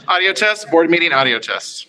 Audio test, board meeting audio test.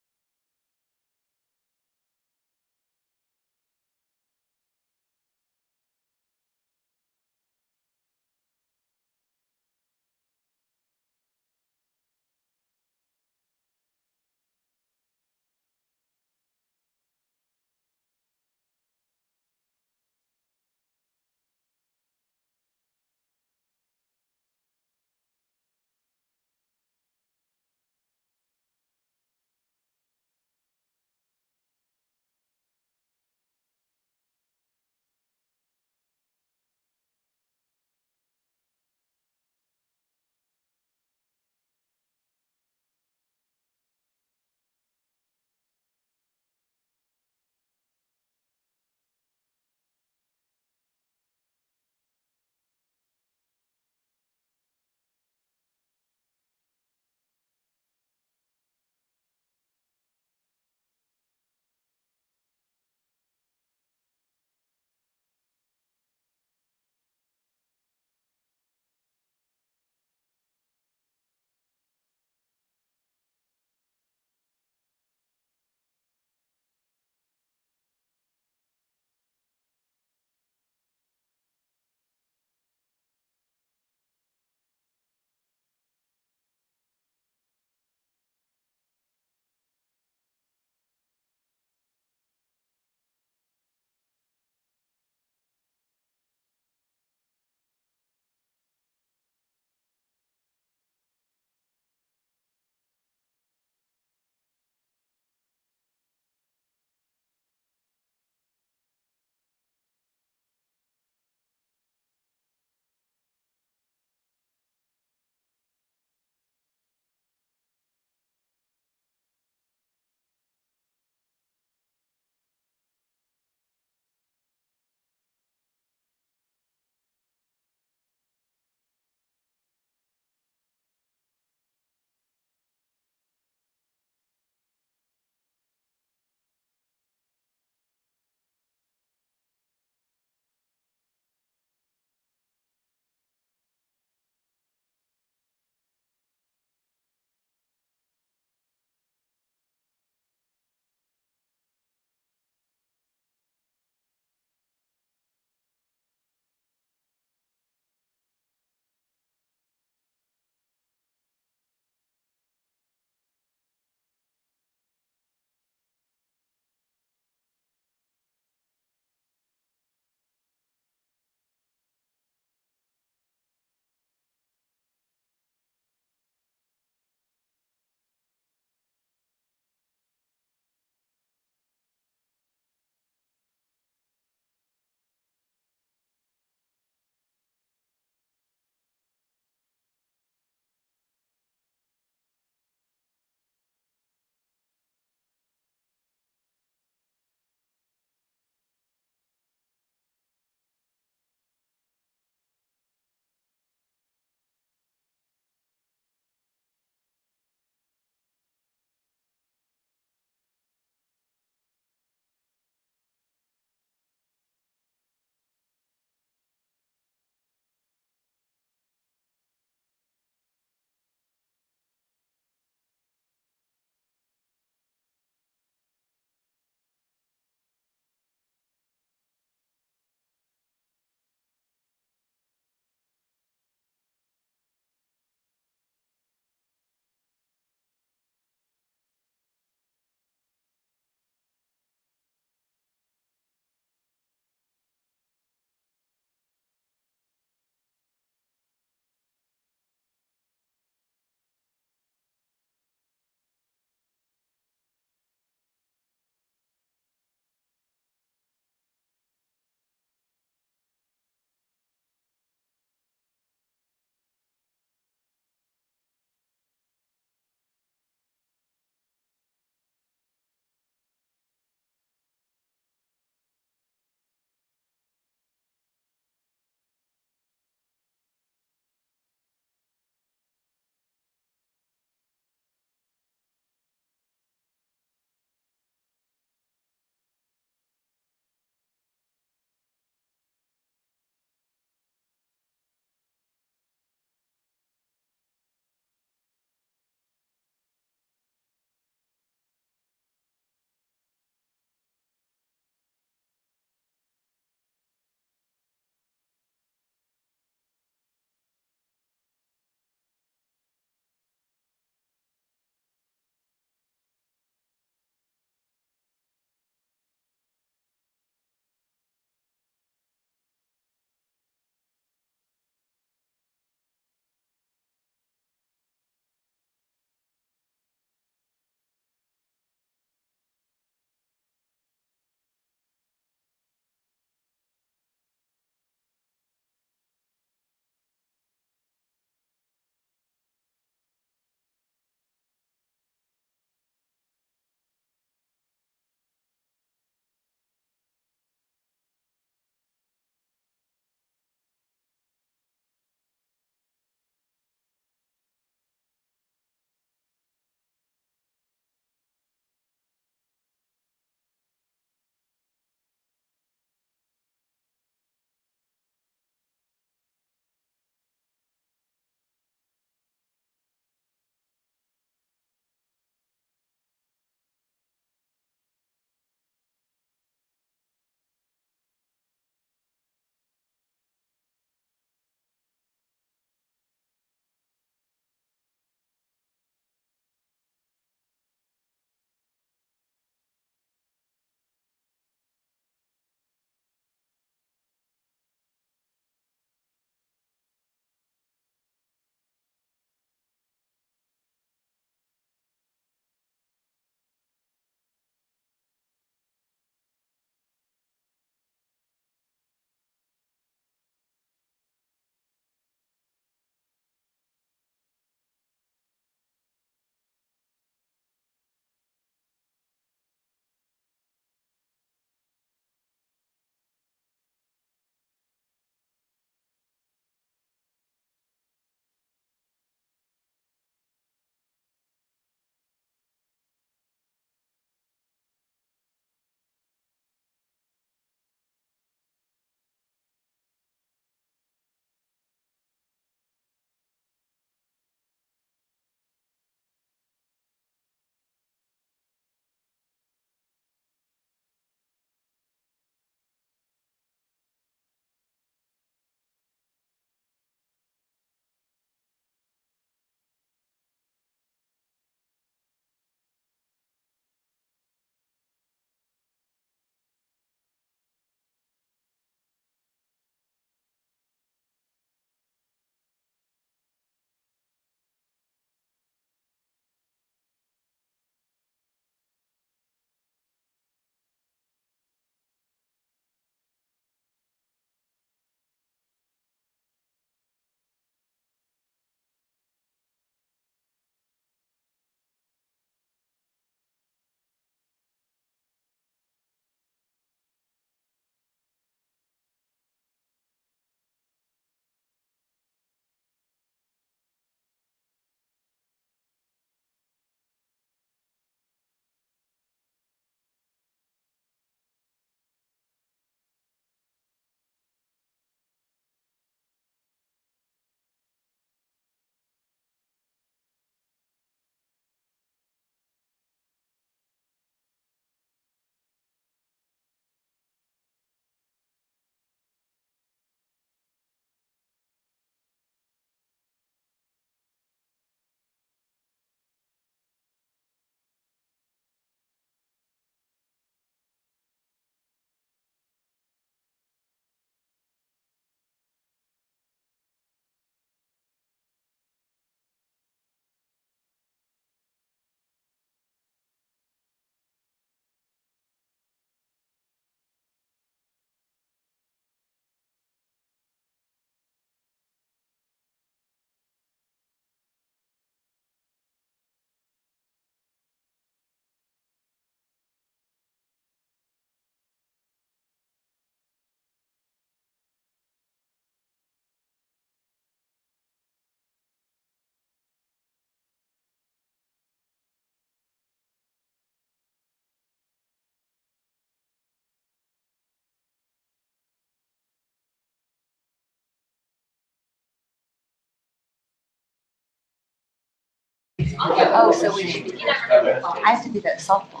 Oh, so we should be. I have to do that softball.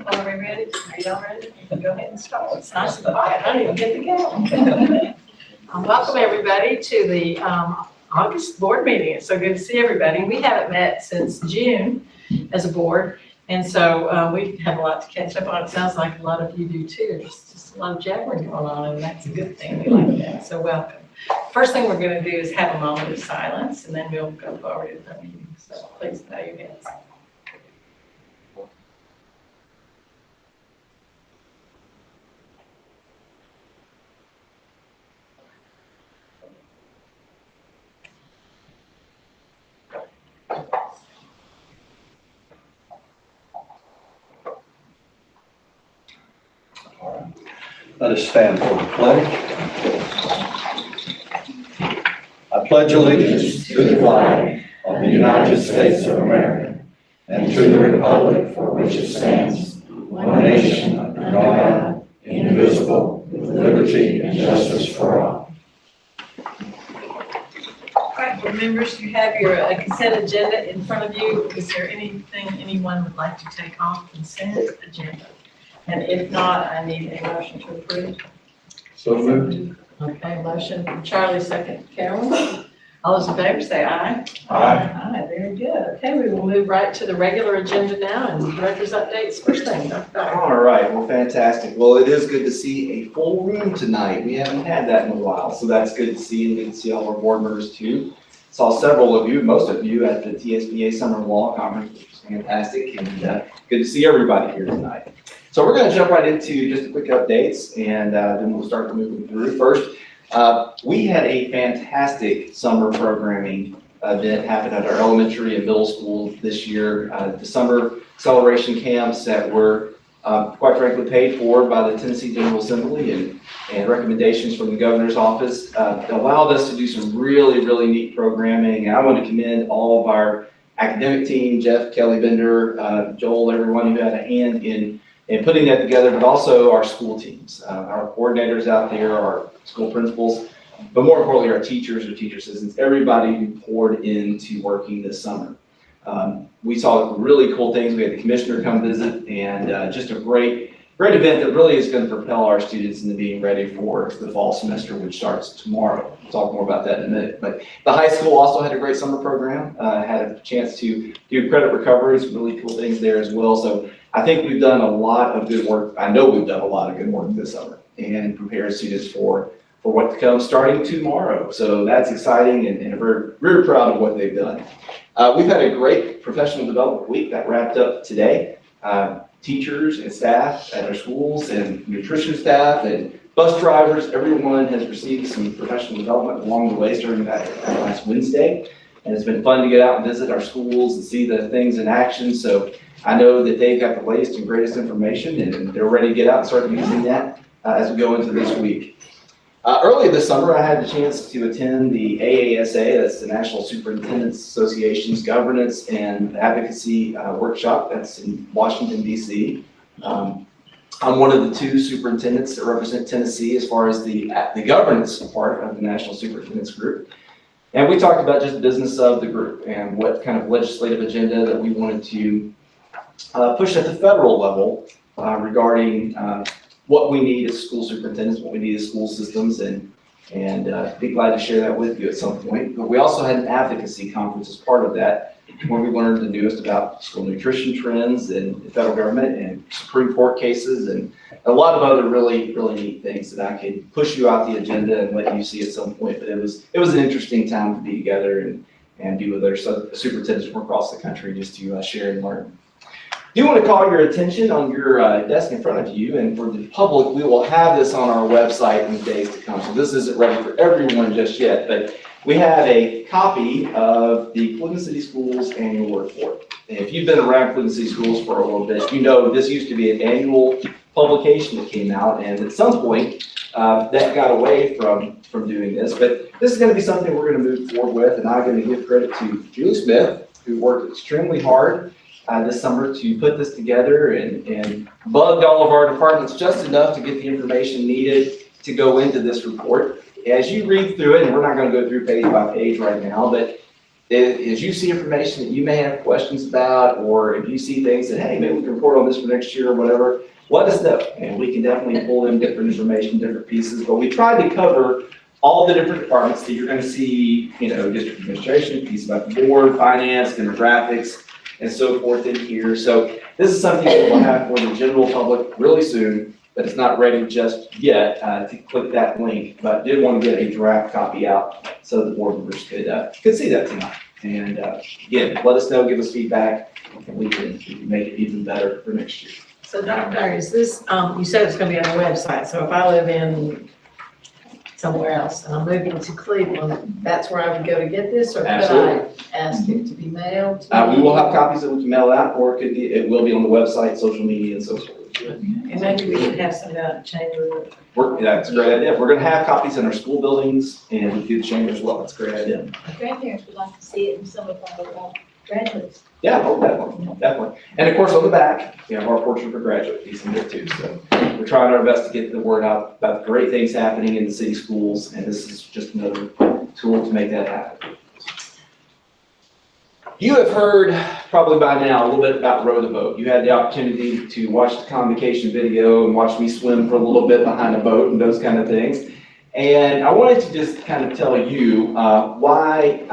Are we ready? Are y'all ready? Go ahead and start. It's nice and quiet. I don't even get to go. Welcome everybody to the August board meeting. It's so good to see everybody. We haven't met since June as a board. And so we have a lot to catch up on. It sounds like a lot of you do too. There's just a lot of jabbering going on, and that's a good thing. We like that. So welcome. First thing we're going to do is have a moment of silence, and then we'll go forward with the meeting. So please bow your heads. Let us stand for the pledge. I pledge allegiance to the flag of the United States of America and to the republic for which it stands, one nation under God, indivisible, with liberty and justice for all. All right, board members, you have your consent agenda in front of you. Is there anything anyone would like to take off consent agenda? And if not, I need a motion to approve. So moved. Okay, motion from Charlie, second Carolyn. All those in favor say aye. Aye. Aye, very good. Okay, we will move right to the regular agenda now and director's updates. First thing, Dr. Dyer. All right, well, fantastic. Well, it is good to see a full room tonight. We haven't had that in a while, so that's good to see, and good to see all our board members too. Saw several of you, most of you at the TSBA Summer Law Conference, which was fantastic, and good to see everybody here tonight. So we're going to jump right into just quick updates, and then we'll start moving through. First, we had a fantastic summer programming event happen at our elementary and middle school this year. The summer celebration camps that were quite frankly paid for by the Tennessee General Assembly and recommendations from the governor's office allowed us to do some really, really neat programming. And I want to commend all of our academic team, Jeff, Kelly Bender, Joel, everyone who had a hand in putting that together, but also our school teams, our coordinators out there, our school principals, but more importantly, our teachers, our teacher assistants, everybody who poured into working this summer. We saw really cool things. We had the commissioner come visit, and just a great event that really is going to propel our students into being ready for the fall semester, which starts tomorrow. We'll talk more about that in a minute. But the high school also had a great summer program, had a chance to do credit recovery, some really cool things there as well. So I think we've done a lot of good work. I know we've done a lot of good work this summer and prepared students for what to come starting tomorrow. So that's exciting, and we're very proud of what they've done. We've had a great professional development week that wrapped up today. Teachers and staff at our schools and nutrition staff and bus drivers, everyone has received some professional development along the way starting that last Wednesday. And it's been fun to get out and visit our schools and see the things in action. So I know that they've got the latest and greatest information, and they're ready to get out and start using that as we go into this week. Earlier this summer, I had the chance to attend the AASA, that's the National Superintendents Association's Governance and Advocacy Workshop. That's in Washington, D.C. I'm one of the two superintendents that represent Tennessee as far as the governance part of the National Superintendents Group. And we talked about just the business of the group and what kind of legislative agenda that we wanted to push at the federal level regarding what we need as school superintendents, what we need as school systems, and be glad to share that with you at some point. But we also had an advocacy conference as part of that, where we learned the newest about school nutrition trends and the federal government and Supreme Court cases and a lot of other really, really neat things that I could push you out the agenda and let you see at some point. But it was an interesting time to be together and be with other superintendents from across the country just to share and learn. I do want to call your attention on your desk in front of you, and for the public, we will have this on our website in the days to come. So this isn't ready for everyone just yet, but we have a copy of the Cleveland City Schools annual report. And if you've been around Cleveland City Schools for a little bit, you know this used to be an annual publication that came out, and at some point that got away from doing this. But this is going to be something we're going to move forward with, and I'm going to give credit to Julie Smith, who worked extremely hard this summer to put this together and bugged all of our departments just enough to get the information needed to go into this report. As you read through it, and we're not going to go through page by page right now, but as you see information that you may have questions about, or if you see things that, hey, maybe we can report on this for next year or whatever, let us know. And we can definitely pull in different information, different pieces. But we tried to cover all the different departments that you're going to see, district administration, piece about the board, finance, demographics, and so forth in here. So this is something that we'll have for the general public really soon, but it's not ready just yet to click that link. But did want to get a draft copy out so the board members could see that tonight. And again, let us know, give us feedback, and we can make it even better for next year. So Dr. is this, you said it's gonna be on the website, so if I live in somewhere else and I'm moving to Cleveland, that's where I would go to get this, or could I Absolutely. ask it to be mailed to me? We will have copies that we can mail out, or it will be on the website, social media, and so forth. And maybe we can have some out in chamber. That's a great idea. We're gonna have copies in our school buildings and we do the chamber as well. That's a great idea. Grandparents would like to see it, and some of our graduates. Yeah, oh, definitely. And of course, on the back, our portrait for graduate piece in there too. So we're trying our best to get the word out about the great things happening in the city schools, and this is just another tool to make that happen. You have heard probably by now a little bit about Row the Boat. You had the opportunity to watch the convocation video and watch me swim for a little bit behind a boat and those kind of things. And I wanted to just kind of tell you why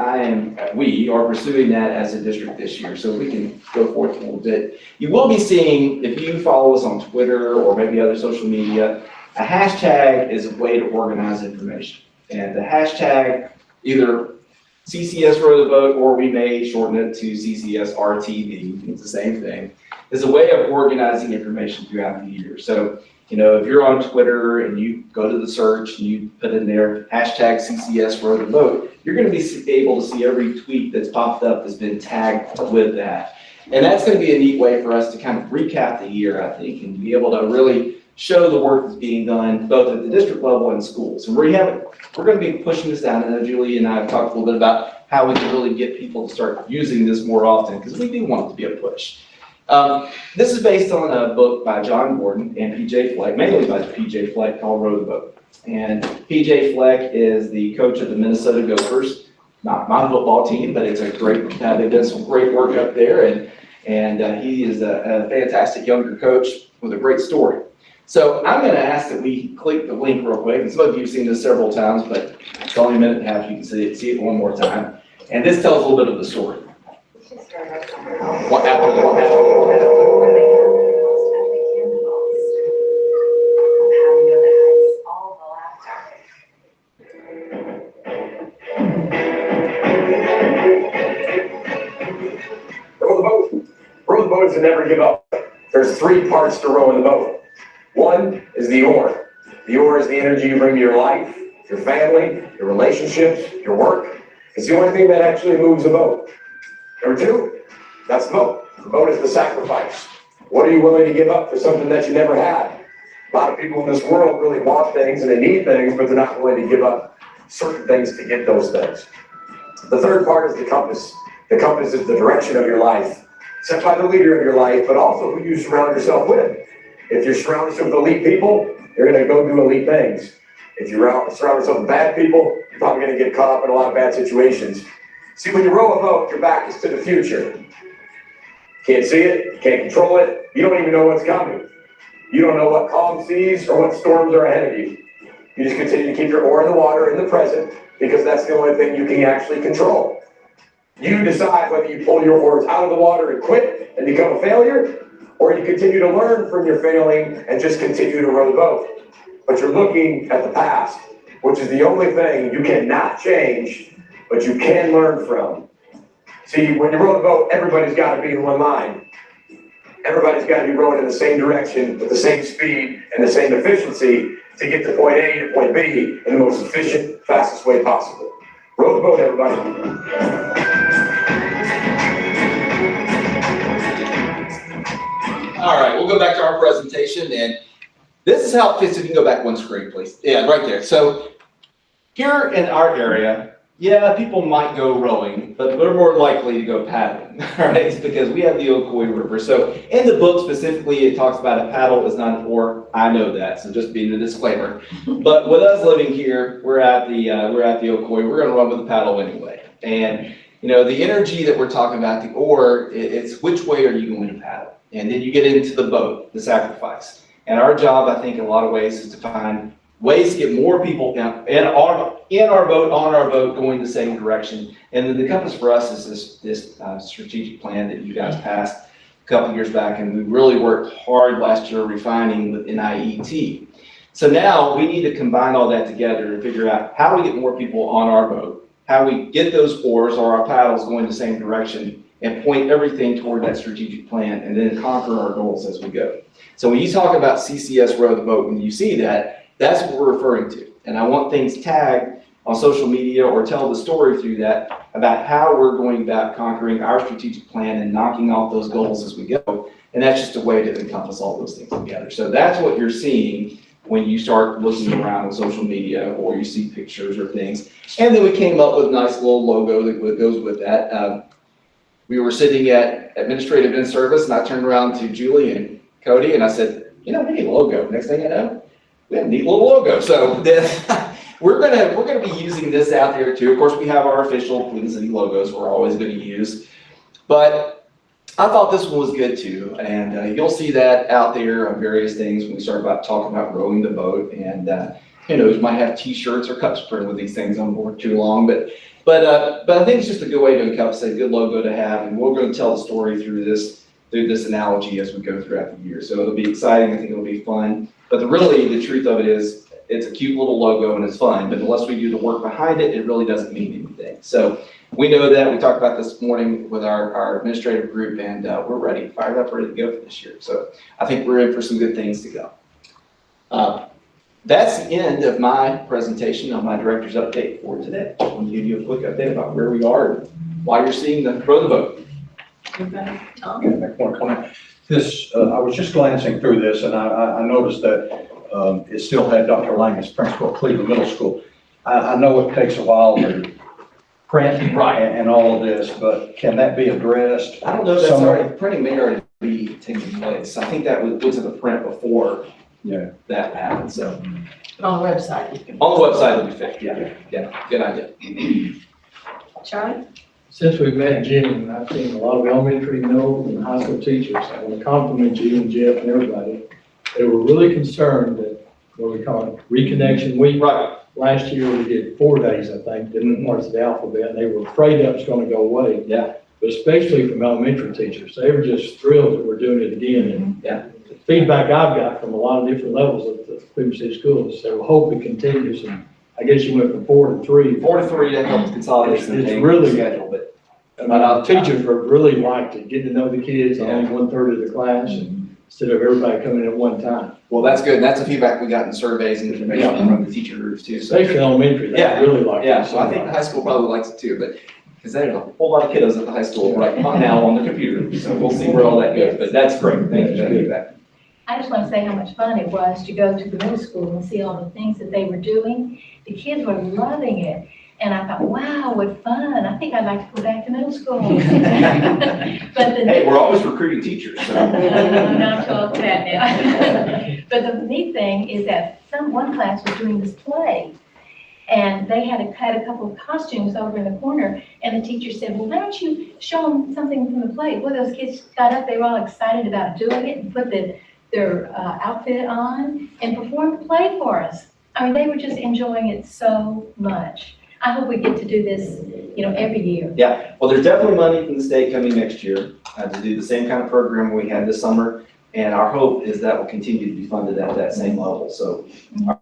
we are pursuing that as a district this year, so we can go forth a little bit. You will be seeing, if you follow us on Twitter or maybe other social media, a hashtag is a way to organize information. And the hashtag, either CCS Row the Boat, or we may shorten it to CCS RTV, it's the same thing, is a way of organizing information throughout the year. So, if you're on Twitter and you go to the search and you put in there hashtag CCS Row the Boat, you're going to be able to see every tweet that's popped up has been tagged with that. And that's going to be a neat way for us to kind of recap the year, I think, and be able to really show the work that's being done both at the district level and schools. And we're going to be pushing this down. And Julie and I have talked a little bit about how we can really get people to start using this more often, because we do want it to be a push. This is based on a book by John Gordon and PJ Fleck, mainly by PJ Fleck, called Row the Boat. And PJ Fleck is the coach of the Minnesota Gophers, not my football team, but it's a great, they've done some great work up there. And he is a fantastic younger coach with a great story. So I'm going to ask that we click the link real quick. And some of you have seen this several times, but it's only a minute and a half. You can see it one more time. And this tells a little bit of the story. What happened? Row the boat. Row the boat is to never give up. There's 3 parts to rowing the boat. One is the oar. The oar is the energy you bring to your life, your family, your relationships, your work. It's the only thing that actually moves the boat. Number 2, that's the boat. The boat is the sacrifice. What are you willing to give up for something that you never had? A lot of people in this world really want things and they need things, but they're not willing to give up certain things to get those things. The 3rd part is the compass. The compass is the direction of your life, set by the leader of your life, but also who you surround yourself with. If you're surrounded yourself with elite people, you're going to go do elite things. If you surround yourself with bad people, you're probably going to get caught up in a lot of bad situations. See, when you row a boat, your back is to the future. Can't see it, can't control it, you don't even know what's coming. You don't know what calm seas or what storms are ahead of you. You just continue to keep your oar in the water in the present, because that's the only thing you can actually control. You decide whether you pull your oars out of the water and quit and become a failure, or you continue to learn from your failing and just continue to row the boat. But you're looking at the past, which is the only thing you cannot change, but you can learn from. See, when you row the boat, everybody's got to be in one line. Everybody's got to be rowing in the same direction with the same speed and the same efficiency to get to point A to point B in the most efficient, fastest way possible. Row the boat, everybody. All right, we'll go back to our presentation, and this is how it fits. If you can go back one screen, please. Yeah, right there. So here in our area, Yeah, people might go rowing, but they're more likely to go paddling, right? Because we have the Ocoee River. So in the book specifically, it talks about a paddle is not an oar. I know that, so just being a disclaimer. But with us living here, we're at the Ocoee. We're gonna run with a paddle anyway. And you know, the energy that we're talking about, the oar, it's which way are you going to paddle? And then you get into the boat, the sacrifice. And our job, I think, in a lot of ways, is to find ways to get more people in our boat, on our boat, going the same direction. And then the compass for us is this strategic plan that you guys passed a couple years back, and we really worked hard last year refining with NIET. So now we need to combine all that together and figure out how we get more people on our boat, how we get those oars or our paddles going the same direction, and point everything toward that strategic plan, and then conquer our goals as we go. So when you talk about CCS row the boat, when you see that, that's what we're referring to. And I want things tagged on social media or tell the story through that about how we're going about conquering our strategic plan and knocking off those goals as we go. And that's just a way to encompass all those things together. So that's what you're seeing when you start looking around on social media or you see pictures or things. And then we came up with a nice little logo that goes with that. We were sitting at administrative in service and I turned around to Julie and Cody and I said, you know, we need a logo. Next thing I know, we have a neat little logo. So then we're gonna be using this out there too. Of course, we have our official Cleveland City logos we're always gonna use. But I thought this one was good too. And you'll see that out there on various things when we start talking about rowing the boat. And you know, we might have t-shirts or cups printed with these things on board too long. But I think it's just a good way to encompass a good logo to have. And we're gonna tell the story through this analogy as we go throughout the year. So it'll be exciting. I think it'll be fun. But the truth of it is, it's a cute little logo and it's fun, but unless we do the work behind it, it really doesn't mean anything. So we know that. We talked about this morning with our administrative group, and we're ready, fired up, ready to go for this year. So I think we're in for some good things to go. That's the end of my presentation on my director's update for today. I want to give you a quick update about where we are and why you're seeing the row the boat. Okay, Tom? Yeah, make one comment. This, I was just glancing through this and I noticed that it still had Dr. Lang as principal of Cleveland Middle School. I know it takes a while to print and all of this, but can that be addressed? I don't know if that's somewhere? already, printing may already be taking place. I think that was in the print before that happened, so. But on the website, you can. On the website, it'll be fixed, yeah, good idea. Charlie? Since we've met Jim, I've seen a lot of elementary, middle, and high school teachers. I want to compliment you and Jeff and everybody. They were really concerned that, what we call it, Reconnection Week. Right. Last year, we did 4 days, I think, different parts of the alphabet, and they were afraid that was going to go away. Yeah. But especially from elementary teachers, they were just thrilled that we're doing it again. And Yeah. the feedback I've got from a lot of different levels of the Cleveland City Schools, they will hope it continues. And I guess you went from 4 to 3. 4 to 3 to help consolidation. It's and really- schedule, but I mean, our teachers were really liked it, getting to know the kids, only 1/3 of the class, and instead of everybody coming in at one time. well, that's good. And that's the feedback we got in surveys and information from the teacher groups too. So Especially elementary, they Yeah. really liked it. yeah, so I think the high school probably likes it too, but because there's a whole lot of kiddos at the high school right now on the computer. So we'll see where all that goes, but that's great. Thank you for that feedback. I just want to say how much fun it was to go to the middle school and see all the things that they were doing. The kids were loving it. And I thought, wow, what fun. I think I'd like to go back to middle school. But the Hey, we're always recruiting teachers, so. I'm not sure of that now. But the neat thing is that one class was doing this play. And they had a couple of costumes over in the corner. And the teacher said, well, why don't you show them something from the play? Well, those kids got up, they were all excited about doing it and put their outfit on and performed the play for us. I mean, they were just enjoying it so much. I hope we get to do this, every year. Yeah, well, there's definitely money from the state coming next year to do the same kind of program we had this summer. And our hope is that will continue to be funded at that same level. So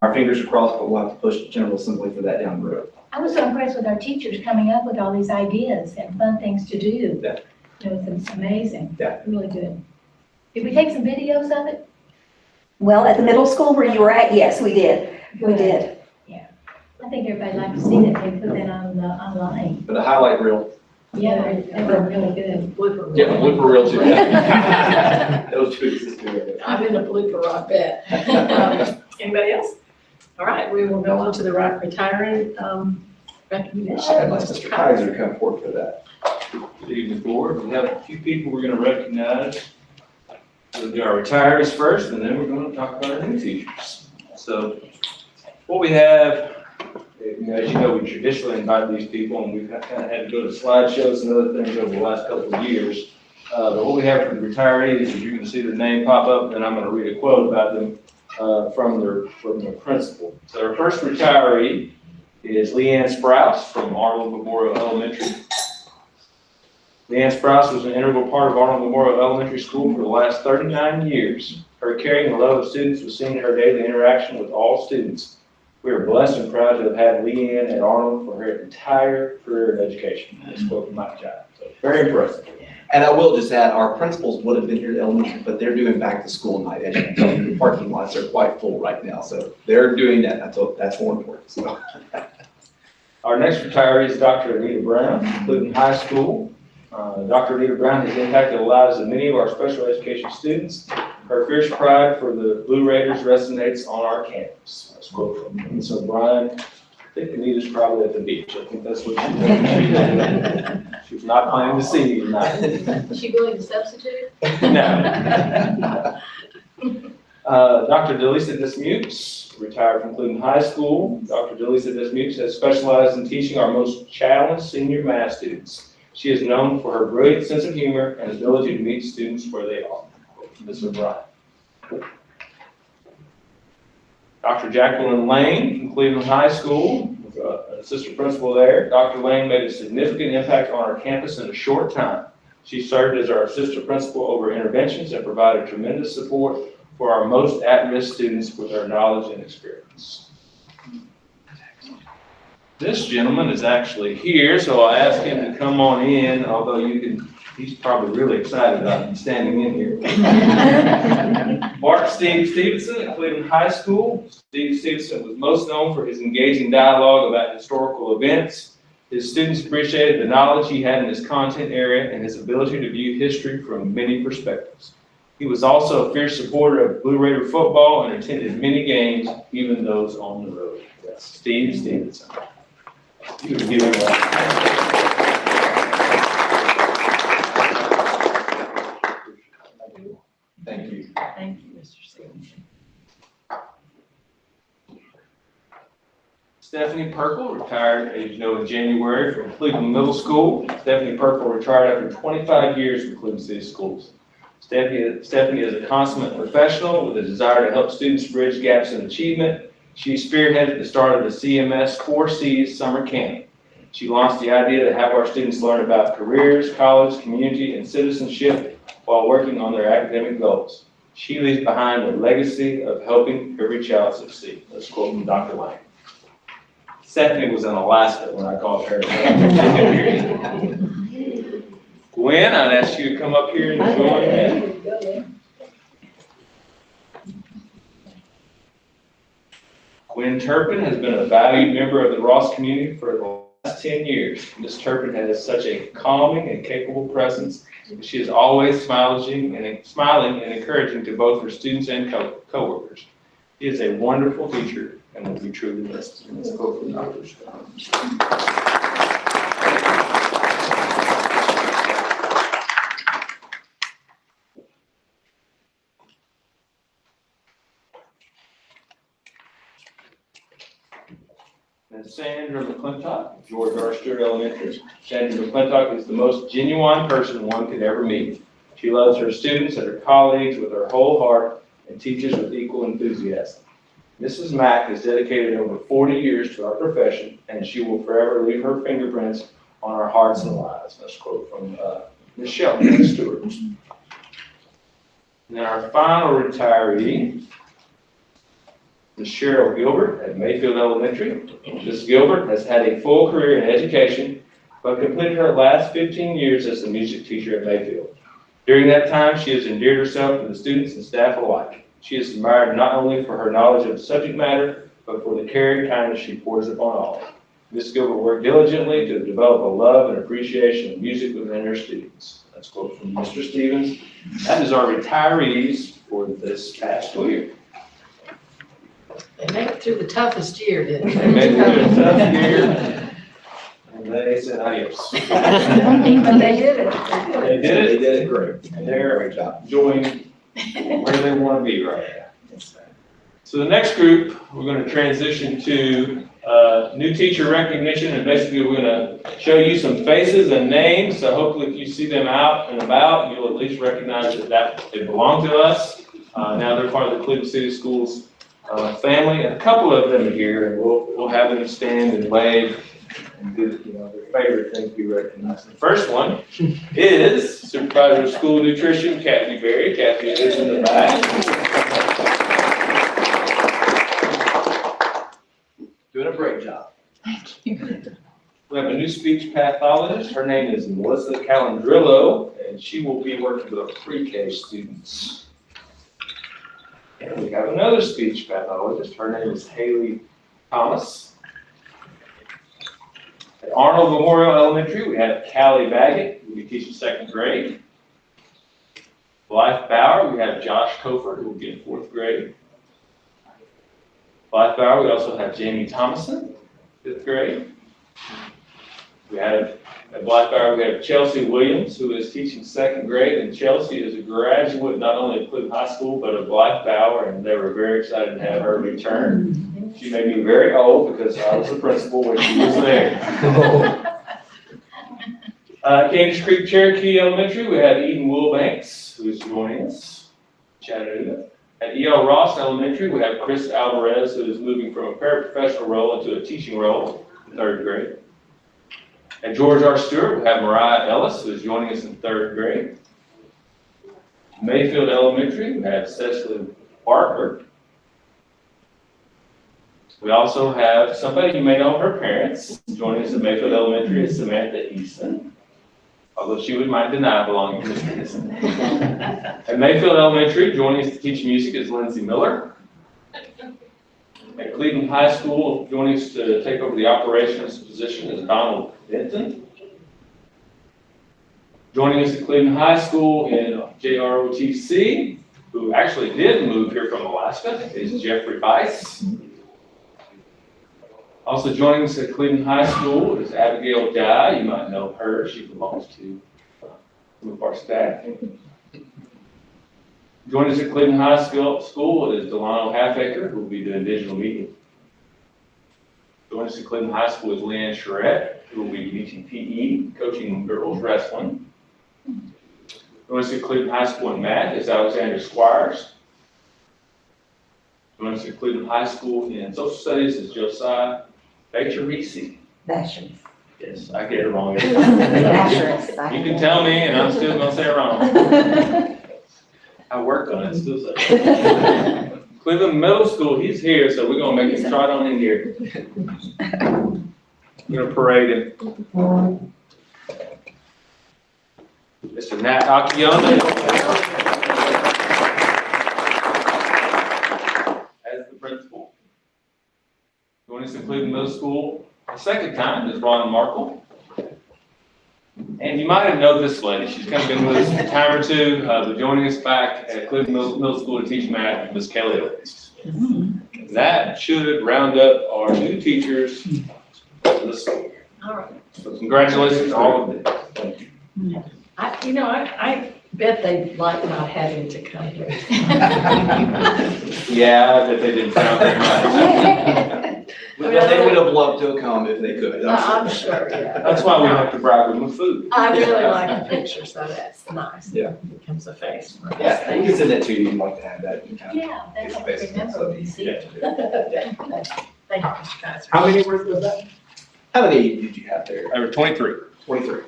our fingers are crossed, but we'll have to push the General Assembly for that down the road. I was so impressed with our teachers coming up with all these ideas and fun things to do. Yeah. It's amazing. Yeah. Really good. Did we take some videos of it? Well, at the middle school where you were at, yes, we did. We did. I think everybody'd like to see that. They put that on online. But a highlight reel. Yeah, they were really good. Blooper. Yeah, blooper reel too. Those two exist too. I'm in the blooper, I bet. Anybody else? All right, we will go on to the retiring recognition. I'd like Mr. Kaiser to come forward for that. Good evening, board. We have a few people we're gonna recognize. We'll do our retirees first, and then we're gonna talk about our new teachers. So what we have, as you know, we traditionally invite these people, and we've kind of had to go to slideshows and other things over the last couple of years. But what we have for the retirees is you're gonna see their name pop up, and I'm gonna read a quote about them from their principal. So our first retiree is Leanne Sprouse from Arnold Memorial Elementary. Leanne Sprouse was an integral part of Arnold Memorial Elementary School for the last 39 years. Her caring and love of students was seen in her daily interaction with all students. We are blessed and proud to have had Leanne at Arnold for her entire career in education. This quote from my child. So very impressive. And I will just add, our principals would have been here at elementary, but they're doing back to school night. As you can tell, the parking lots are quite full right now, so they're doing that. That's more important, so. Our next retiree is Dr. Anita Brown, Cleveland High School. Dr. Anita Brown has impacted the lives of many of our special education students. Her fierce pride for the Blue Raiders resonates on our campus. That's a quote from Ms. O'Brien. I think Anita's probably at the beach. I think that's what she's doing. She's not planning to see you tonight. Is she willing to substitute? No. Dr. Delisa Dismukes, retired from Cleveland High School. Dr. Delisa Dismukes has specialized in teaching our most challenged senior math students. She is known for her brilliant sense of humor and ability to meet students where they are. Ms. O'Brien. Dr. Jacqueline Lane from Cleveland High School, an assistant principal there. Dr. Lane made a significant impact on our campus in a short time. She served as our assistant principal over interventions and provided tremendous support for our most at-risk students with her knowledge and experience. This gentleman is actually here, so I asked him to come on in, although he's probably really excited about standing in here. Mark Steve Stevenson at Cleveland High School. Steve Stevenson was most known for his engaging dialogue about historical events. His students appreciated the knowledge he had in his content area and his ability to view history from many perspectives. He was also a fierce supporter of Blue Raider football and attended many games, even those on the road. That's Steve Stevenson. You can give him a Thank you. Thank you, Mr. Stevenson. Stephanie Perkle retired, as you know, in January from Cleveland Middle School. Stephanie Perkle retired after 25 years from Cleveland City Schools. Stephanie is a consummate professional with a desire to help students bridge gaps in achievement. She spearheaded the start of the CMS 4Cs summer camp. She launched the idea to have our students learn about careers, college, community, and citizenship while working on their academic goals. She leaves behind a legacy of helping every child succeed. Let's quote from Dr. Lane. Stephanie was in Alaska when I called her. Gwen, I'd ask you to come up here and join me. Gwen Turpin has been a valued member of the Ross community for the last 10 years. Ms. Turpin has such a calming and capable presence. She is always smiling and encouraging to both her students and coworkers. She is a wonderful teacher and will be truly missed. Let's go from Dr. Scott. And Sandra McClintock, George R. Stewart Elementary. Sandra McClintock is the most genuine person one could ever meet. She loves her students and her colleagues with her whole heart and teaches with equal enthusiasm. Mrs. Mack has dedicated over 40 years to our profession, and she will forever leave her fingerprints on our hearts and lives. That's a quote from Michelle Stewart. And then our final retiree, Ms. Cheryl Gilbert at Mayfield Elementary. Ms. Gilbert has had a full career in education, but completed her last 15 years as a music teacher at Mayfield. During that time, she has endeared herself to the students and staff alike. She is admired not only for her knowledge of the subject matter, but for the care and kindness she pours upon all. Ms. Gilbert worked diligently to develop a love and appreciation of music within her students. That's a quote from Mr. Stevens. That is our retirees for this past school year. They made it through the toughest year, didn't they? They made it through a tough year. And they said adios. But they did it. They did it, They did it great. and they're Great job. enjoying where they want to be right now. So the next group, we're going to transition to new teacher recognition, and basically we're going to show you some faces and names. So hopefully if you see them out and about, you'll at least recognize that they belong to us. Now they're part of the Cleveland City Schools family, and a couple of them are here, and we'll have them stand and wave and do, their favorite thing to be recognized. The first one is Supervisor of School Nutrition, Kathy Berry. Kathy is in the back. Doing a great job. We have a new speech pathologist. Her name is Melissa Calandrillo, and she will be working with our pre-K students. And we have another speech pathologist. Her name is Haley Thomas. At Arnold Memorial Elementary, we have Callie Baggett, who will be teaching second grade. Blythe Bauer, we have Josh Cofer, who will be in fourth grade. Blythe Bauer, we also have Jamie Thomason, fifth grade. We have, at Blythe Bauer, we have Chelsea Williams, who is teaching second grade, and Chelsea is a graduate not only of Cleveland High School, but of Blythe Bauer, and they were very excited to have her return. She made me very old because I was the principal when she was there. Candice Creek Cherokee Elementary, we have Eden Wilbanks, who is joining us, Chattanooga. At E.L. Ross Elementary, we have Chris Alvarez, who is moving from a paraprofessional role into a teaching role in third grade. At George R. Stewart, we have Mariah Ellis, who is joining us in third grade. Mayfield Elementary, we have Cecily Barker. We also have somebody you may know, her parents. Joining us at Mayfield Elementary is Samantha Easton, although she might deny belonging to Mr. Easton. At Mayfield Elementary, joining us to teach music is Lindsay Miller. At Cleveland High School, joining us to take over the operations position is Donald Benton. Joining us at Cleveland High School in JROTC, who actually did move here from Alaska, is Jeffrey Bice. Also joining us at Cleveland High School is Abigail Dye. You might know her. She belongs to some of our staff. Joining us at Cleveland High School is Delano Halfaker, who will be doing digital media. Joining us at Cleveland High School is Leanne Charette, who will be teaching PE, coaching girls wrestling. Joining us at Cleveland High School in math is Alexander Squires. Joining us at Cleveland High School in social studies is Josiah Bacher-Reese. Basher. Yes, I get it wrong. You Basher. can tell me, and I'm still gonna say it wrong. I worked on it, still say it. Cleveland Middle School, he's here, so we're gonna make him trot on in here. We're gonna parade him. Mr. Nat Akiona as the principal. Joining us at Cleveland Middle School a second time is Ron Markle. And you might have known this lady. She's kind of been with us a time or two, but joining us back at Cleveland Middle School to teach math, Ms. Kelly Owens. That should round up our new teachers for this school year. All right. So congratulations to all of them. Thank you. I bet they like not having to come here. Yeah, I bet they didn't sound very much. But they would have loved to have come if they could. I'm sure, yeah. That's why we have to bribe them with food. I really like the picture, so that's nice. Yeah. It becomes a face. Yeah, we can send that to you. You'd like to have that. You can. Yeah, that's how I remember when you see it. Thank you, Mr. Kaiser. How many words was that? How many did you have there? There were 23, 23.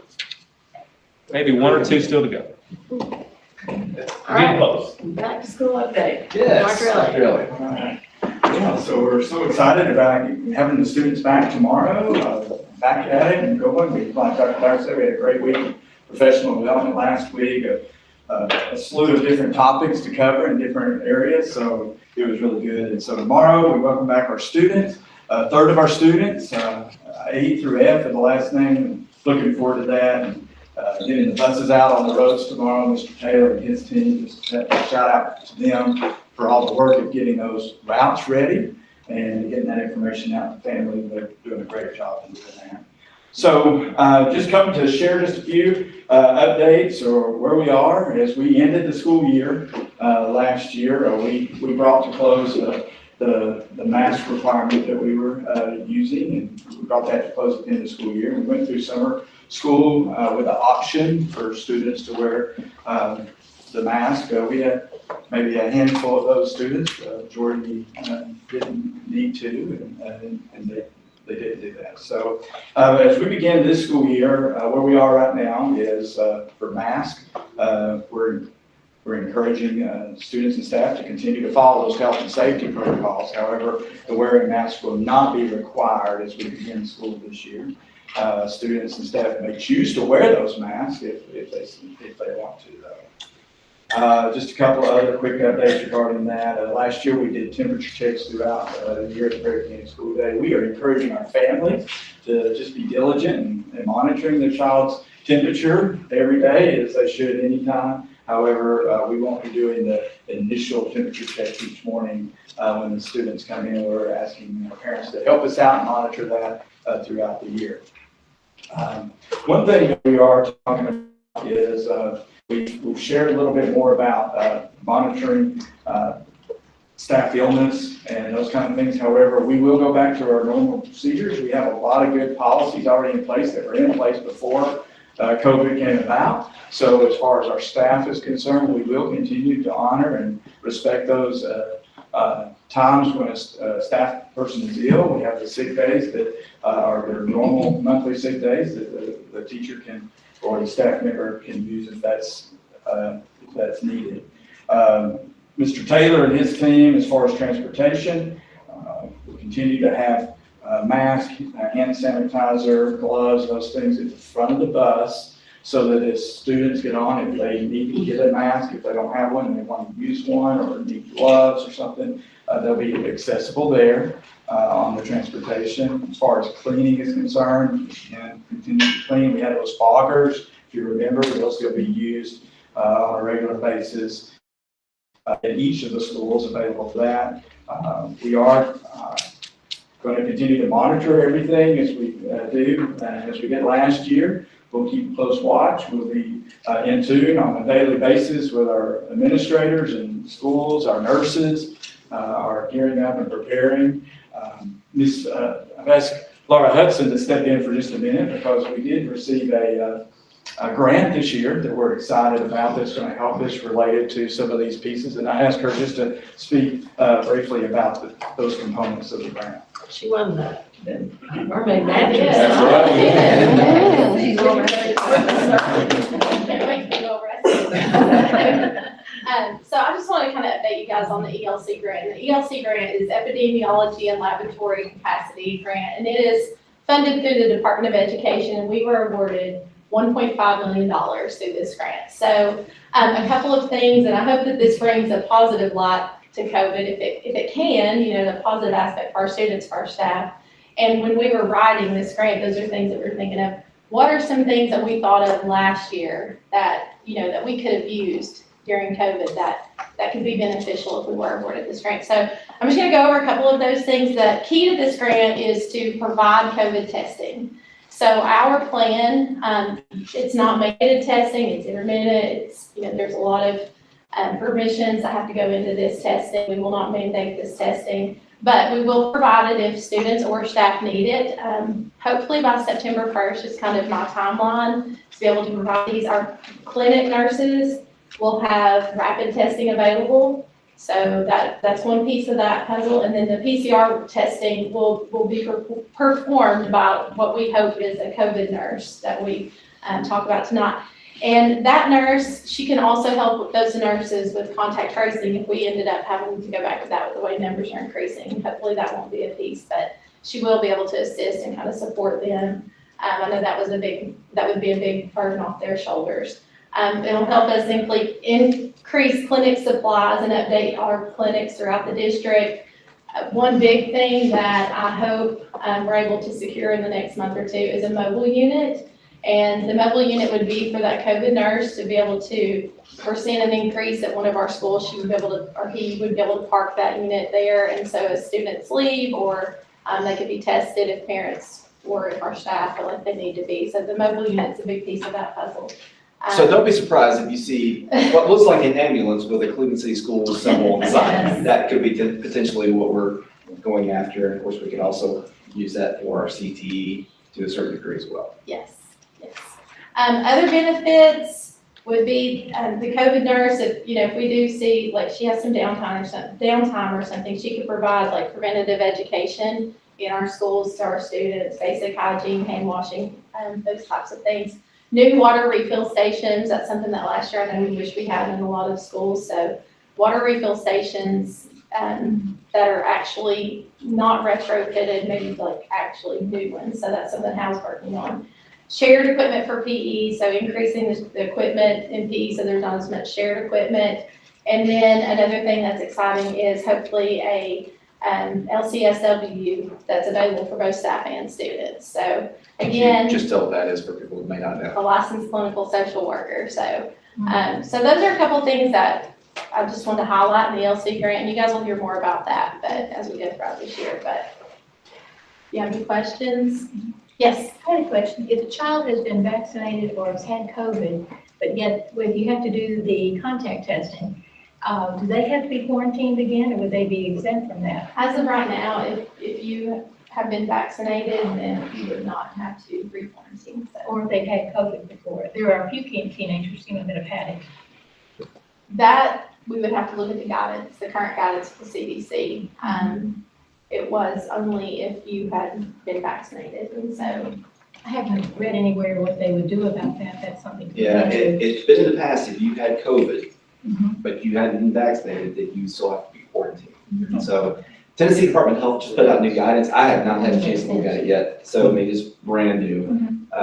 maybe one or two still to go. All Getting right, close. back to school update. Yes. Dr. Elliott. Really. Yeah, so we're so excited about having the students back tomorrow, back at it and going. We, like Dr. Dyer said, we had a great week of professional development last week, a slew of different topics to cover in different areas, so it was really good. And so tomorrow, we welcome back our students, a third of our students, A through F are the last name, and looking forward to that. And, getting the buses out on the roads tomorrow, Mr. Taylor and his team, just a shout out to them for all the work of getting those routes ready and getting that information out to families. They're doing a great job in doing that. So, just coming to share just a few updates or where we are as we ended the school year last year. We brought to close the mask requirement that we were using, and we brought that to close at the end of the school year. We went through summer school with the option for students to wear the mask. We had maybe a handful of those students. Majority didn't need to, and they didn't do that. So as we begin this school year, where we are right now is for mask. We're encouraging students and staff to continue to follow those health and safety protocols. However, the wearing masks will not be required as we begin school this year. Students and staff may choose to wear those masks if they want to, though. Just a couple of other quick updates regarding that. Last year, we did temperature checks throughout the year at the very beginning of school day. We are encouraging our families to just be diligent in monitoring their child's temperature every day, as they should anytime. However, we won't be doing the initial temperature check each morning when the students come in. We're asking our parents to help us out and monitor that throughout the year. One thing that we are talking about is we've shared a little bit more about monitoring staff illness and those kind of things. However, we will go back to our normal procedures. We have a lot of good policies already in place that were in place before COVID came about. So as far as our staff is concerned, we will continue to honor and respect those times when a staff person is ill. We have the sick days that are their normal monthly sick days that the teacher can, or the staff member can use if that's needed. Mr. Taylor and his team, as far as transportation, will continue to have masks, hand sanitizer, gloves, those things at the front of the bus, so that as students get on, if they need to get a mask, if they don't have one and they want to use one or need gloves or something, they'll be accessible there on the transportation. As far as cleaning is concerned, and continue to clean. We have those foggers, if you remember, they'll still be used on a regular basis at each of the schools available for that. We are going to continue to monitor everything as we do, as we did last year. We'll keep a close watch. We'll be in tune on a daily basis with our administrators and schools, our nurses, are gearing up and preparing. I've asked Laura Hudson to step in for just a minute because we did receive a grant this year that we're excited about that's going to help us related to some of these pieces. And I asked her just to speak briefly about those components of the grant. She won the mermaid mattress. That's right. She's all So I just want to kind of update you guys on the ELC grant. And the ELC grant is Epidemiology and Laboratory Capacity Grant, and it is funded through the Department of Education, and we were awarded $1.5 million through this grant. So a couple of things, and I hope that this brings a positive light to COVID, if it can, the positive aspect for our students, for our staff. And when we were writing this grant, those are things that we're thinking of. What are some things that we thought of last year that, that we could have used during COVID that could be beneficial if we were awarded this grant? So I'm just gonna go over a couple of those things. The key to this grant is to provide COVID testing. So our plan, it's not mandated testing, it's intermittent, it's, there's a lot of permissions that have to go into this testing. We will not mandate this testing, but we will provide it if students or staff need it. Hopefully by September 1st is kind of my timeline to be able to provide these. Our clinic nurses will have rapid testing available. So that's one piece of that puzzle. And then the PCR testing will be performed by what we hope is a COVID nurse that we talk about tonight. And that nurse, she can also help with those nurses with contact tracing if we ended up having to go back to that with the way numbers are increasing. Hopefully that won't be a piece, but she will be able to assist and kind of support them. I know that would be a big burden off their shoulders. It'll help us increase clinic supplies and update our clinics throughout the district. One big thing that I hope we're able to secure in the next month or two is a mobile unit. And the mobile unit would be for that COVID nurse to be able to, if we're seeing an increase at one of our schools, she would be able to, or he would be able to park that unit there. And so as students leave or they could be tested if parents or if our staff feel like they need to be. So the mobile unit's a big piece of that puzzle. So don't be surprised if you see what looks like an ambulance with a Cleveland City Schools symbol on the side. That could be potentially what we're going after. And of course, we could also use that for our CTE to a certain degree as well. Yes, yes. Other benefits would be the COVID nurse, if we do see, like, she has some downtime or something, she could provide like preventative education in our schools to our students, basic hygiene, hand washing, those types of things. New water refill stations, that's something that last year I know we wish we had in a lot of schools. So water refill stations that are actually not retrofitted, maybe like actually new ones. So that's something Hal's working on. Shared equipment for PE, so increasing the equipment in PE so there's not as much shared equipment. And then another thing that's exciting is hopefully a LCSW that's available for both staff and students. So again, Just tell what that is for people who may not know. a licensed clinical social worker. So, so those are a couple of things that I just want to highlight in the LC grant. And you guys will hear more about that, but as we go throughout this year. But you have any questions? Yes. I had a question. If a child has been vaccinated or has had COVID, but yet when you have to do the contact testing, do they have to be quarantined again, or would they be exempt from that? As of right now, if you have been vaccinated, then you would not have to re-quarantine. So Or if they've had COVID before? There are a few teenagers, that have had it. that, we would have to look at the guidance, the current guidance for CDC. It was only if you had been vaccinated, and so. I haven't read anywhere what they would do about that. That's something to Yeah, look into. it's been in the past, if you had COVID, Mhm. but you hadn't been vaccinated, that you still have to be quarantined. So Tennessee Department of Health just put out new guidance. I have not had a chance to look at it yet. So I mean, it's brand new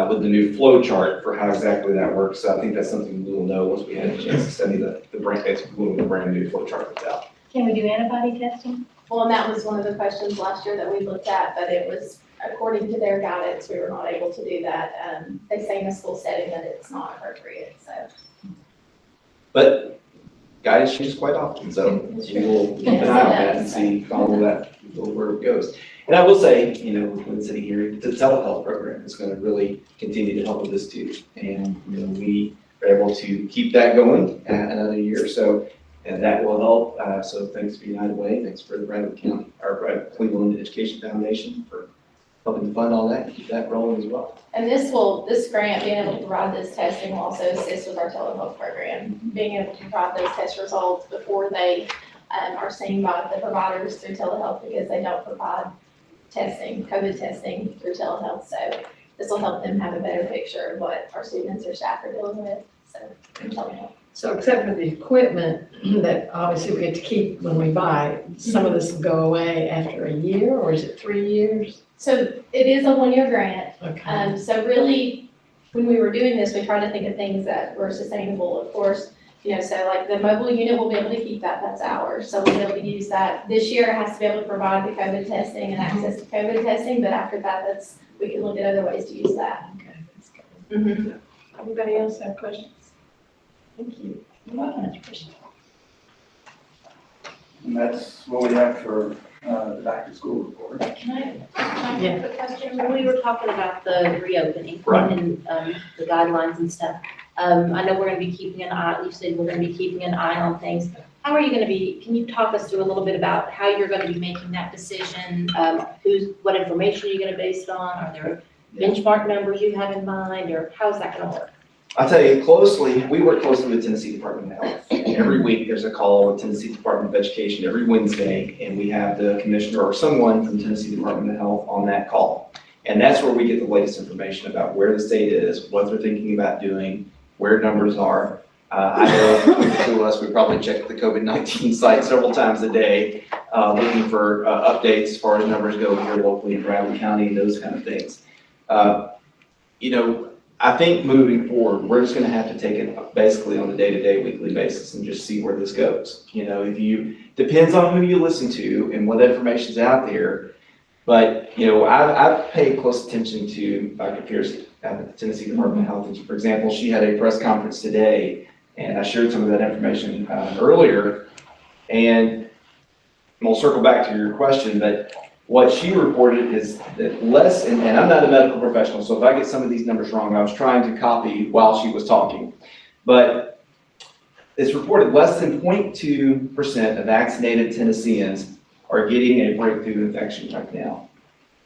with the new flow chart for how exactly that works. So I think that's something we will know once we have a chance to study the brand new flow chart that's out. Can we do antibody testing? Well, and that was one of the questions last year that we looked at, but it was, according to their guidance, we were not able to do that. They say in a school setting that it's not appropriate, so. But guidance changes quite often, so we will keep an eye on that and see, follow that, where it goes. And I will say, Cleveland City here, the telehealth program is going to really continue to help with this too. And, we are able to keep that going another year or so, and that will help. So thanks for United Way, thanks for the Cleveland Education Foundation for helping to fund all that and keep that rolling as well. And this grant, being able to provide this testing will also assist with our telehealth program, being able to provide those test results before they are seen by the providers through telehealth, because they don't provide testing, COVID testing through telehealth. So this will help them have a better picture of what our students or staff are dealing with, so through telehealth. So except for the equipment that obviously we get to keep when we buy, some of this will go away after a year, or is it 3 years? So it is a one-year grant. Okay. So really, when we were doing this, we tried to think of things that were sustainable, of course. So like the mobile unit, we'll be able to keep that, that's ours. So we'll be able to use that. This year it has to be able to provide the COVID testing and access to COVID testing, but after that, we can look at other ways to use that. Okay, that's good. Anybody else have questions? Thank you. And that's what we have for the back to school report. Can I have a question? When we were talking about the reopening Right. and the guidelines and stuff, I know we're gonna be keeping an eye, you said we're gonna be keeping an eye on things. How are you gonna be, can you talk us through a little bit about how you're gonna be making that decision? What information are you gonna base it on? Are there benchmark numbers you have in mind, or how is that gonna work? I'll tell you, we work closely with Tennessee Department of Health. Every week, there's a call with Tennessee Department of Education every Wednesday, and we have the commissioner or someone from Tennessee Department of Health on that call. And that's where we get the latest information about where the state is, what they're thinking about doing, where numbers are. I know to us, we probably check the COVID-19 site several times a day, looking for updates as far as numbers go here locally in Bradley County and those kind of things. I think moving forward, we're just gonna have to take it basically on a day-to-day, weekly basis and just see where this goes. Depends on who you listen to and what information's out there. But, I've paid close attention to Dr. Pierce at the Tennessee Department of Health. And for example, she had a press conference today, and I shared some of that information earlier. And we'll circle back to your question, but what she reported is that less, and I'm not a medical professional, so if I get some of these numbers wrong, I was trying to copy while she was talking. But it's reported less than 0.2% of vaccinated Tennesseans are getting a breakthrough infection right now.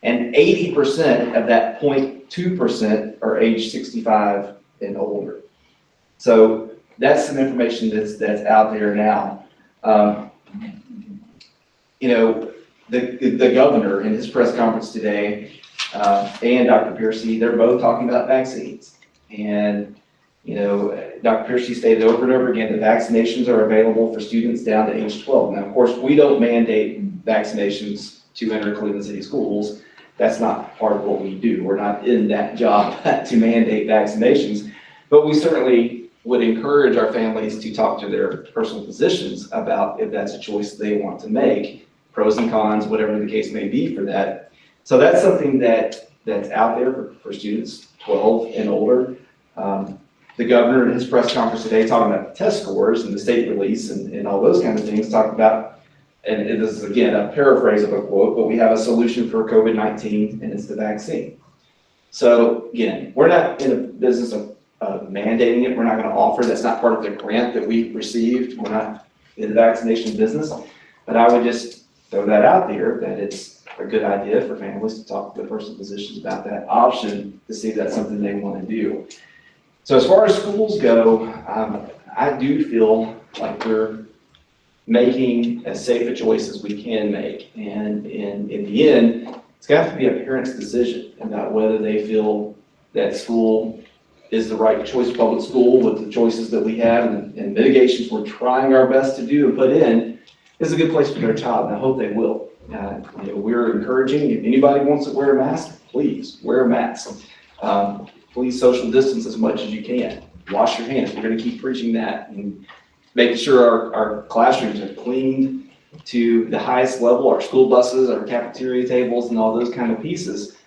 And 80% of that 0.2% are age 65 and older. So that's some information that's out there now. You know, the governor in his press conference today, and Dr. Piercy, they're both talking about vaccines. And, you know, Dr. Piercy stated over and over again that vaccinations are available for students down to age 12. Now, of course, we don't mandate vaccinations to enter Cleveland City schools. That's not part of what we do. We're not in that job to mandate vaccinations, but we certainly would encourage our families to talk to their personal physicians about if that's a choice they want to make, pros and cons, whatever the case may be for that. So that's something that's out there for students 12 and older. The governor in his press conference today talking about test scores and the state release and all those kinds of things, talked about, and this is again a paraphrase of a quote, but we have a solution for COVID-19 and it's the vaccine. So again, we're not in a business of mandating it. We're not going to offer, that's not part of the grant that we received. We're not in the vaccination business, but I would just throw that out there that it's a good idea for families to talk to their personal physicians about that option to see if that's something they want to do. So as far as schools go, I do feel like we're making as safe a choice as we can make. And in the end, it's got to be a parent's decision about whether they feel that school is the right choice, public school with the choices that we have and mitigations we're trying our best to do and put in is a good place for their child. And I hope they will. You know, we're encouraging, if anybody wants to wear a mask, please wear a mask. Please social distance as much as you can. Wash your hands. We're going to keep preaching that and making sure our classrooms are cleaned to the highest level, our school buses, our cafeteria tables, and all those kind of pieces.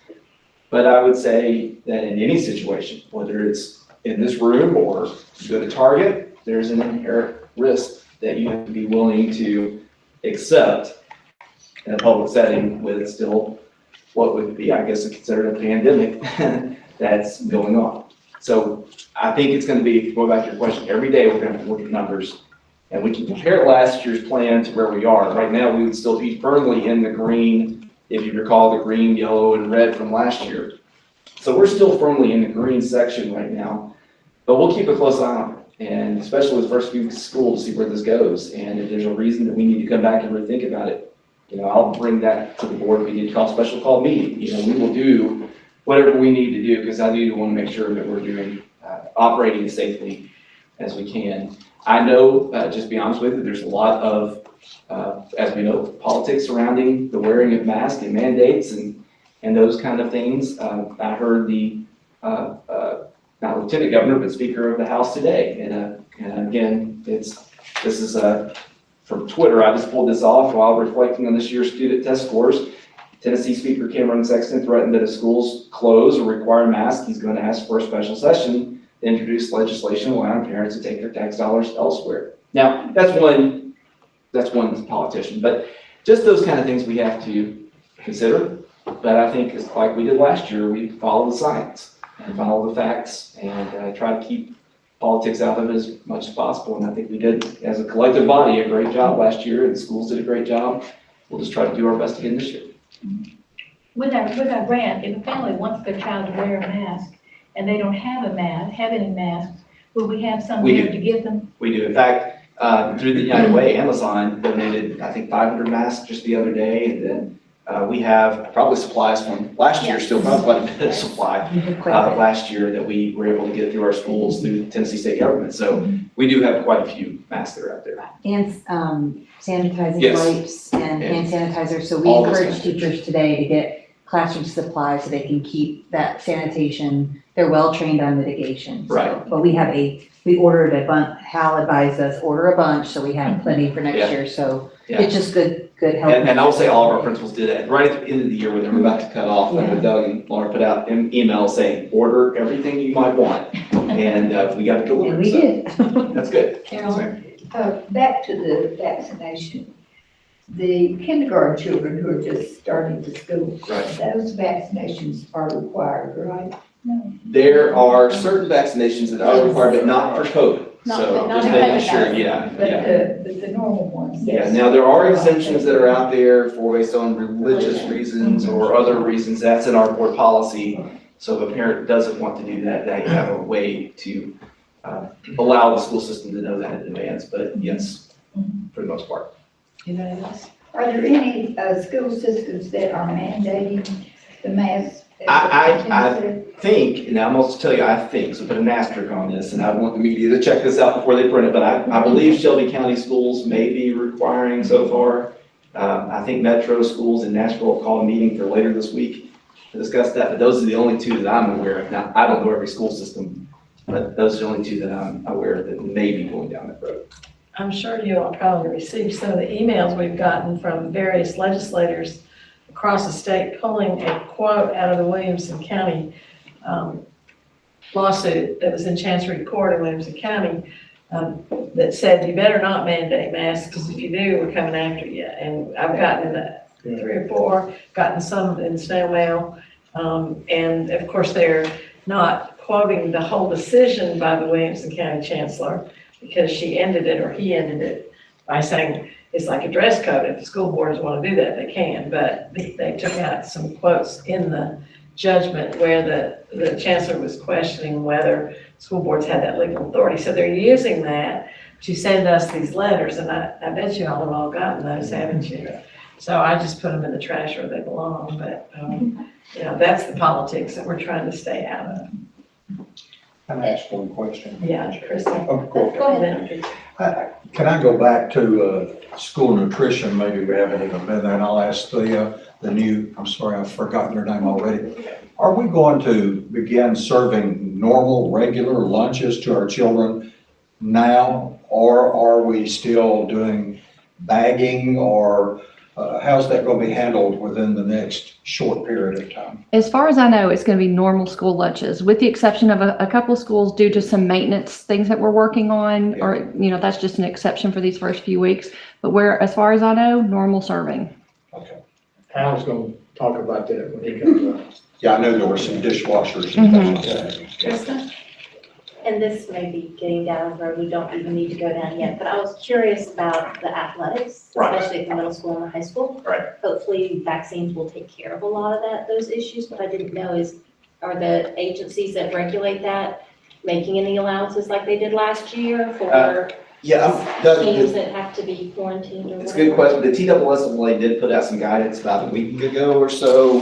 But I would say that in any situation, whether it's in this room or you go to Target, there's an inherent risk that you have to be willing to accept in a public setting with still what would be, I guess, considered a pandemic that's going on. So I think it's going to be, going back to your question, every day we're going to look at numbers and we can compare last year's plan to where we are. Right now, we would still be firmly in the green, if you recall the green, yellow, and red from last year. So we're still firmly in the green section right now, but we'll keep a close eye on it. And especially with the first few weeks of school to see where this goes. And if there's a reason that we need to come back and rethink about it, you know, I'll bring that to the board. We need to call a special call meeting. You know, we will do whatever we need to do because I do want to make sure that we're doing, operating as safely as we can. I know, just to be honest with you, there's a lot of, as we know, politics surrounding the wearing of masks and mandates and those kind of things. I heard the, not Lieutenant Governor, but Speaker of the House today. And again, this is from Twitter. I just pulled this off while reflecting on this year's student test scores. Tennessee Speaker Cameron Sexton threatened that if schools close or require masks, he's going to ask for a special session to introduce legislation allowing parents to take their tax dollars elsewhere. Now, that's one politician, but just those kind of things we have to consider. But I think it's like we did last year, we follow the science and follow the facts and try to keep politics out of it as much as possible. And I think we did, as a collective body, a great job last year, and the schools did a great job. We'll just try to do our best again this year. With our grant, if a family wants their child to wear a mask and they don't have any masks, will we have some We there do. to give them? We do. In fact, through the United Way, Amazon donated, I think, 500 masks just the other day. And then we have probably supplies from last year, still probably quite a bit of supply last year that we were able to get through our schools through the Tennessee State government. So we do have quite a few masks that are out there. And sanitizing Yes. wipes and hand sanitizer. So we All those encourage teachers today to get classroom supplies so they can keep that sanitation. They're well-trained on mitigation. So- Right. But we ordered a bunch, Hal advised us, order a bunch, so we have plenty for next Yeah. year. So Yeah. it's just good help. And I'll say all of our principals did that right at the end of the year when they were about to cut off. And Doug and Laura put out an email saying, order everything you might want. And we got it delivered. And we so did. That's good. Carolyn? Back to the vaccination. the kindergarten children who are just starting to school, Right. those vaccinations are required, right? There are certain vaccinations that are required, but not for COVID. Not- So not just for making COVID sure, vaccine. But the normal ones. Yeah, now there are exemptions that are out there for based on religious reasons or other reasons. That's in our board policy. So if a parent doesn't want to do that, they have a way to allow the school system to know that in advance. But yes, for the most part. Anybody else? Are there any, school systems that are mandating the mask? I think, and I'm also tell you, I think, so put an asterisk on this, and I want the media to check this out before they print it, but I believe Shelby County schools may be requiring so far. I think Metro schools in Nashville will call a meeting for later this week to discuss that, but those are the only two that I'm aware of. Now, I don't know every school system, but those are the only two that I'm aware of that may be going down that road. I'm sure you all probably received some of the emails we've gotten from various legislators across the state pulling a quote out of the Williamson County lawsuit that was in Chancery Court in Williamson County that said, you better not mandate masks, because if you do, we're coming after you. And I've gotten 3 or 4, gotten some in snail mail. And of course, they're not quoting the whole decision by the Williamson County Chancellor, because she ended it, or he ended it, by saying it's like a dress code. If the school boards want to do that, they can. But they took out some quotes in the judgment where the chancellor was questioning whether school boards had that legal authority. So they're using that to send us these letters, and I bet you all have all gotten those, haven't you? So I just put them in the trash where they belong, but, you know, that's the politics that we're trying to stay out of. Can I ask one question? Yeah, Kristen. Of course. Go ahead. Can I go back to school nutrition? Maybe we haven't even been there, and I'll ask the new, I'm sorry, I've forgotten your name already. Are we going to begin serving normal, regular lunches to our children now, or are we still doing bagging, or how's that going to be handled within the next short period of time? As far as I know, it's going to be normal school lunches, with the exception of a couple of schools due to some maintenance things that we're working on, or, you know, that's just an exception for these first few weeks. But as far as I know, normal serving. Okay. Al's gonna talk about that when he comes up. Yeah, I know there were some dishwashers and things like that. Kristen? And this may be getting down where we don't even need to go down yet, but I was curious about the athletics, Right. especially at the middle school and the high school. Right. Hopefully vaccines will take care of a lot of those issues. What I didn't know are the agencies that regulate that making any allowances like they did last year for teams that have to be quarantined or It's a good whatever? question. The TSSA did put out some guidance about a week ago or so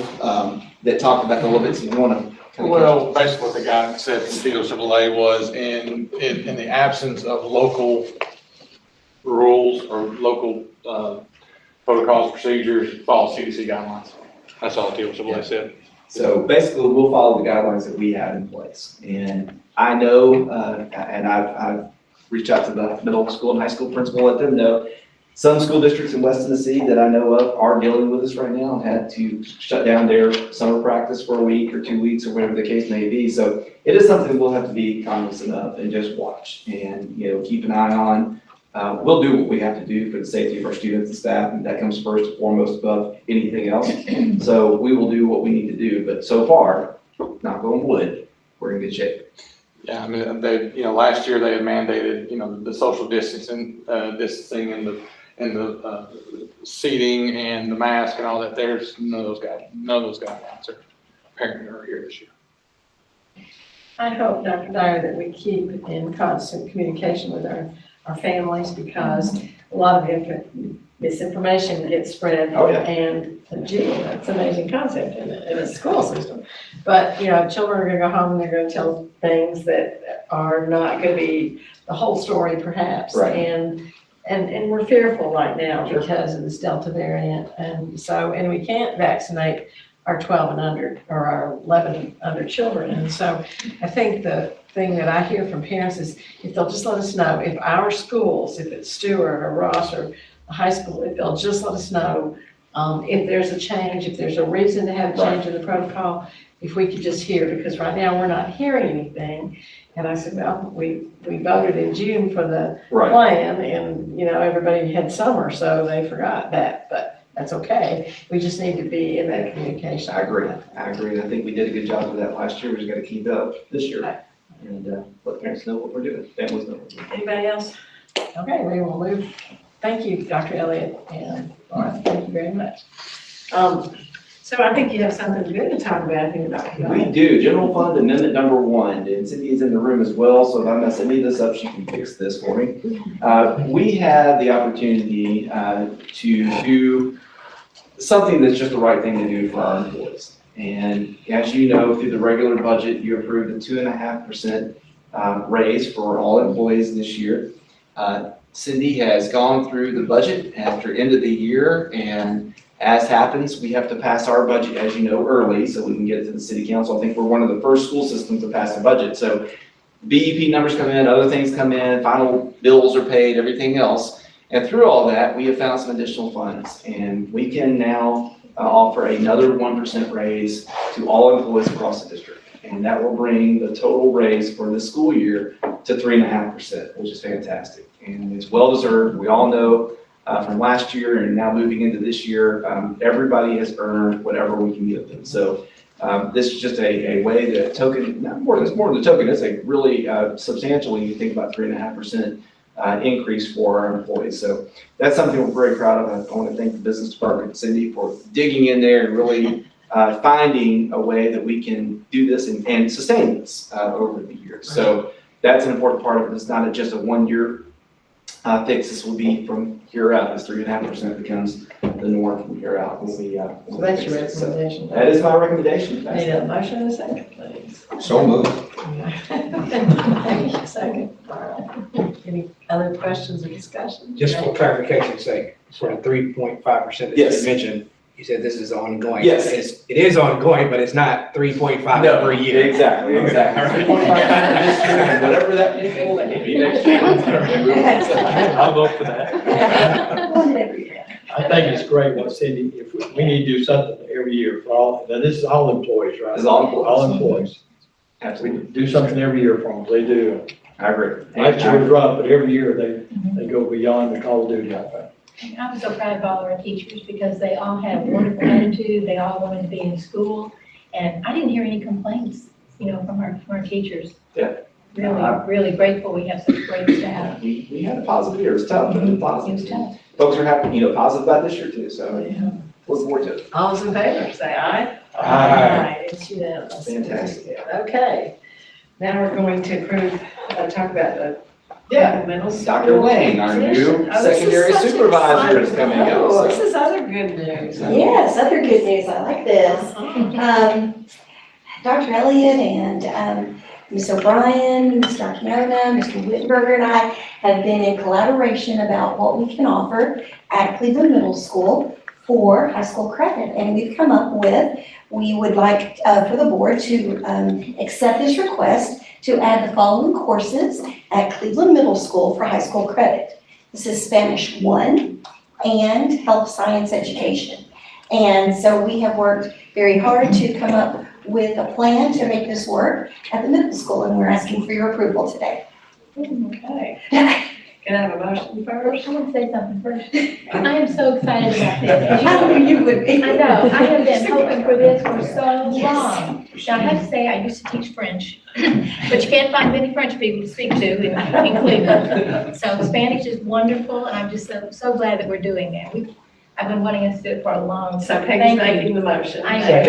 that talked about that a little bit. So you want to Well, basically what the guidance said from TSSA was in the absence of local rules or local protocols, procedures, follow CDC guidelines. That's all TSSA said. So basically, we'll follow the guidelines that we have in place. And I know, and I've reached out to the middle school and high school principal, let them know. Some school districts in West Tennessee that I know of are dealing with this right now and had to shut down their summer practice for a week or 2 weeks or whatever the case may be. So it is something we'll have to be cognizant of and just watch and, you know, keep an eye on. We'll do what we have to do for the safety of our students and staff, and that comes first and foremost above anything else. So we will do what we need to do, but so far, knock on wood, we're in good shape. Yeah, I mean, last year they had mandated, the social distancing and the seating and the mask and all that. There's none of those guidelines are apparently are here this year. I hope, Dr. Dyer, that we keep in constant communication with our families, because a lot of misinformation gets spread. Oh, yeah. And gee, that's an amazing concept in a school system. But, children are gonna go home and they're gonna tell things that are not gonna be the whole story perhaps. Right. And we're fearful right now because of this Delta variant. And we can't vaccinate our 12 and under, or our 11 and under children. And so I think the thing that I hear from parents is if they'll just let us know, if our schools, if it's Stewart or Ross or the high school, if they'll just let us know if there's a change, if there's a reason to have a change in the protocol, if we could just hear, because right now we're not hearing anything. And I said, well, we voted in June for the Right. plan and, everybody had summer, so they forgot that, but that's okay. We just need to be in that communication. I agree. I think we did a good job of that last year. We just got to keep it up this year. And let parents know what we're doing, families know what we're doing. Anybody else? Okay, we will move. Thank you, Dr. Elliott and Laura, thank you very much. So I think you have something good to talk about here, Dr. We do. General Fund Amendment number 1, and Cindy is in the room as well, so if I mess any of this up, she can fix this for me. We have the opportunity to do something that's just the right thing to do for our employees. And as you know, through the regular budget, you approved a 2.5% raise for all employees this year. Cindy has gone through the budget after end of the year, and as happens, we have to pass our budget, as you know, early so we can get it to the city council. I think we're one of the first school systems to pass a budget. So BEP numbers come in, other things come in, final bills are paid, everything else. And through all that, we have found some additional funds, and we can now offer another 1% raise to all employees across the district. And that will bring the total raise for this school year to 3.5%, which is fantastic. And it's well-deserved. We all know from last year and now moving into this year, everybody has earned whatever we can give them. So this is just a way to token, it's more than a token, it's a really substantial, when you think about 3.5% increase for our employees. So that's something we're very proud of. I want to thank the business department, Cindy, for digging in there and really finding a way that we can do this and sustain this over the years. So that's an important part of it. It's not just a one-year fix. This will be from here out. This 3.5% becomes the norm from here out. When we, So that's your recommendation? That is my recommendation. Need a motion and a second, please. So moved. Thank you, second. All right. Any other questions or discussion? Just for clarification's sake, for the 3.5% that Yes. you mentioned, you said this is ongoing. Yes. It is ongoing, but it's not 3.5 No, per year. exactly. Okay. 3.5 this year, and whatever that equals, it could be next year. I'll vote for that. One every year. I think it's great what Cindy, if we need to do something every year for all, now this is all employees, right? It's all employees. All employees. We Absolutely. do something every year for them, they do. I agree. Last year was rough, but every year they go beyond the call of duty, I think. I'm so proud of all our teachers because they all had a wonderful attitude. They all wanted to be in school. And I didn't hear any complaints, from our teachers. Yeah. Really, really grateful we have such great staff. We had a positive year. It was tough, but it was It positive. was tough. Folks are happy, positive about this year too, so Yeah. look forward to it. All those in favor, say aye. Aye. It's unanimous. Fantastic. Okay. Now we're going to talk about the middle school. Dr. Lane, our new position. Oh, this is secondary such supervisor is exciting- coming up. Oh, so- this is other good news. Yes, other good news, I like this. Dr. Elliott and Ms. O'Brien, Mr. Arkinona, Mr. Wittenberger and I have been in collaboration about what we can offer at Cleveland Middle School for high school credit. And we've come up with, we would like for the board to accept this request to add the following courses at Cleveland Middle School for high school credit. This is Spanish 1 and Health Science Education. And so we have worked very hard to come up with a plan to make this work at the middle school, and we're asking for your approval today. Okay. Can I have a motion first? I want to say something first. I am so excited about this. I knew you would be. I know, I have been hoping for this for so long. Now, I have to say, I used to teach French, but you can't find many French people to speak to in Cleveland. So Spanish is wonderful, and I'm just so glad that we're doing that. I've been wanting us to do it for a long So time. Peggy's Thank you. making the motion. I am.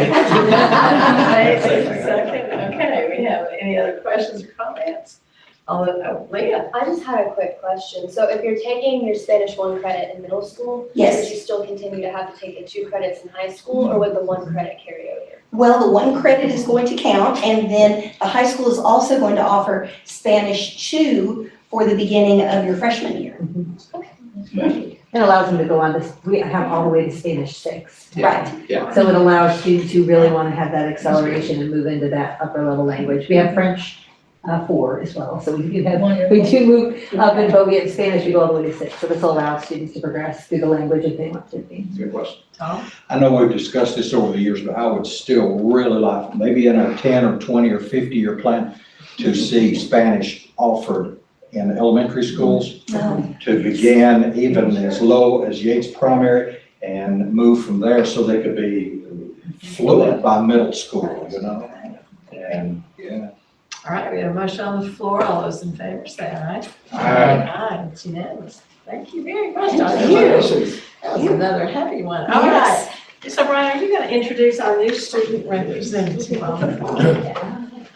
Second. Okay, we have any other questions or comments? Leah? I just had a quick question. So if you're taking your Spanish 1 credit in middle school, Yes. would you still continue to have to take the 2 credits in high school, or would the 1 credit carry over? Well, the 1 credit is going to count, and then the high school is also going to offer Spanish 2 for the beginning of your freshman year. It allows them to go on to, we have all the way to Spanish 6. Right. Yeah. So it allows students who really want to have that acceleration and move into that upper level language. We have French 4 as well. So we do move up in Bogan and Spanish, we go all the way to 6. So this will allow students to progress through the language if they want to be. Good question. Tom? I know we've discussed this over the years, but I would still really like, maybe in a 10 or 20 or 50-year plan, to see Spanish offered in elementary schools, to begin even as low as Yates Primary and move from there so they could be fluent by middle school, you know? And, yeah. All right, we have a motion on the floor. All those in favor say aye. Aye. It's unanimous. Thank you very much, Dr. Hughes. That was another heavy one. All right. So Brian, are you going to introduce our new student representative on the phone?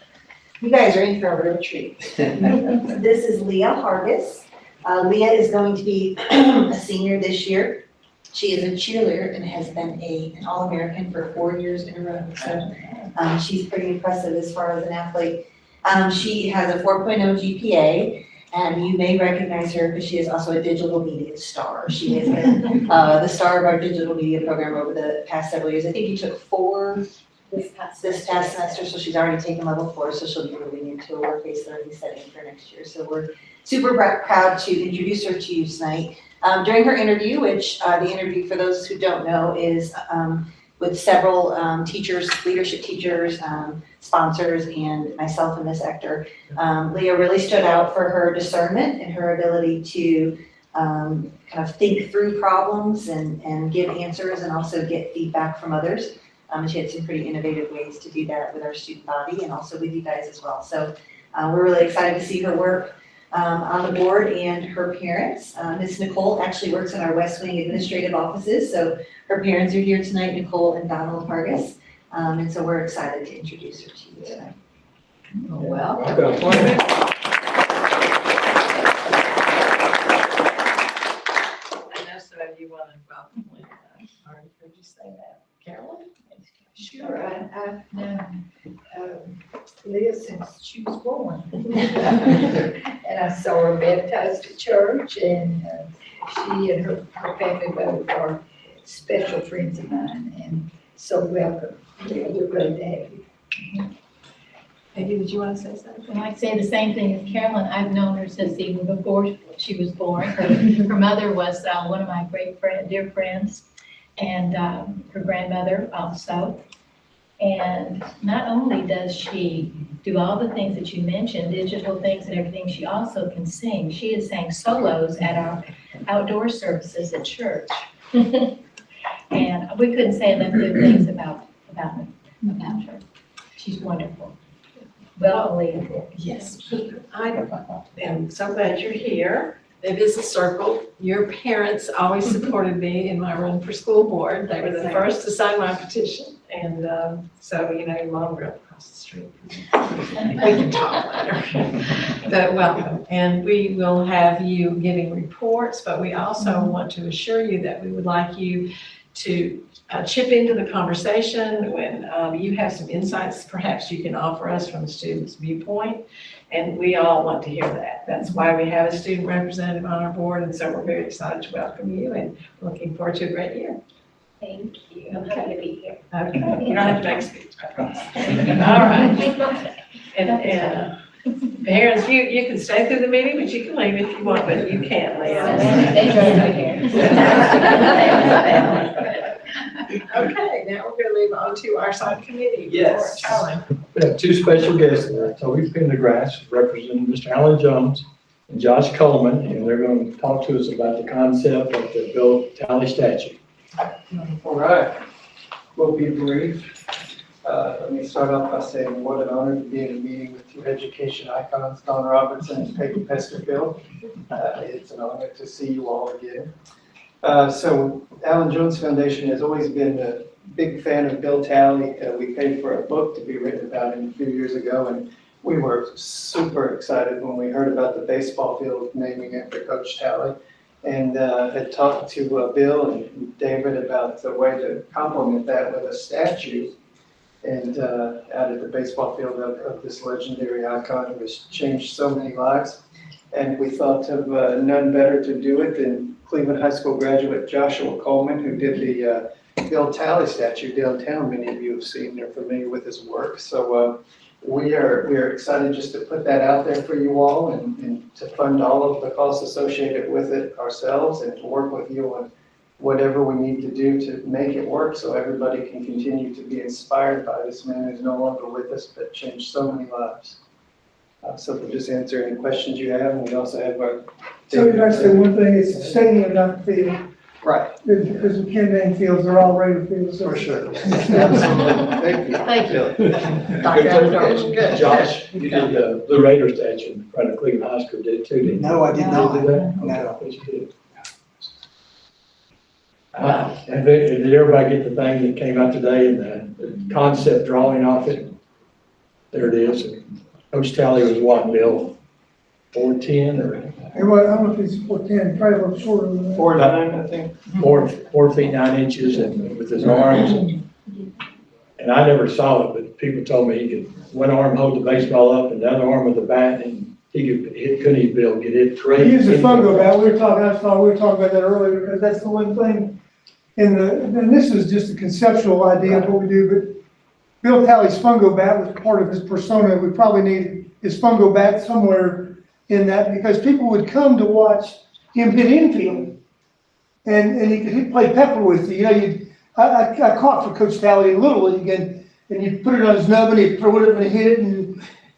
You guys are in for a real treat. This is Leah Hargis. Leah is going to be a senior this year. She is a cheerleader and has been an All-American for 4 years in a row. So she's pretty impressive as far as an athlete. She has a 4.0 GPA, and you may recognize her because she is also a digital media star. She has been the star of our digital media program over the past several years. I think you took 4 this past semester, so she's already taken level 4, so she'll be moving into a work-based learning setting for next year. So we're super proud to introduce her to you tonight. During her interview, which the interview, for those who don't know, is with several teachers, leadership teachers, sponsors, and myself and Ms. Ector. Leah really stood out for her discernment and her ability to kind of think through problems and give answers and also get feedback from others. She had some pretty innovative ways to do that with our student body and also with you guys as well. So we're really excited to see her work on the board and her parents. Ms. Nicole actually works in our West Wing administrative offices. So her parents are here tonight, Nicole and Donald Hargis. And so we're excited to introduce her to you tonight. Well. I've got a plan. I know some of you want to welcome Leah. I already heard you say that. Carolyn? Sure, I've known Leah since she was born. And I saw her baptized at church, and she and her family both are special friends of mine, and so welcome. We're glad to have you. Peggy, did you want to say something? I'd say the same thing as Carolyn. I've known her since even before she was born. Her mother was one of my dear friends, and her grandmother also. And not only does she do all the things that you mentioned, digital things and everything, she also can sing. She has sang solos at our outdoor services at church. And we couldn't say enough good things about her. She's wonderful. Well, Leah. Yes. I am so glad you're here. It is a circle. Your parents always supported me in my run for school board. They were the first to sign my petition. And so, you know, your mom grew up across the street. We can talk later. But welcome. And we will have you giving reports, but we also want to assure you that we would like you to chip into the conversation when you have some insights perhaps you can offer us from the student's viewpoint. And we all want to hear that. That's why we have a student representative on our board. And so we're very excited to welcome you and looking forward to a great year. Thank you. I'm happy to be here. Okay, you don't have to make speech. All right. And parents, you can stay through the meeting, but you can leave if you want, but you can't leave. They drove me here. Okay, now we're gonna move on to our subcommittee. Yes. Charlie. We have 2 special guests tonight. Toby Pendergrass, representing Mr. Alan Jones, and Josh Coleman, and they're going to talk to us about the concept of the Bill Tally statute. All right, we'll be brief. Let me start off by saying what an honor to be in a meeting with 2 education icons, Don Robertson and Peggy Pesterfield. It's an honor to see you all again. So Alan Jones Foundation has always been a big fan of Bill Tally. We paid for a book to be written about him a few years ago, and we were super excited when we heard about the baseball field naming after Coach Tally. And had talked to Bill and David about the way to complement that with a statue and added the baseball field of this legendary icon who has changed so many lives. And we thought of none better to do it than Cleveland High School graduate Joshua Coleman, who did the Bill Tally statue downtown. Many of you have seen or are familiar with his work. So we are excited just to put that out there for you all and to fund all of the costs associated with it ourselves and to work with you on whatever we need to do to make it work so everybody can continue to be inspired by this man who's no longer with us but changed so many lives. So we'll just answer any questions you have, and we also have our. So you guys say one thing, it's the stadium, not the field. Right. Because the campaign fields are all regular fields. So. For sure. Absolutely. Thank you. Good. Josh, you did the Blue Raider statue in front of Cleveland High School, did too, didn't you? No, I did not. You did that? No. Okay, I thought you did. Did everybody get the thing that came out today and the concept drawing off it? There it is. Coach Talley was what, Bill? 4'10" or? Anyway, I don't know if it's 4'10", probably a little shorter than that. 4'9", I think. 4 feet 9 inches and with his arms. And I never saw it, but people told me he could, one arm hold the baseball up and the other arm with the bat, and he could hit, couldn't he, Bill, get it crazy. He used a fungo bat. We were talking about that earlier because that's the one thing and this is just a conceptual idea of what we do, but Bill Talley's fungo bat was part of his persona. We probably need his fungo bat somewhere in that because people would come to watch him hit infield. And he'd play pepper with you. You know, I caught for Coach Talley in Little League and you'd put it on his nub and he'd throw it up and hit it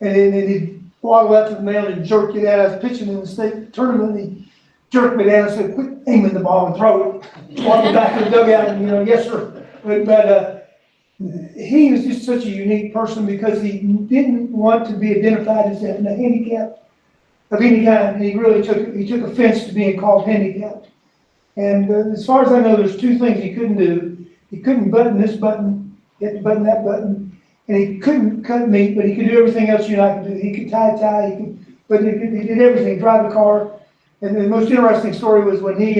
and he'd waddle out to the mound and jerk it out. I was pitching in the state tournament and he jerked me down and said, "Quit aiming the ball and throw it." Walked back to the dugout and, yes, sir. But he was just such a unique person because he didn't want to be identified as having a handicap of any kind. And he really took offense to being called handicapped. And as far as I know, there's two things he couldn't do. He couldn't button this button, he had to button that button, and he couldn't cut meat, but he could do everything else you and I could do. He could tie, he did everything, drive a car. And the most interesting story was when he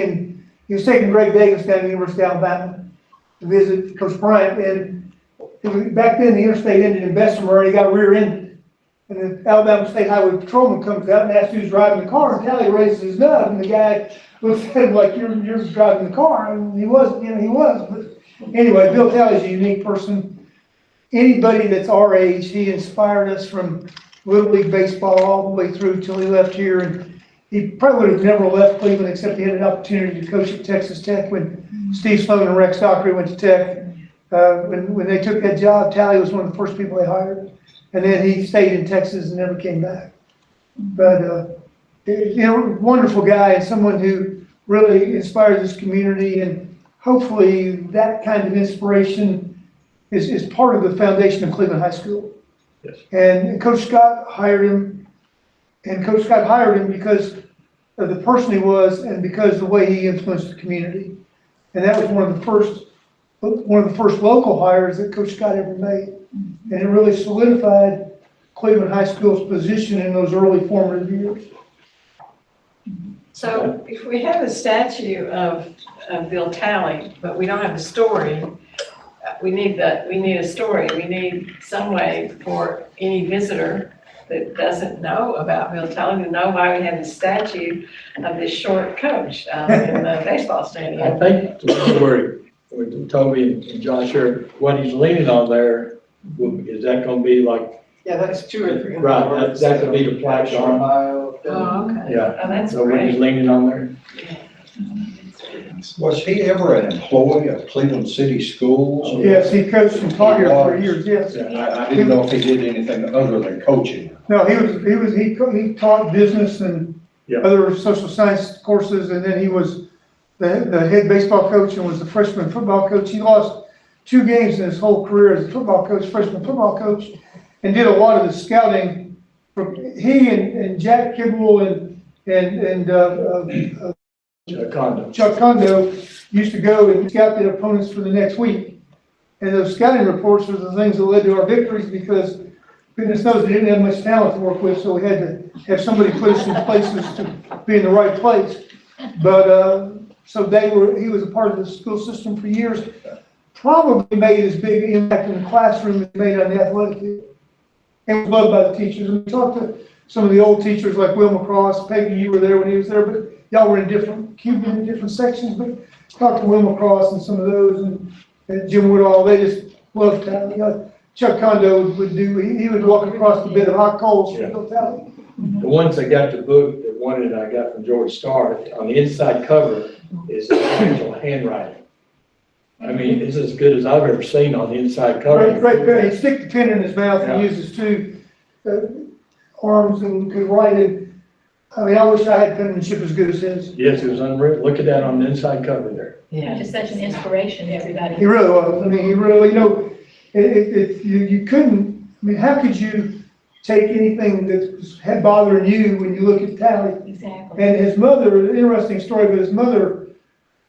was taking Greg Davis down to the University of Alabama to visit Coach Bryant, and back then the interstate ended in Bessemer, and he got rear-ended. And the Alabama State Highway Patrolman comes out and asks who's driving the car, and Talley raises his nub, and the guy looks at him like, you're driving the car, and he was, he was. But anyway, Bill Talley's a unique person. Anybody that's our age, he inspired us from Little League baseball all the way through till he left here, and he probably would have never left Cleveland except he had an opportunity to coach at Texas Tech when Steve Sloan and Rex Dockery went to Tech. When they took that job, Talley was one of the first people they hired. And then he stayed in Texas and never came back. But, wonderful guy and someone who really inspired this community. And hopefully that kind of inspiration is part of the foundation of Cleveland High School. Yes. And Coach Scott hired him. And Coach Scott hired him because of the person he was and because of the way he influenced the community. And that was one of the first local hires that Coach Scott ever made. And it really solidified Cleveland High School's position in those early formative years. So if we have a statue of Bill Talley, but we don't have a story, we need a story. We need some way for any visitor that doesn't know about Bill Talley to know why we have a statue of this short coach in the baseball stadium. I think where Toby and Josh are, what he's leaning on there, is that gonna be like? Yeah, that's 2 or 3. Right, that could be the plaque on. Oh, okay. Yeah. Oh, that's So when he's great. leaning on there. Was he ever an employee of Cleveland City Schools? Yes, he coached and taught here for years, yes. I didn't know if he did anything other than coaching. No, he taught business and other social science courses, and then he was the head baseball coach and was the freshman football coach. He lost 2 games in his whole career as a football coach, freshman football coach, and did a lot of the scouting. He and Jack Kibble and Chuck Condo used to go and scout the opponents for the next week. And those scouting reports were the things that led to our victories because goodness knows we didn't have much talent to work with, so we had to have somebody put us in places to be in the right place. But so he was a part of the school system for years. Probably made as big an impact in the classroom as he made on the athletic field. And was loved by the teachers. And we talked to some of the old teachers like Will McCross. Peggy, you were there when he was there, but y'all were in different sections. But talked to Will McCross and some of those, and Jim Woodall. They just loved Talley. Chuck Condo would do, he would walk across the bed of hot coals for Bill Talley. The ones that got the book, the one that I got from George Starr, on the inside cover is the actual handwriting. I mean, it's as good as I've ever seen on the inside cover. Great pen, he'd stick the pen in his mouth and use his two arms and could write it. I mean, I wish I had penmanship as good as his. Yes, it was unreal. Look at that on the inside cover there. Just such an inspiration to everybody. He really was. I mean, he really, you know, you couldn't, I mean, how could you take anything that had bothering you when you look at Tally? Exactly. And his mother, an interesting story, but his mother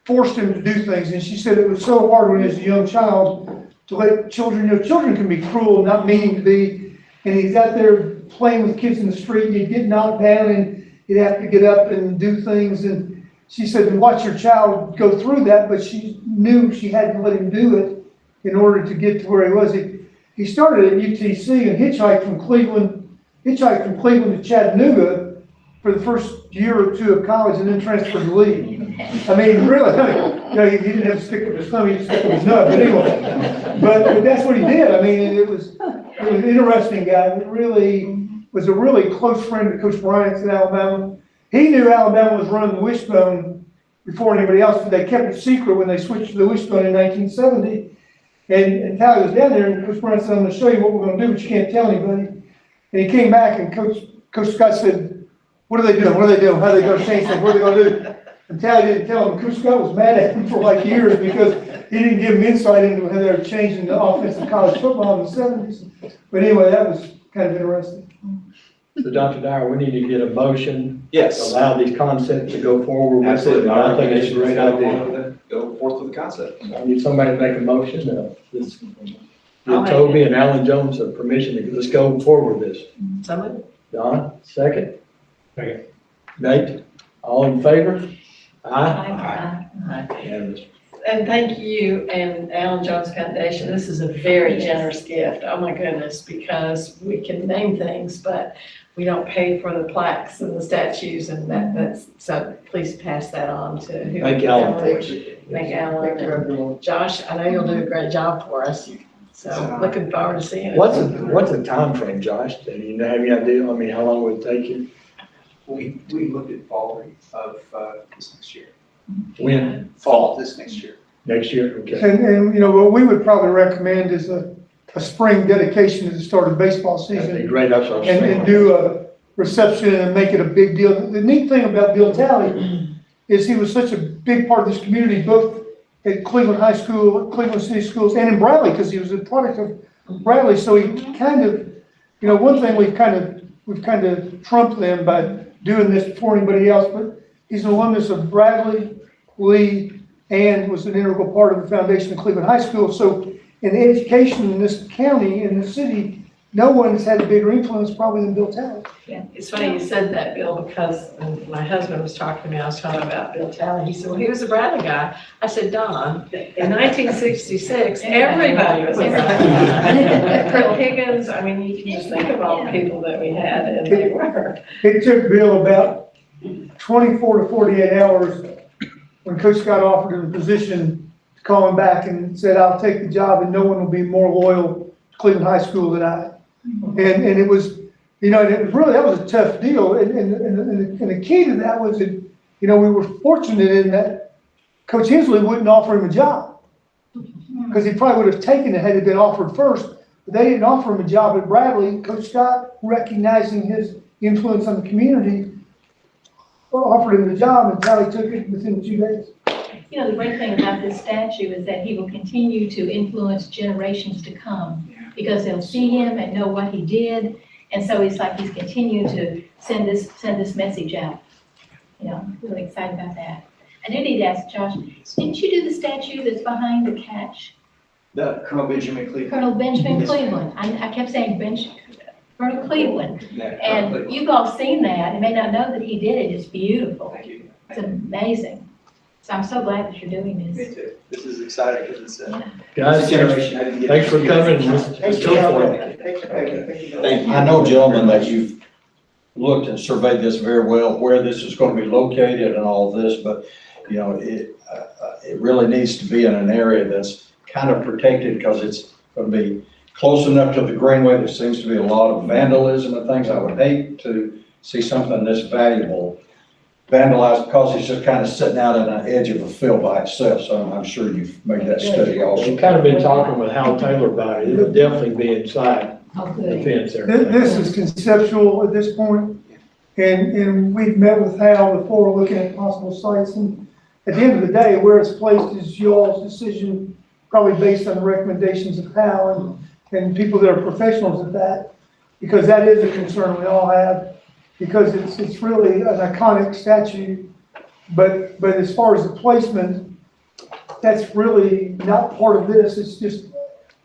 forced him to do things, and she said it was so hard when he was a young child to let children, you know, children can be cruel, not meaning to be, and he's out there playing with kids in the street, and he'd get knocked down, and he'd have to get up and do things, and she said to watch your child go through that, but she knew she had to let him do it in order to get to where he was. He started at UTC and hitchhiked from Cleveland to Chattanooga for the first year or two of college, and then transferred to Lee. I mean, really, you know, he didn't have to stick with his thumb, he just stuck with his nub, but anyway. But that's what he did. I mean, it was an interesting guy. It really was a really close friend of Coach Bryant's in Alabama. He knew Alabama was running the wishbone before anybody else, but they kept it secret when they switched to the wishbone in 1970. And Tally was down there, and Coach Bryant said, I'm gonna show you what we're gonna do, but you can't tell anybody. And he came back, and Coach Scott said, what are they doing? What are they doing? How are they gonna change things? What are they gonna do? And Tally didn't tell him. Coach Scott was mad at him for like years because he didn't give him insight into how they were changing the offense in college football in the 70s. But anyway, that was kind of interesting. So Dr. Dyer, we need to get a motion. Yes. To allow these concepts to go forward with it. Absolutely. I think it's a great idea. Go forth with the concept. I need somebody to make a motion, this, I'll give make Toby it. and Alan Jones a permission to, let's go forward with this. Someone? Don, second? Second. Nate, all in favor? Aye. Unanimous. And thank you and Alan Jones Foundation. This is a very generous gift. Oh my goodness, because we can name things, but we don't pay for the plaques and the statues and that's, so please pass that on to whoever. Thank Alan for it. Thank Alan. And Josh, I know you'll do a great job for us. So looking forward to seeing it. What's the time frame, Josh? Do you have any idea? I mean, how long would it take you? We looked at fall of this next year. When? Fall this next year. Next year, okay. And, you know, what we would probably recommend is a spring dedication to the start of baseball season. That'd be great, that's what I'm And saying. do a reception and make it a big deal. The neat thing about Bill Talley is he was such a big part of this community, both at Cleveland High School, Cleveland City Schools, and in Bradley, because he was a product of Bradley. So he kind of, you know, one thing we've kind of trumped them by doing this before anybody else, but he's an alumnus of Bradley, Lee, and was an integral part of the foundation of Cleveland High School. So in education in this county, in the city, no one's had a bigger influence probably than Bill Talley. Yeah, it's funny you said that, Bill, because when my husband was talking to me, I was talking about Bill Talley. He said, well, he was a Bradley guy. I said, Don, in 1966, everybody was a Bradley guy. Kurt Higgins, I mean, you can just think of all the people that we had, and they were. It took Bill about 24 to 48 hours when Coach Scott offered him a position to call him back and said, I'll take the job and no one will be more loyal to Cleveland High School than I. And it was, you know, and it was really, that was a tough deal. And the key to that was that, you know, we were fortunate in that Coach Hensley wouldn't offer him a job. Because he probably would have taken it had it been offered first. But they didn't offer him a job at Bradley. Coach Scott, recognizing his influence on the community, offered him the job, and Tally took it within 2 days. You know, the great thing about this statue is that he will continue to influence generations to come because they'll see him and know what he did. And so it's like he's continuing to send this message out. You know, really excited about that. I do need to ask Josh, didn't you do the statue that's behind the catch? The Colonel Benjamin Cleveland. Colonel Benjamin Cleveland. I kept saying Colonel Cleveland. And you've all seen that. You may not know that he did it. It's beautiful. Thank you. It's amazing. So I'm so glad that you're doing Me this. too. This is exciting because it's Guys, generation I didn't get. thanks for coming. Let's go for it. Thank you. I know, gentlemen, that you've looked and surveyed this very well, where this is going to be located and all of this, but, you know, it really needs to be in an area that's kind of protected because it's going to be close enough to the greenway, there seems to be a lot of vandalism and things. I would hate to see something this valuable vandalized because it's just kind of sitting out on the edge of a field by itself. So I'm sure you've made that study also. We've kind of been talking with Hal Taylor about it. It'll definitely be inside the fence there. This is conceptual at this point, and we've met with Hal before looking at possible sites, and at the end of the day, where it's placed is y'all's decision, probably based on the recommendations of Hal and people that are professionals at that, because that is a concern we all have, because it's really an iconic statue, but as far as the placement, that's really not part of this. It's just,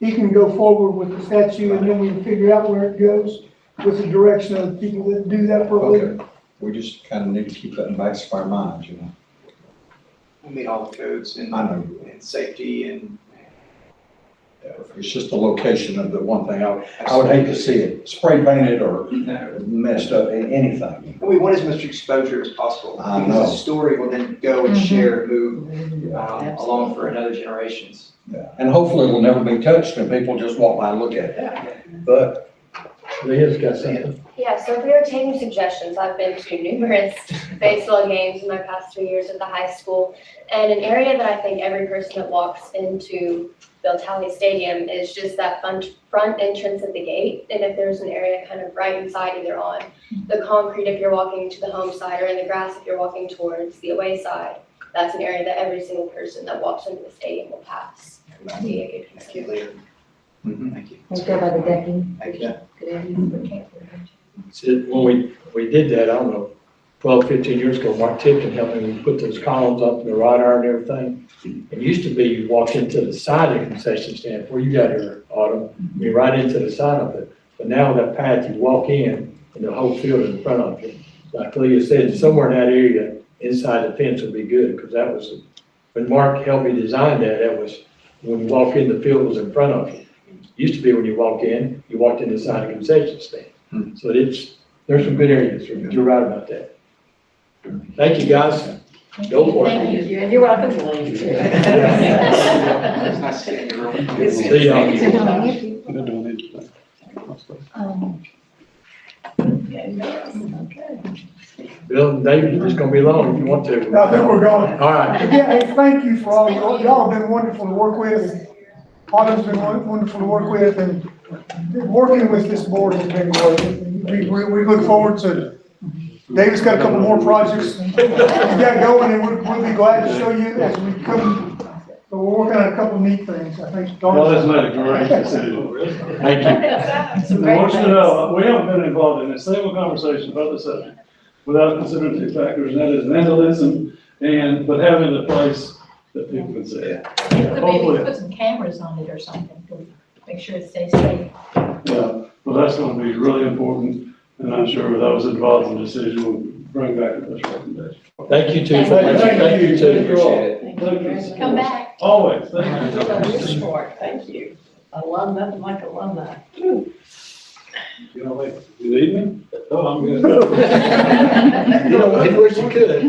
he can go forward with the statue, and then we can figure out where it goes with the direction of the people that do that for a living. Okay. We just kind of need to keep that in the back of our minds, you know. We meet all the codes and, I know. and safety and. It's just the location of the one thing. I would hate to see it spray painted or messed up, anything. And we want as much exposure as possible. I Because know. the story will then go and share and move along for another generations. Yeah. And hopefully it'll never be touched and people just walk by and look at it. But Leah's got something. Yeah, so if we are taking suggestions, I've been to numerous baseball games in my past 3 years at the high school. And an area that I think every person that walks into Bill Talley Stadium is just that front entrance at the gate. And if there's an area kind of right inside, either on the concrete if you're walking to the home side, or in the grass if you're walking towards the away side, that's an area that every single person that walks into the stadium will pass. That'd be a good Thank you, Leah. Thank you. Let's go by the decking. Thank you. See, when we did that, I don't know, 12, 15 years ago, Mark Tipton helped me, we put those columns up in the wrought iron and everything. It used to be you walk into the side of the concession stand, where you got your Autumn, you're right into the side of it. But now that path, you walk in and the whole field is in front of you. Like Leah said, somewhere in that area, inside the fence would be good, because that was, when Mark helped me design that, that was, when you walk in, the field was in front of you. Used to be when you walk in, you walked in the side of the concession stand. So there's some good areas, you're right about that. Thank you, guys. Go for it. Thank you, and you're welcome to leave. It's nice seeing you, Earl. Good See y'all. Bill and David, it's gonna be long if you want to. I think we're going. All right. Again, hey, thank you for all, y'all have been wonderful to work with. Autumn's been wonderful to work with, and working with this board has been great. We look forward to, David's got a couple more projects he's got going, and we'll be glad to show you as we come. But we're working on a couple neat things, I think. Well, that's made a great decision. Thank you. I want you to know, we haven't been involved in a single conversation about the subject without considering two factors, and that is vandalism but having a place that people can see. Maybe Hopefully, put some cameras on it or something to make sure it stays safe. yeah, well, that's gonna be really important, and I'm sure those involved in the decision will bring back this recommendation. Thank you too. Thank you too. Thank you. Come back. Always, thank you. Thank you. I love nothing like alumni. You know, like, you need me? Oh, I'm good. You know, I wish you could.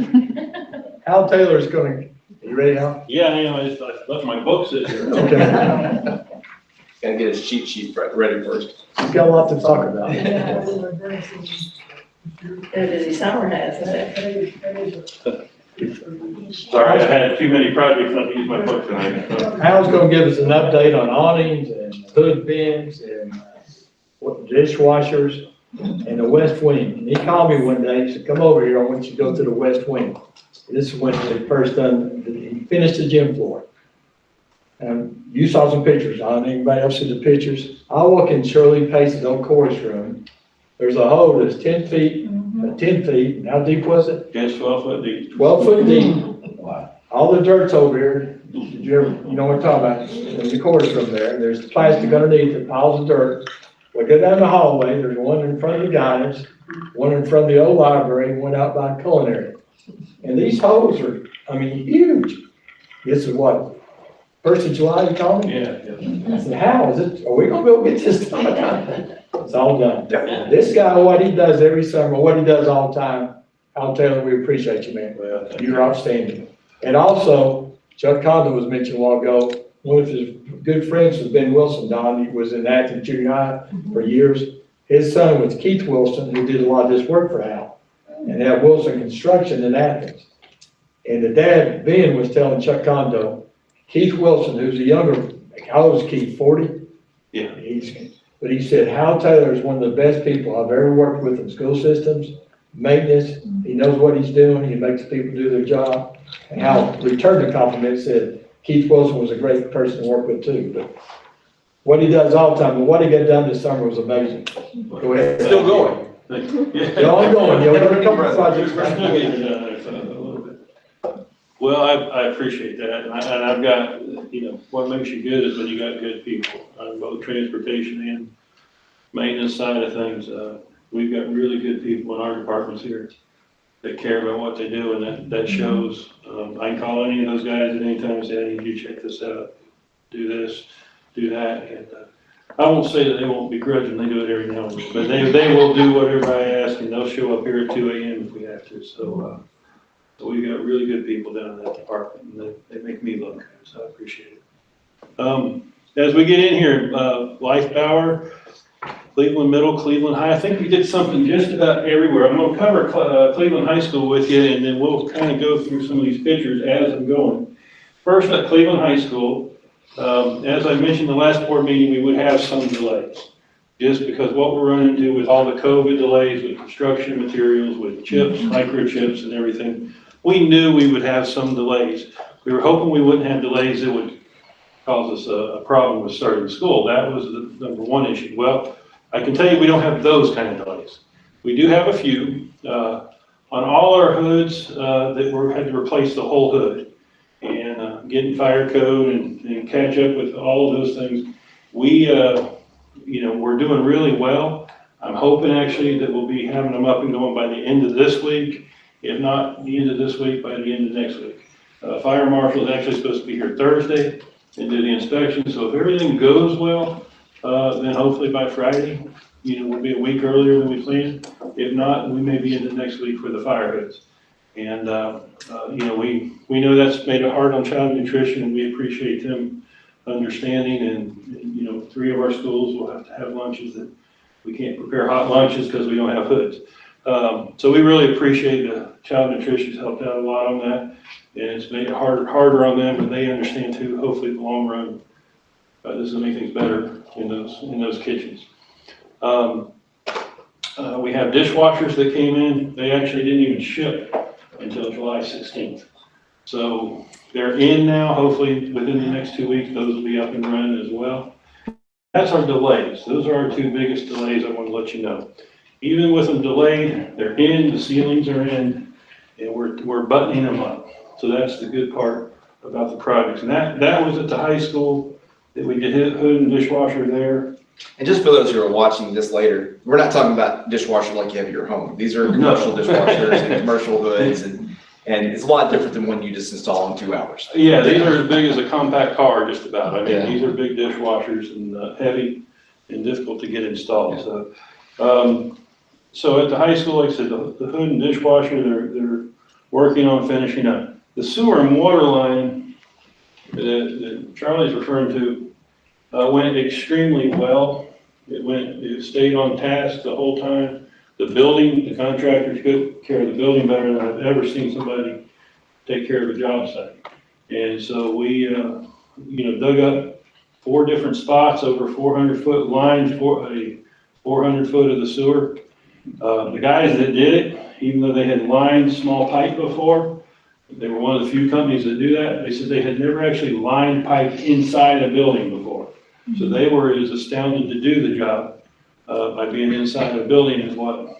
Al Taylor's gonna, you ready now? Yeah, I am, I left my books in here. Okay. Gotta get his cheat sheet ready first. He's got a lot to talk about. Been a busy summer, hasn't it? Sorry, I had too many projects not to use my book tonight. So. Al's gonna give us an update on awnings and hood bins and what dishwashers and the west wing. And he called me one day, he said, come over here, I want you to go to the west wing. This is when they first done, he finished the gym floor. And you saw some pictures, I don't know anybody else see the pictures. I walk in Shirley Pace's old chorus room. There's a hole that's 10 feet, and how deep was it? Just 12 foot deep. 12 foot deep. All the dirt's over here. Did you ever, you know what I'm talking about? There's a chorus room there, and there's plastic underneath it, piles of dirt. We go down the hallway, there's one in front of the diners, one in front of the old library, and one out by culinary. And these holes are, I mean, huge. This is what, 1st of July, you told me? Yeah. I said, how is it, are we gonna be able to get this done? It's all done. This guy, what he does every summer, what he does all the time, I'll tell him, we appreciate you, man. You're outstanding. And also, Chuck Condon was mentioned a while ago, one of his good friends was Ben Wilson, Don, he was in Athens Junior High for years. His son was Keith Wilson, who did a lot of this work for Al, and had Wilson Construction in Athens. And the dad, Ben, was telling Chuck Condo, Keith Wilson, who's a younger, how old is Keith, 40? Yeah. But he said, Hal Taylor is one of the best people I've ever worked with in school systems, maintenance, he knows what he's doing, he makes people do their job. And Hal returned the compliment, said, Keith Wilson was a great person to work with too, but what he does all the time, but what he got done this summer was amazing. Go ahead. Still going. They're all going, you know, we're a couple of projects. Well, I appreciate that, and I've got, you know, what makes you good is when you got good people, on both transportation and maintenance side of things. We've got really good people in our departments here that care about what they do, and that shows. I can call any of those guys at any time and say, I need you to check this out, do this, do that, and I won't say that they won't begrudge them, they do it every now and then, but they will do whatever I ask, and they'll show up here at 2 a.m. if we have to, so we've got really good people down in that department, and they make me look good, so I appreciate it. As we get in here, Life Power, Cleveland Middle, Cleveland High, I think we did something just about everywhere. I'm gonna cover Cleveland High School with you, and then we'll kind of go through some of these pictures as I'm going. First at Cleveland High School, as I mentioned the last board meeting, we would have some delays. Just because what we're running into with all the COVID delays, with construction materials, with chips, microchips and everything, we knew we would have some delays. We were hoping we wouldn't have delays that would cause us a problem with starting school. That was the number one issue. Well, I can tell you we don't have those kind of delays. We do have a few. On all our hoods that had to replace the whole hood and getting fire code and catch up with all of those things. We, you know, we're doing really well. I'm hoping actually that we'll be having them up and going by the end of this week. If not the end of this week, by the end of next week. Fire marshal is actually supposed to be here Thursday and do the inspection. So if everything goes well, then hopefully by Friday, you know, we'll be a week earlier than we planned. If not, we may be into next week for the fire hoods. And, you know, we know that's made it hard on child nutrition, and we appreciate them understanding. And, you know, 3 of our schools will have to have lunches that we can't prepare hot lunches because we don't have hoods. So we really appreciate child nutrition's helped out a lot on that, and it's made it harder on them, but they understand too. Hopefully in the long run, this will make things better in those kitchens. We have dishwashers that came in. They actually didn't even ship until July 16th. So they're in now. Hopefully within the next 2 weeks, those will be up and running as well. That's our delays. Those are our 2 biggest delays I want to let you know. Even with them delayed, they're in, the ceilings are in, and we're buttoning them up. So that's the good part about the projects. And that was at the high school that we did hood and dishwasher there. And just for those who are watching this later, we're not talking about dishwasher like you have at your home. These are commercial dishwashers and commercial hoods, and it's a lot different than one you just install in 2 hours. Yeah, these are as big as a compact car, just about. I mean, These are big dishwashers and heavy and difficult to get installed. So at the high school, like I said, the hood and dishwasher, they're working on finishing up. The sewer and water line that Charlie's referring to went extremely well. It stayed on task the whole time. The contractors took care of the building better than I've ever seen somebody take care of a job site. And so we, you know, dug up 4 different spots over 400-foot lines for a 400-foot of the sewer. The guys that did it, even though they had lined small pipe before, they were one of the few companies that do that. They said they had never actually lined pipe inside a building before. So they were as astounded to do the job by being inside a building is what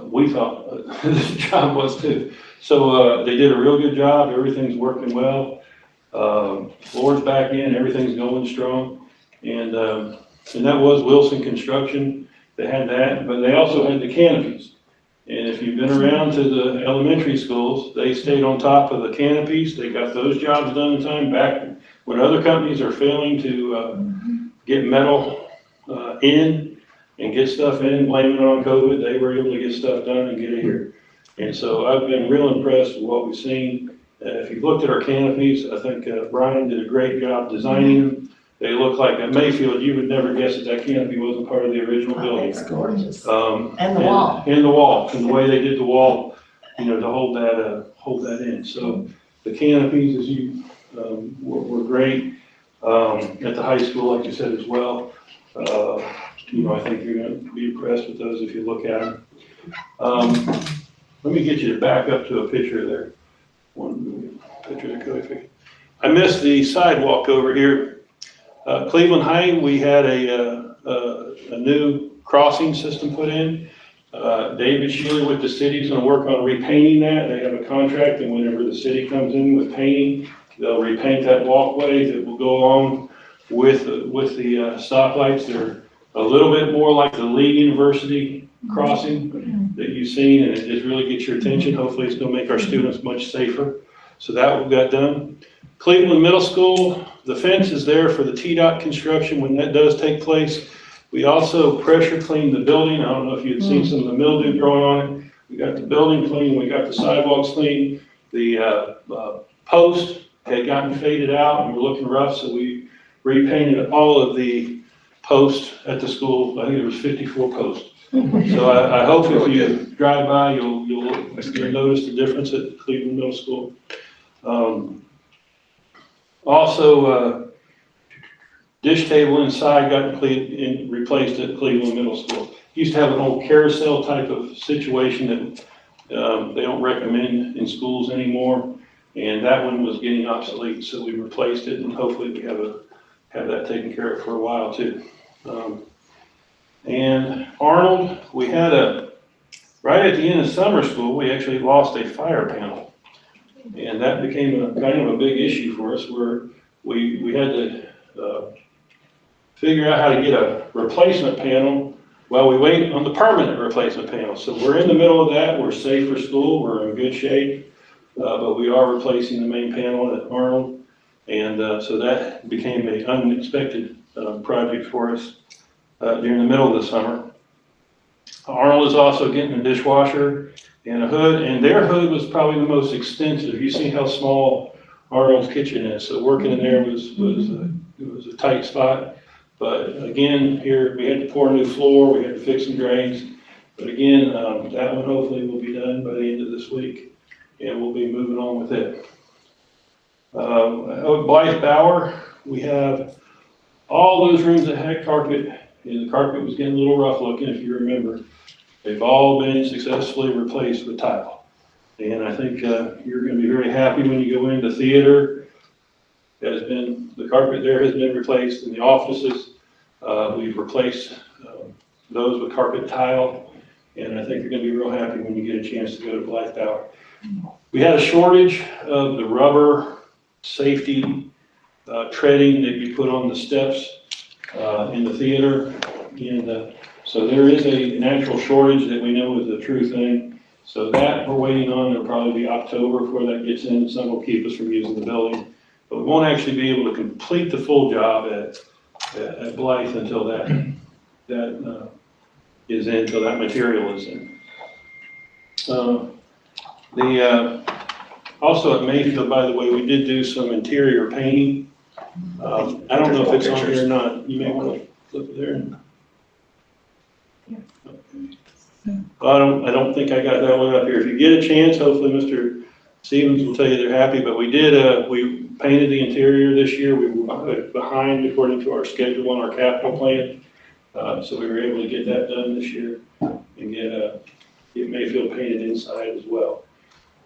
we thought this job was too. So they did a real good job. Everything's working well. Floor's back in. Everything's going strong. And that was Wilson Construction. They had that, but they also had the canopies. And if you've been around to the elementary schools, they stayed on top of the canopies. They got those jobs done in time. Back when other companies are failing to get metal in and get stuff in, blaming it on COVID, they were able to get stuff done and get it here. And so I've been real impressed with what we've seen. If you've looked at our canopies, I think Brian did a great job designing them. They look like at Mayfield, you would never guess that that canopy wasn't part of the original building. It's gorgeous. And the wall. And the wall, and the way they did the wall, you know, to hold that in. So the canopies, as you, were great, at the high school, like you said, as well. You know, I think you're gonna be impressed with those if you look at them. Let me get you to back up to a picture there. One picture of Kofi. I missed the sidewalk over here. Cleveland High, we had a new crossing system put in. David Shealy with the city is gonna work on repainting that. They have a contract, and whenever the city comes in with painting, they'll repaint that walkway that will go along with the stoplights. They're a little bit more like the Lee University crossing that you've seen, and it just really gets your attention. Hopefully it's gonna make our students much safer. So that got done. Cleveland Middle School, the fence is there for the T-Dot construction when that does take place. We also pressure cleaned the building. I don't know if you'd seen some of the mildew growing on it. We got the building clean, we got the sidewalks clean. The post had gotten faded out and were looking rough, so we repainted all of the posts at the school. I think there was 54 posts. So I hope if you drive by, you'll notice the difference at Cleveland Middle School. Also, dish table inside got replaced at Cleveland Middle School. Used to have an old carousel type of situation that they don't recommend in schools anymore, and that one was getting obsolete, so we replaced it, and hopefully we have that taken care of for a while too. And Arnold, we had right at the end of summer school, we actually lost a fire panel. And that became kind of a big issue for us, where we had to figure out how to get a replacement panel while we wait on the permanent replacement panel. So we're in the middle of that. We're safe for school. We're in good shape. But we are replacing the main panel at Arnold. And so that became an unexpected project for us during the middle of the summer. Arnold is also getting a dishwasher and a hood, and their hood was probably the most extensive. You see how small Arnold's kitchen is, so working in there was a tight spot. But again, here we had to pour a new floor, we had to fix some drains. But again, that one hopefully will be done by the end of this week, and we'll be moving on with it. Blythe Bower, we have all those rooms that had carpet, and the carpet was getting a little rough looking, if you remember. They've all been successfully replaced with tile. And I think you're going to be very happy when you go into theater. The carpet there has been replaced in the offices. We've replaced those with carpet tile. And I think you're going to be real happy when you get a chance to go to Blythe Tower. We had a shortage of the rubber safety treading that you put on the steps in the theater. And so there is a natural shortage that we know is a true thing. So that we're waiting on. It'll probably be October before that gets in. Some will keep us from using the building. But we won't actually be able to complete the full job at Blythe until that is in, until that material is in. Also at Mayfield, by the way, we did do some interior painting. I don't know if it's on here or not. You may want to flip there. I don't think I got that one up here. If you get a chance, hopefully Mr. Stevens will tell you they're happy, but we did, we painted the interior this year. We were behind according to our schedule on our capital plan. So we were able to get that done this year and get Mayfield painted inside as well.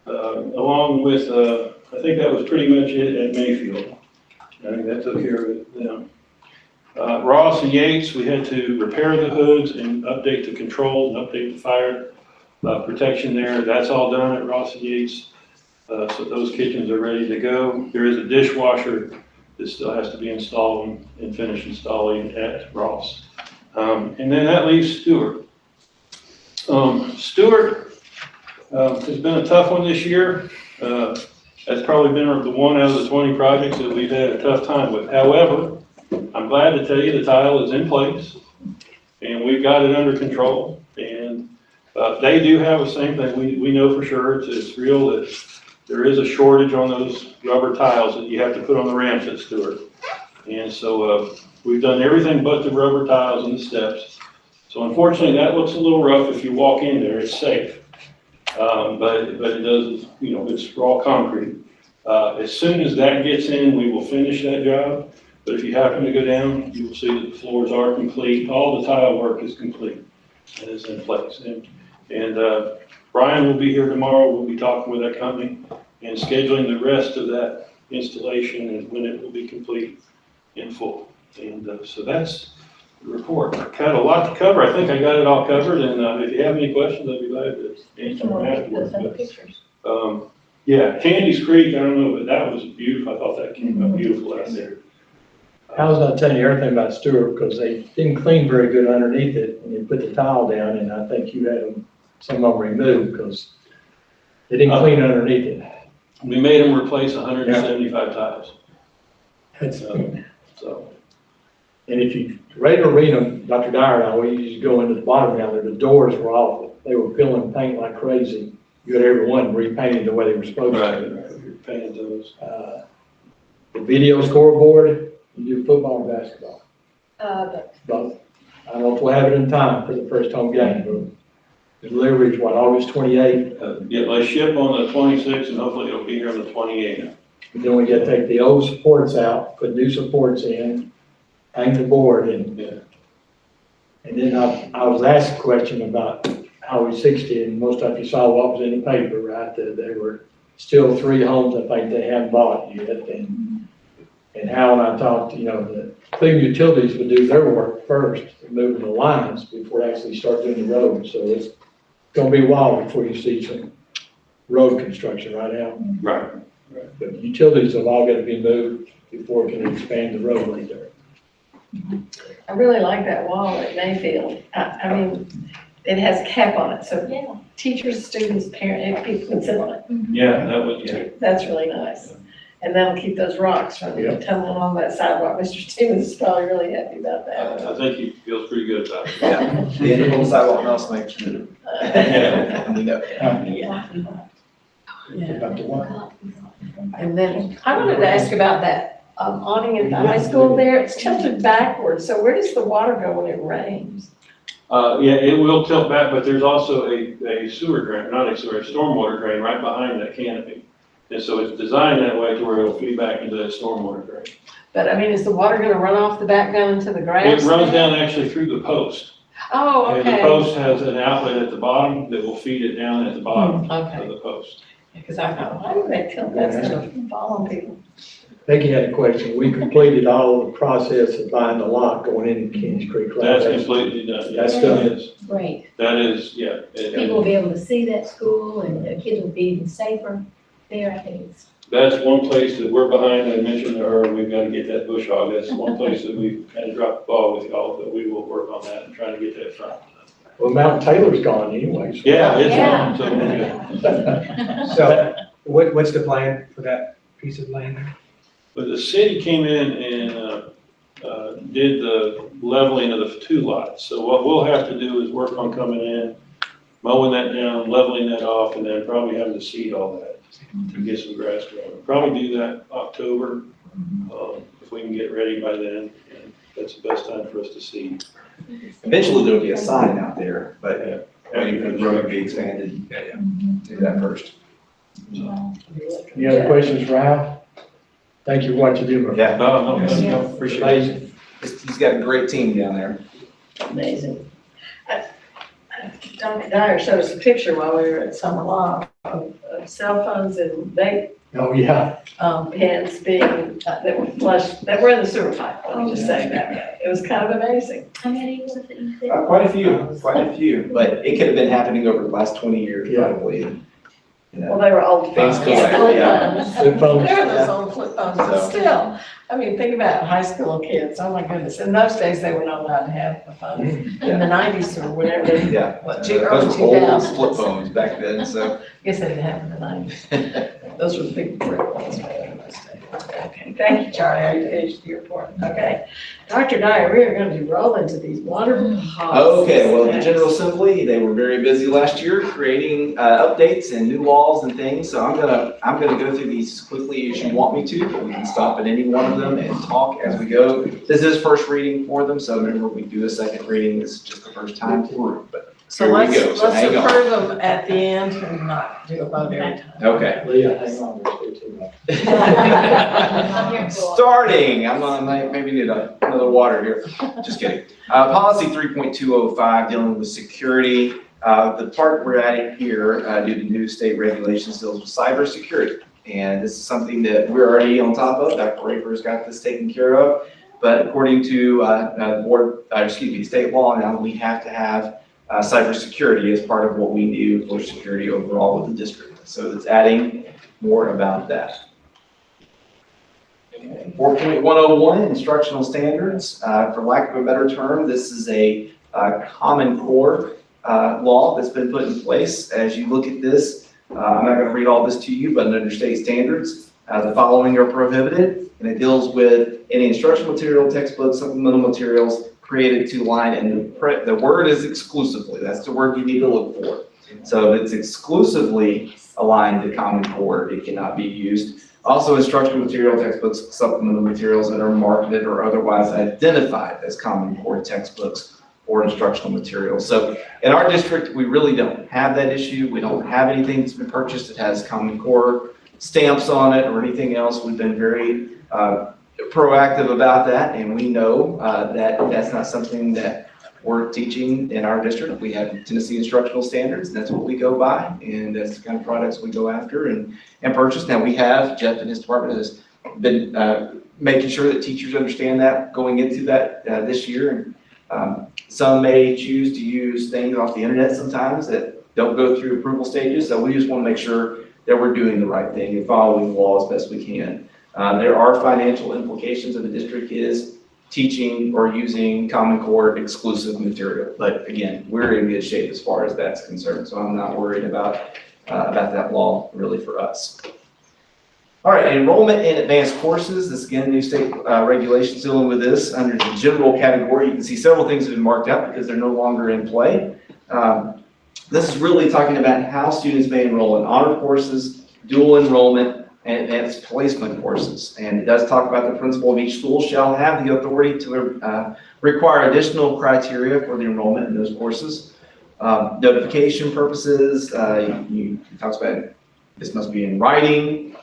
Along with, I think that was pretty much it at Mayfield. I think that took care of it then. Ross and Yates, we had to repair the hoods and update the controls and update the fire protection there. That's all done at Ross and Yates. So those kitchens are ready to go. There is a dishwasher that still has to be installed and finished installing at Ross. And then that leaves Stewart. Stewart has been a tough one this year. That's probably been the one out of the 20 projects that we've had a tough time with. However, I'm glad to tell you the tile is in place and we've got it under control. And they do have the same thing. We know for sure it's real that there is a shortage on those rubber tiles that you have to put on the ramps at Stewart. And so, we've done everything but the rubber tiles and the steps. So unfortunately, that looks a little rough. If you walk in there, it's safe. But it does, it's raw concrete. As soon as that gets in, we will finish that job. But if you happen to go down, you will see that the floors are complete. All the tile work is complete and is in place. And Brian will be here tomorrow. We'll be talking with that company and scheduling the rest of that installation and when it will be complete in full. And so that's the report. I had a lot to cover. I think I got it all covered. And if you have any questions, I'd be glad to answer them afterwards. Yeah, Candy's Creek, I don't know, but that was beautiful. I thought that came out beautiful out there. I was not telling you everything about Stewart because they didn't clean very good underneath it and you put the tile down and I think you had them, some of them removed because they didn't clean underneath it. We made them replace 175 tiles. That's, So. And if you ready to read them, Dr. Dyer and I, we used to go into the bottom down there, the doors were awful. They were peeling paint like crazy. You had every one repainted the way they were supposed to. Painted those. The video scoreboard, you do football and basketball. Both. I don't know if we'll have it in time for the first home game, but the delivery is what, August 28th? Yeah, let's ship on the 26th and hopefully it'll be here on the 28th. And then we got to take the old supports out, put new supports in, hang the board and then I was asked a question about Highway 60 and most of you saw what was in the paper, right? That there were still 3 homes I think they haven't bought yet. And Hal and I talked, the Cleveland Utilities would do their work first, moving the lines before they actually start doing the road. So it's gonna be a while before you see some road construction right now. Right. But utilities have all got to be moved before we can expand the roadway there. I really like that wall at Mayfield. I mean, it has a cap on it, so teachers, students, parents, people can sit on it. Yeah, that was, That's really nice. And that'll keep those rocks from tumbling on that sidewalk. Mr. Stevens is probably really happy about that. I think he feels pretty good about it. Yeah, the end of the sidewalk mouse makes sure. We know. About the one. And then I wanted to ask about that awning at the high school there. It's tilted backwards, so where does the water go when it rains? Yeah, it will tilt back, but there's also a sewer drain, not a sewer, a stormwater drain right behind that canopy. And so it's designed that way to where it'll feed back into that stormwater drain. But I mean, is the water gonna run off the back down into the grass? It runs down actually through the post. Oh, And the okay. post has an outlet at the bottom that will feed it down at the bottom of the post. Because I thought, why do they tilt? That's gonna fall on people. Becky had a question. We completed all the process of buying the lot going into Kings Creek. Right? That's completely done. That's done. Great. That is, yeah. People will be able to see that school and the kids will be even safer there, I think it's. That's one place that we're behind. I mentioned to her, we've got to get that bush hog. That's one place that we kind of dropped the ball with y'all, but we will work on that and try to get that front. Well, Mount Taylor's gone anyway. So. Yeah, it's on, so we're good. So what's the plan for that piece of land? But the city came in and did the leveling of the 2 lots. So what we'll have to do is work on coming in, mowing that down, leveling that off, and then probably having to seed all that to get some grass growing. Probably do that October, if we can get ready by then. And that's the best time for us to seed. Eventually there'll be a sign out there, but waiting for the road to be expanded. Do that first. Any other questions for Hal? Thank you for what you do, my Yeah. No, appreciate it. Amazing. He's got a great team down there. Amazing. Dr. Dyer showed us a picture while we were at Summer Law of cell phones and vape Oh, yeah. pens being, that were flushed, that were in the sewer pipe, let me just say that. It was kind of amazing. How many was it that you said? Quite a few, but it could have been happening over the last 20 years probably. Well, they were old Things phones. collect, Flip yeah. phones. Flip phones. They were those old flip phones, but So. still, I mean, think about high school kids, oh my goodness. In those days, they were not allowed to have a phone. In the 90s or whatever, they, Yeah. what, Those early were old 2000s. flip phones back then, so. Guess they didn't have them in the 90s. Those were the big brick ones back in those days. Okay. Thank you, Charlie, I engaged your point, okay. Dr. Dyer, we are gonna be rolling to these wonderful policies. Okay, well, the General Assembly, they were very busy last year creating updates and new laws and things. So I'm gonna go through these quickly as you want me to, but we can stop at any one of them and talk as we go. This is first reading for them, so remember, we do a second reading. This is just the first time through, but So here we let's, go. So let's hang on. approve them at the end and not do a vote every time. Okay. Leah, hang on, there's still too much. Starting, I'm gonna maybe need another water here. Just kidding. Policy 3.205, dealing with security. The part we're at here, due to new state regulations, deals with cybersecurity. And this is something that we're already on top of. Dr. Raper's got this taken care of. But according to state law now, we have to have cybersecurity as part of what we do for security overall with the district. So it's adding more about that. 4.101, instructional standards. For lack of a better term, this is a common core law that's been put in place. As you look at this, I'm not going to read all this to you, but under state standards, the following are prohibited, and it deals with any instructional material, textbooks, supplemental materials created to line, and the word is exclusively. That's the word you need to look for. So if it's exclusively aligned to Common Core, it cannot be used. Also, instructional material, textbooks, supplemental materials that are marketed or otherwise identified as Common Core textbooks or instructional materials. So in our district, we really don't have that issue. We don't have anything that's been purchased that has Common Core stamps on it or anything else. We've been very proactive about that, and we know that that's not something that we're teaching in our district. We have Tennessee instructional standards, and that's what we go by, and that's the kind of products we go after and purchase. Now, we have, Jeff and his department has been making sure that teachers understand that going into that this year. And some may choose to use things off the internet sometimes that don't go through approval stages, so we just want to make sure that we're doing the right thing and following the law as best we can. There are financial implications if the district is teaching or using Common Core exclusive material. But again, we're in good shape as far as that's concerned. So I'm not worried about that law really for us. All right, enrollment in advanced courses. This again, new state regulations dealing with this. Under the general category, you can see several things have been marked out because they're no longer in play. This is really talking about how students may enroll in honor courses, dual enrollment, and advanced placement courses. And it does talk about the principal of each school shall have the authority to require additional criteria for the enrollment in those courses. Notification purposes, it talks about this must be in writing.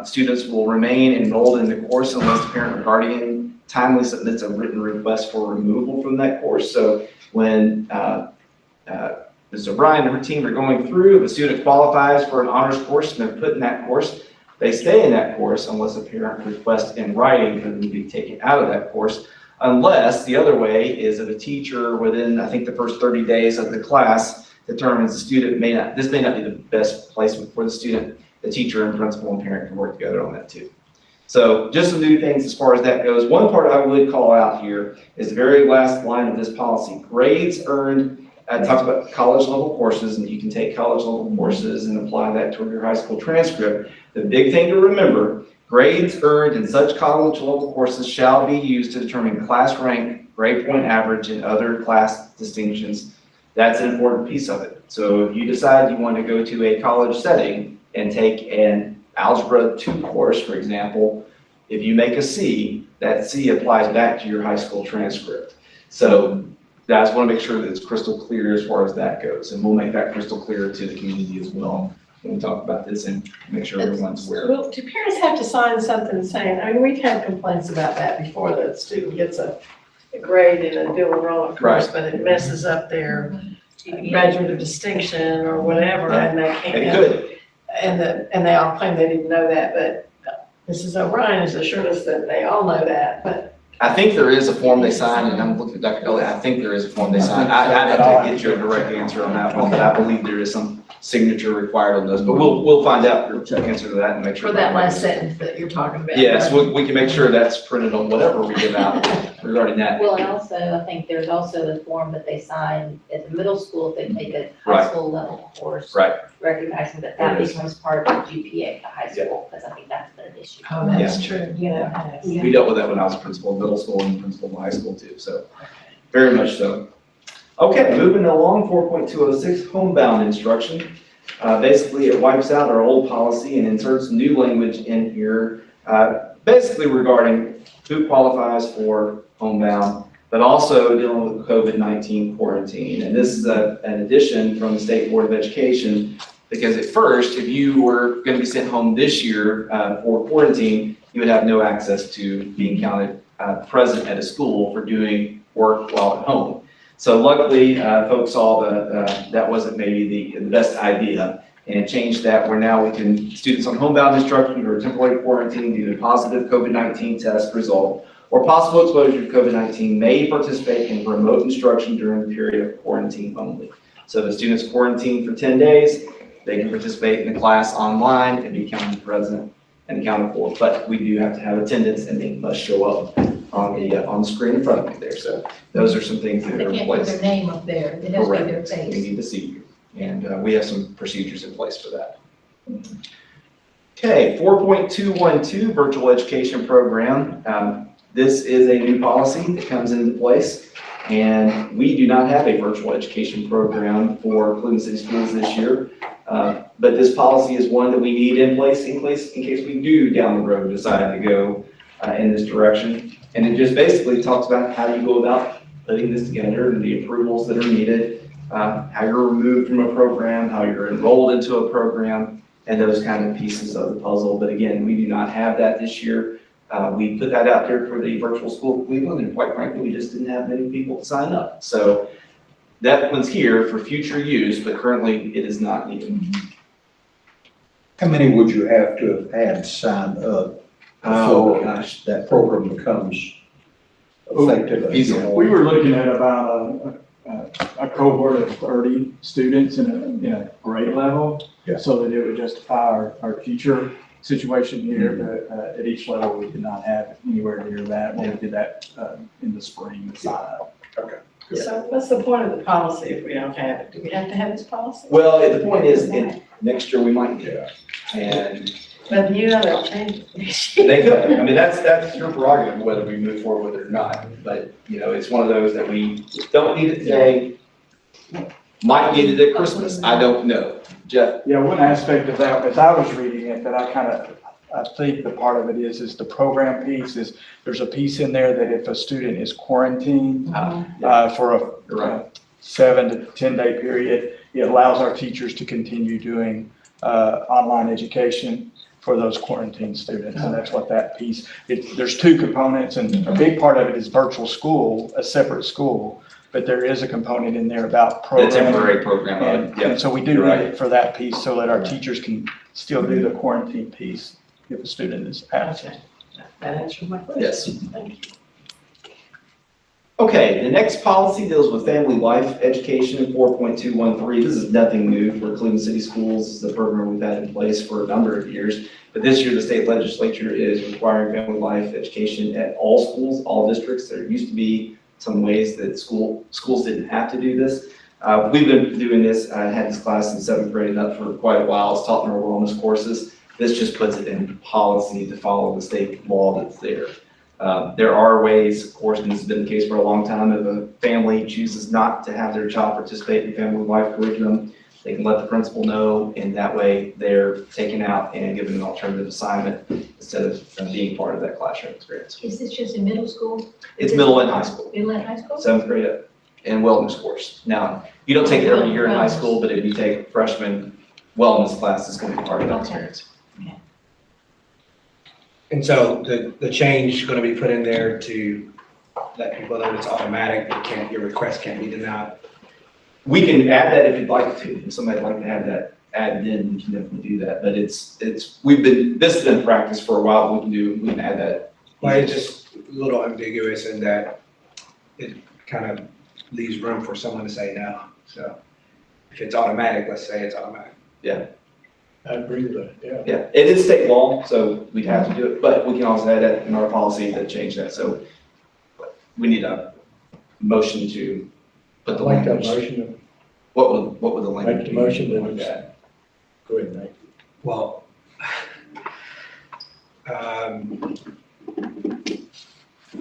Students will remain enrolled in the course unless the parent or guardian timely submits a written request for removal from that course. So when Ms. O'Brien and her team are going through, if a student qualifies for an honors course and they're put in that course, they stay in that course unless a parent requests in writing for them to be taken out of that course. Unless the other way is if a teacher within, I think, the first 30 days of the class determines the student may not be the best placement for the student, the teacher and principal and parent can work together on that too. So just some new things as far as that goes. One part I would call out here is the very last line of this policy. Grades earned, it talks about college level courses, and you can take college level courses and apply that toward your high school transcript. The big thing to remember, grades earned in such college level courses shall be used to determine class rank, grade point average, and other class distinctions. That's an important piece of it. So if you decide you want to go to a college setting and take an Algebra 2 course, for example, if you make a C, that C applies back to your high school transcript. So I just want to make sure that it's crystal clear as far as that goes, and we'll make that crystal clear to the community as well when we talk about this and make sure everyone's aware. Well, do parents have to sign something saying, I mean, we've had complaints about that before, that a student gets a grade in a dual enrollment course, Right. but it messes up their graduate of distinction or whatever, and they can't. It could. And they all claim they didn't know that, but Mrs. O'Brien has assured us that they all know that, but. I think there is a form they sign, and I'm looking at Dr. Kelly, I think there is a form they sign. I'd have to get you a direct answer on that one, but I believe there is some signature required on those, but we'll find out your answer to that and make sure. For that last sentence that you're talking about. Yes, we can make sure that's printed on whatever we give out regarding that. Well, and also, I think there's also the form that they sign at the middle school if they take a Right. high school level course. Right. Recognizing that There it is. becomes part of the GPA at the high school, because I think that's the issue. Oh, that's true, yeah. We dealt with that when I was principal of middle school and principal of high school too, so very much so. Okay, moving along, 4.206, homebound instruction. Basically, it wipes out our old policy and inserts new language in here, basically regarding who qualifies for homebound, but also dealing with COVID-19 quarantine. And this is an addition from the State Board of Education, because at first, if you were going to be sent home this year for quarantine, you would have no access to being counted present at a school for doing work while at home. So luckily, folks saw that wasn't maybe the best idea, and changed that where now we can, students on homebound instruction or temporary quarantine due to positive COVID-19 test result or possible exposure to COVID-19 may participate in remote instruction during the period of quarantine only. So the students quarantined for 10 days, they can participate in the class online and be counted present and accounted for. But we do have to have attendance, and they must show up on the screen in front of me there. So those are some things that They are in can't put place. their name up there, it has to be their Correct. We face. need to see you, and we have some procedures in place for that. Okay, 4.212 virtual education program. This is a new policy that comes into place, and we do not have a virtual education program for Cleveland City Schools this year. But this policy is one that we need in place in case we do down the road decide to go in this direction. And it just basically talks about how you go about putting this together and the approvals that are needed, how you're removed from a program, how you're enrolled into a program, and those kind of pieces of the puzzle. But again, we do not have that this year. We put that out there for the virtual school of Cleveland, and quite frankly, we just didn't have many people to sign up. So that one's here for future use, but currently it is not needed. How many would you have to have had signed up before that program becomes effective? We were looking at about a cohort of 30 students in a grade level, so that it would justify our future situation here, but at each level, we did not have anywhere near that when we did that in the spring, the sign up. Okay. So what's the point of the policy if we don't have it? Do we have to have this policy? Well, the point is, next year we might need it. And But you know, they'll change it. they could, I mean, that's your prerogative, whether we move forward with it or not. But, you know, it's one of those that we don't need it today, might need it at Christmas, I don't know. Jeff? Yeah, one aspect of that, as I was reading it, that I think the part of it is the program piece is, there's a piece in there that if a student is quarantined for a 7 to 10 day period, it allows our teachers to continue doing online education for those quarantined students, and that's what that piece, there's two components, and a big part of it is virtual school, a separate school, but there is a component in there about The programming. temporary program, And so we do need it for that piece, so that our teachers can still do the quarantine piece if a student is absent. That answers my question. Yes. Thank you. Okay, the next policy deals with family life education, 4.213. This is nothing new for Cleveland City Schools. This is a program we've had in place for a number of years. But this year, the state legislature is requiring family life education at all schools, all districts. There used to be some ways that schools didn't have to do this. We've been doing this. I had this class in 7th grade and up for quite a while. It's taught in our wellness courses. This just puts it in policy to follow the state law that's there. There are ways, of course, and this has been the case for a long time, if a family chooses not to have their child participate in family life curriculum, they can let the principal know, and that way they're taken out and given an alternative assignment instead of being part of that classroom experience. Is this just in middle school? It's middle and high school, Middle and high school? 7th grade up, and wellness course. Now, you don't take it every year in high school, but if you take freshman wellness class, it's going to be part of that experience. And so the change is gonna be put in there to let people know it's automatic, your request can't be denied. We can add that if you'd like to. If somebody'd like to have that added in, we can definitely do that. But this has been practice for a while. We can add that. Well, it's just a little ambiguous in that it kind of leaves room for someone to say no. So if it's automatic, let's say it's automatic. Yeah. I agree with that, yeah. Yeah, it is state law, so we'd have to do it, but we can also add that in our policy to change that. So we need a motion to put the I'd like that language. motion. What would the language Make be? the motion that we got. Go ahead, Nate. Well,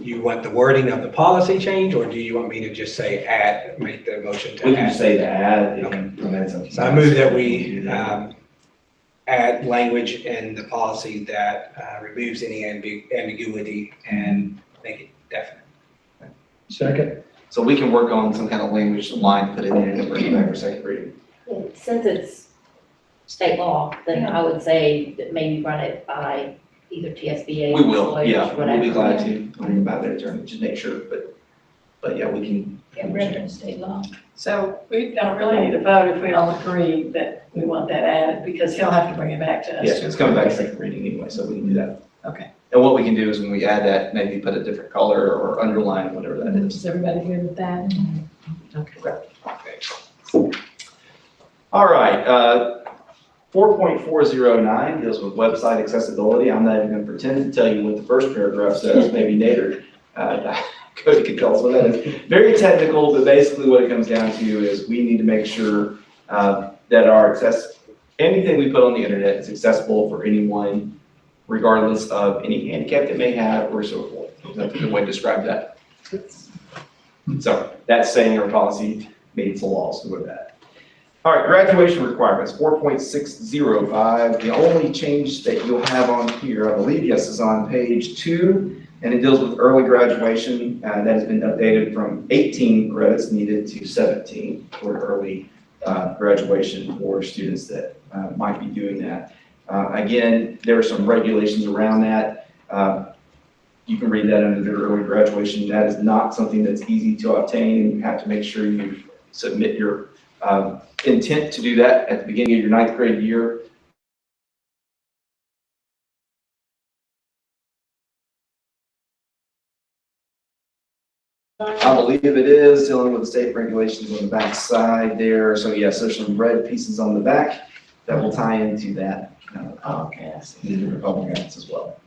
You want the wording of the policy change, or do you want me to just say add, make the motion to add? We can just say to add. Okay. So I move that we add language in the policy that removes any ambiguity and make it definite. Second. So we can work on some kind of language line, put it in and bring it back for second reading. Since it's state law, then I would say that maybe run it by either TSBA. We will, lawyers, yeah, we'll be whatever. glad to, learn about their attorney, just make sure, but yeah, we can. Yeah, reference state law. So we don't really need to vote if we don't agree that we want that added, because he'll have to bring it back to us. Yes, it's coming back second reading anyway, so we can do that. Okay. And what we can do is when we add that, maybe put a different color or underline, whatever that is. Is everybody good with that? Okay. All right, 4.409 deals with website accessibility. I'm not even gonna pretend to tell you what the first paragraph says, maybe Nader, Cody can tell us what that is. Very technical, but basically what it comes down to is we need to make sure that anything we put on the internet is accessible for anyone, regardless of any handicap they may have or so forth. That's a good way to describe that. So that's saying our policy meets the laws with that. All right, graduation requirements, 4.605. The only change that you'll have on here, I believe, yes, is on page 2, and it deals with early graduation. That has been updated from 18 credits needed to 17 for early graduation for students that might be doing that. Again, there are some regulations around that. You can read that under the early graduation. That is not something that's easy to obtain. You have to make sure you submit your intent to do that at the beginning of your 9th grade year. I believe it is dealing with the state regulations on the back side there. So yes, there's some red pieces on the back that will tie into that. Okay. The Republicans as well.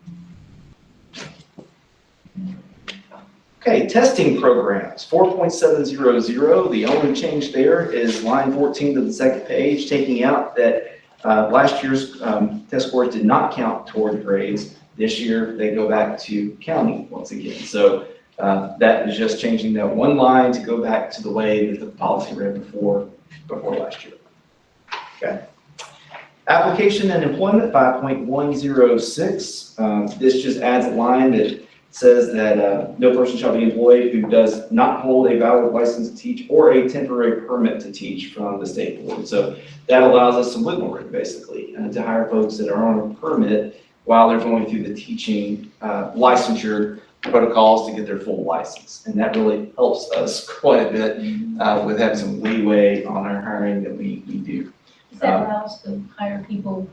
Okay, testing programs, 4.700. The only change there is line 14 of the second page, taking out that last year's test scores did not count toward grades. This year, they go back to counting once again. So that is just changing that one line to go back to the way that the policy read before last year. Okay. Application and employment, 5.106. This just adds a line that says that no person shall be employed who does not hold a valid license to teach or a temporary permit to teach from the state board. So that allows us some wiggle room, basically, to hire folks that are on a permit while they're going through the teaching licensure protocols to get their full license. And that really helps us quite a bit with having some leeway on our hiring that we do. Does that allow us to hire people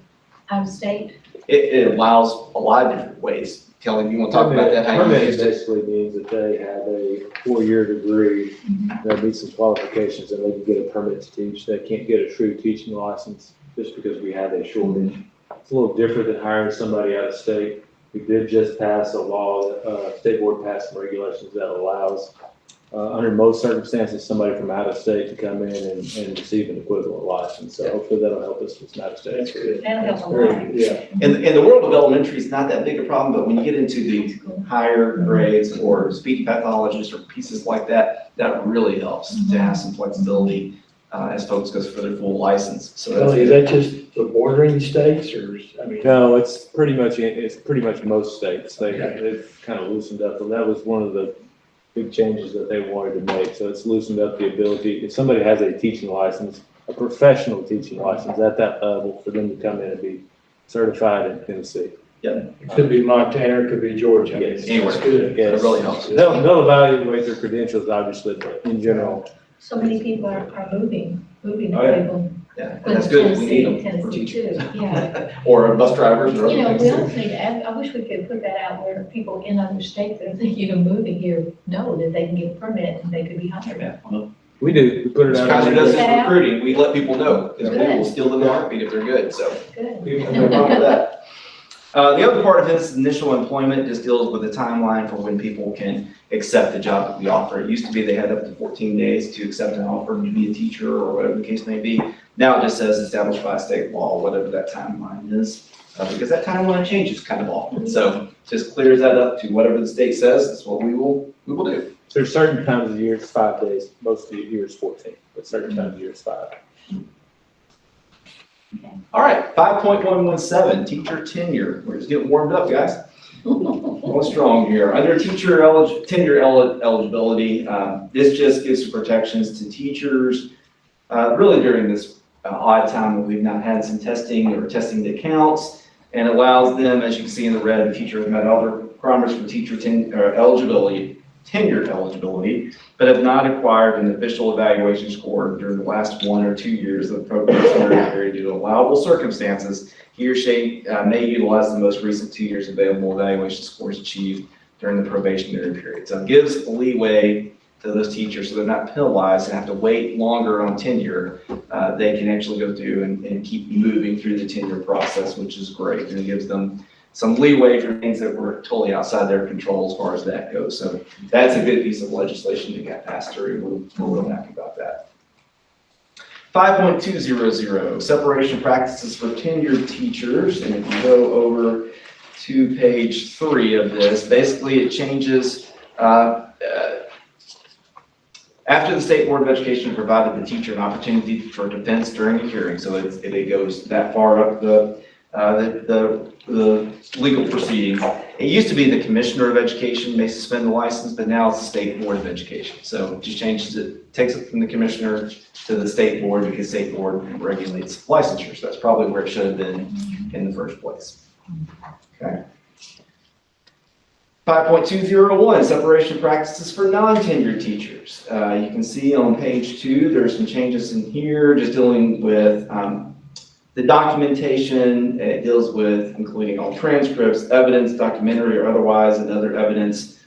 out of state? It allows a lot of different ways. Kelly, you want to talk about that? How you Permit used it? basically means that they have a 4-year degree that meets some qualifications and they can get a permit to teach. They can't get a true teaching license just because we have a shortage. It's a little different than hiring somebody out of state. We did just pass a law, state board passed some regulations that allows, under most circumstances, somebody from out of state to come in and receive an equivalent license. So hopefully that'll help us with some out of state. That'll help a lot. Yeah. In the world of elementary, it's not that big a problem, but when you get into the higher grades or speech pathologists or pieces like that, that really helps to have some flexibility as folks go for their full license. So that's Is that just the bordering states or, I mean? No, it's pretty much most states. They've kind of loosened up. And that was one of the big changes that they wanted to make. So it's loosened up the ability, if somebody has a teaching license, a professional teaching license at that level, for them to come in and be certified in Tennessee. Yeah. It could be Montana, it could be Georgia. Yes. Anywhere. That's good. It really helps. They'll evaluate their credentials, obviously, but in general. So many people are moving Oh, to yeah. Cleveland. Yeah, and that's good. We need them for Tennessee teaching. too, yeah. Or bus drivers or You know, other we things. also need to add, I wish we could put that out where people in other states that are thinking of moving here know that they can get a permit and they could be hired. Yeah, well, We do, we put it it's out. kind of does Put that this out? recruiting. We let people know, because Good. people will steal them in a heartbeat if they're good, so. Good. No problem with that. The other part of this initial employment just deals with the timeline for when people can accept the job that we offer. It used to be they had up to 14 days to accept an offer to be a teacher or whatever the case may be. Now it just says established by state law, whatever that timeline is. because that kind of one changes kind of often. So just clears that up to whatever the state says, that's what we will do. So there's certain times of the year it's 5 days, most of the year it's 14, but certain times of the year it's 5. All right, 5.117, teacher tenure. We're just getting warmed up, guys. Going strong here. Under teacher tenure eligibility, this just gives some protections to teachers, really during this odd time when we've not had some testing or testing that counts, and allows them, as you can see in the red, the teacher has met other requirements for teacher tenure eligibility, but have not acquired an official evaluation score during the last 1 or 2 years of the probationary period due to allowable circumstances. He or she may utilize the most recent 2 years available evaluation scores achieved during the probationary period. So it gives leeway to those teachers so they're not penalized and have to wait longer on tenure. They can actually go through and keep moving through the tenure process, which is great. And it gives them some leeway for things that were totally outside their control as far as that goes. So that's a good piece of legislation that got passed through. We're real happy about that. 5.200, separation practices for tenured teachers. And if you go over to page 3 of this, basically it changes after the State Board of Education provided the teacher an opportunity for defense during the hearing. So it goes that far up the legal proceedings. It used to be the Commissioner of Education may suspend the license, but now it's the State Board of Education. So it just changes it, takes it from the Commissioner to the State Board because State Board regulates licensure. So that's probably where it should have been in the first place. Okay. 5.201, separation practices for non-tenured teachers. You can see on page 2, there's some changes in here just dealing with the documentation. It deals with including all transcripts, evidence, documentary or otherwise, and other evidence.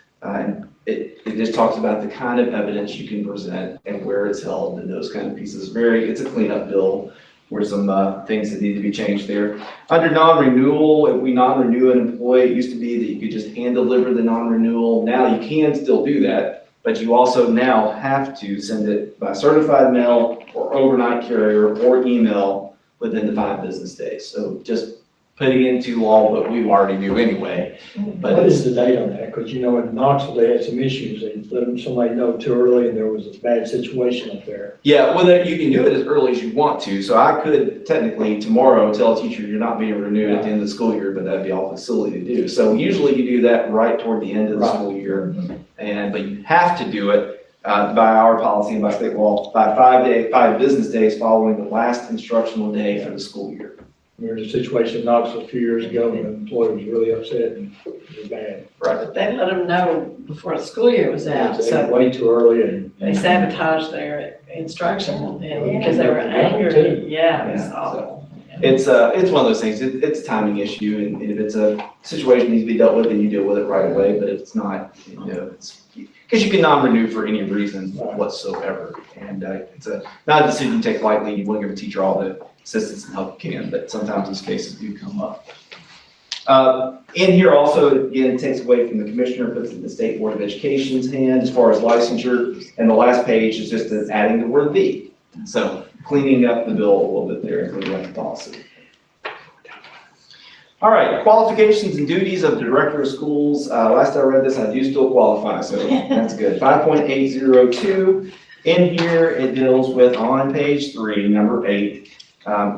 It just talks about the kind of evidence you can present and where it's held and those kind of pieces. It's a cleanup bill where some things that need to be changed there. Under non-renewal, if we non-renew an employee, it used to be that you could just hand deliver the non-renewal. Now you can still do that, but you also now have to send it by certified mail or overnight carrier or email within the 5 business days. So just putting into law what we already knew anyway. But What is the date on that? Because you know, in Knoxville, they had some issues. They let somebody know too early and there was a bad situation up there. yeah, well, you can do it as early as you want to. So I could technically tomorrow tell a teacher you're not being renewed at the end of the school year, but that'd be awfully silly to do. So usually you do that right toward the end of the school year. But you have to do it by our policy and by state law by 5 business days following the last instructional day for the school year. There was a situation in Knoxville a few years ago, and the employee was really upset and it was bad. But they let them know before the school year was out, They so way too early and. they sabotaged their instruction and because they were angry. Yeah, it was awful. It's one of those things. It's a timing issue, and if it's a situation that needs to be dealt with, then you deal with it right away. But if it's not, it's because you can non-renew for any reason whatsoever, and it's not a decision you take lightly. You want to give a teacher all the assistance and help you can, but sometimes those cases do come up. In here also, again, it takes away from the commissioner, puts it in the State Board of Education's hand as far as licensure, and the last page is just adding the word "the." So cleaning up the bill a little bit there, including like the policy. All right, qualifications and duties of the director of schools. Last I read this, I do still qualify, so that's good. 5.802, in here it deals with, on page 3, number 8,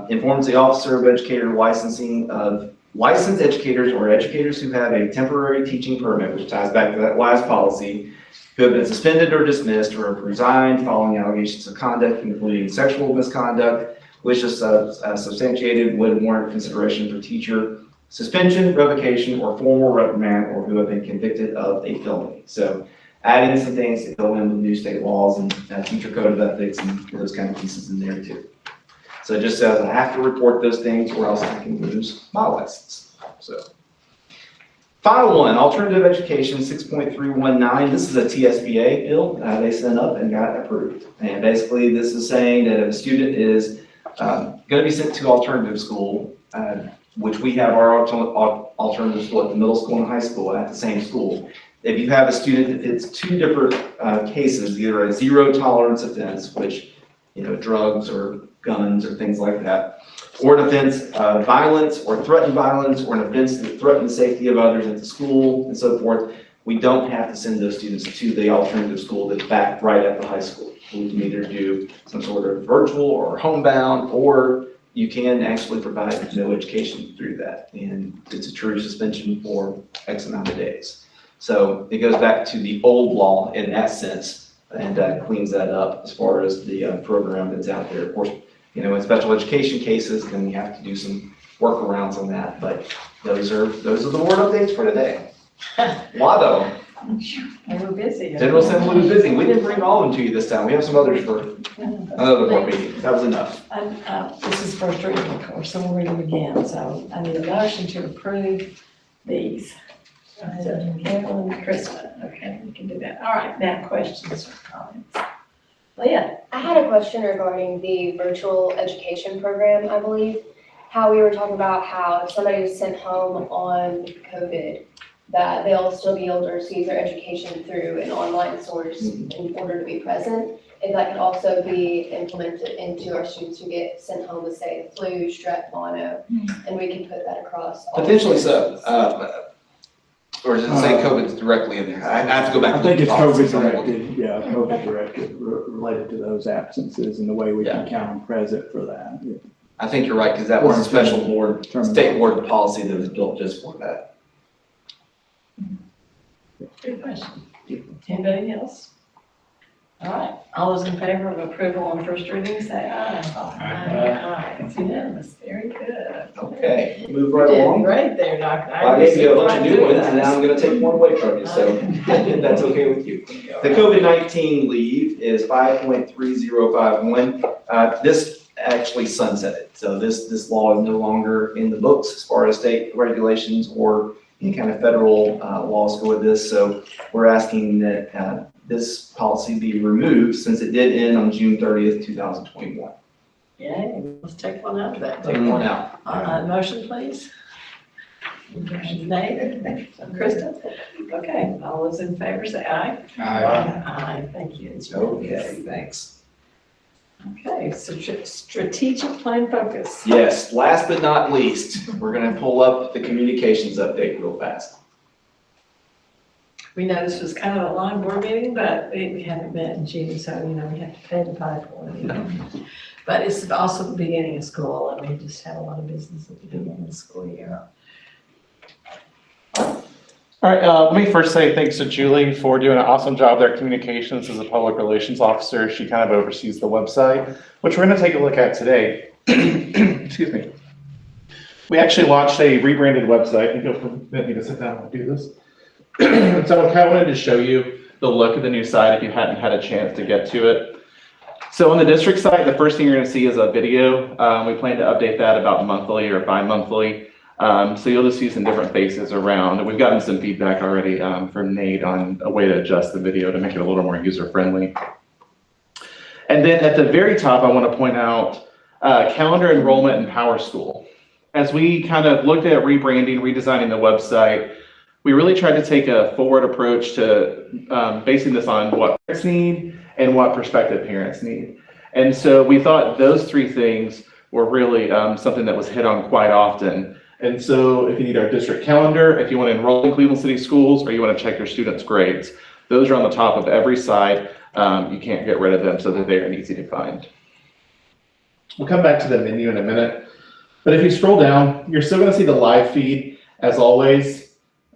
informs the officer of educator licensing of licensed educators or educators who have a temporary teaching permit, which ties back to that last policy, who have been suspended or dismissed or have resigned following allegations of conduct, including sexual misconduct, which is substantiated would warrant consideration for teacher suspension, revocation, or formal reprimand, or who have been convicted of a felony. So adding some things that go in with new state laws and teacher code of ethics and those kind of pieces in there too. So it just says I have to report those things or else I can lose my license. So final one, alternative education 6.319. This is a TSBA bill they sent up and got approved. And basically this is saying that if a student is going to be sent to alternative school, which we have our alternative school at the middle school and high school at the same school. If you have a student, it's 2 different cases, either a zero tolerance offense, which drugs or guns or things like that. Or an offense, violence or threatened violence, or an offense that threatened the safety of others at the school and so forth. We don't have to send those students to the alternative school that's back right at the high school. We can either do some sort of virtual or homebound, or you can actually provide no education through that. And it's a true suspension for X amount of days. So it goes back to the old law in that sense, and cleans that up as far as the program that's out there. Of course, in special education cases, then you have to do some workarounds on that, but those are the board updates for today. Lotto. They were busy. General Assembly was busy. We didn't bring all of them to you this time. We have some others for another board meeting. That was enough. This is first reading, of course, so we'll read them again. So I need a motion to approve these. Carolyn, Krista, okay, we can do that. All right, now questions or comments? Leah? I had a question regarding the virtual education program, I believe. How we were talking about how if somebody was sent home on COVID, that they'll still be able to receive their education through an online source in order to be present. If that could also be implemented into our students who get sent home with, say, the flu, strep, mono, and we can put that across. all Potentially students. so. Or does it say COVID directly in there? I have to go back. I think it's COVID directed, yeah, COVID directed, related to those absences and the way we can count them present for that. Yeah. I think you're right, because that was a special board, state board policy that was built just for that. Good question. Anybody else? All right, all those in favor of approval on first reading, say aye. Aye. It's unanimous, very good. Okay, move right You did along. great there, Dr. Well, I gave you a bunch of new ones, and now I'm gonna take one away from you, so if that's okay with you. The COVID-19 leave is 5.3051. This actually sunsetted, so this law is no longer in the books as far as state regulations or any kind of federal laws go with this. So we're asking that this policy be removed since it did end on June 30th, 2021. Yay, let's take one out of that. Take one out. All right, motion, please. Motion made. Krista? Okay, all those in favor, say aye. Aye. Aye, thank you. It's Okay, thanks. Okay, so strategic plan focus. Yes, last but not least, we're gonna pull up the communications update real fast. We know this was kind of a long board meeting, but we haven't met in June, so, we have to pay the pipe for it. But it's also the beginning of school, and we just have a lot of business at the beginning of the school year. All right, let me first say thanks to Julie for doing an awesome job there, communications as a public relations officer. She kind of oversees the website, which we're gonna take a look at today. Excuse me. We actually launched a rebranded website. I think you'll permit me to sit down and do this. So I kind of wanted to show you the look of the new site if you hadn't had a chance to get to it. So on the district site, the first thing you're gonna see is a video. We plan to update that about monthly or bi-monthly. So you'll just see some different faces around. We've gotten some feedback already from Nate on a way to adjust the video to make it a little more user-friendly. And then at the very top, I want to point out calendar enrollment and Power School. As we kind of looked at rebranding, redesigning the website, we really tried to take a forward approach to basing this on what parents need and what prospective parents need. And so we thought those three things were really something that was hit on quite often. And so if you need our district calendar, if you want to enroll in Cleveland City Schools, or you want to check your students' grades, those are on the top of every site. You can't get rid of them, so that they are easy to find. We'll come back to the menu in a minute. But if you scroll down, you're still going to see the live feed, as always.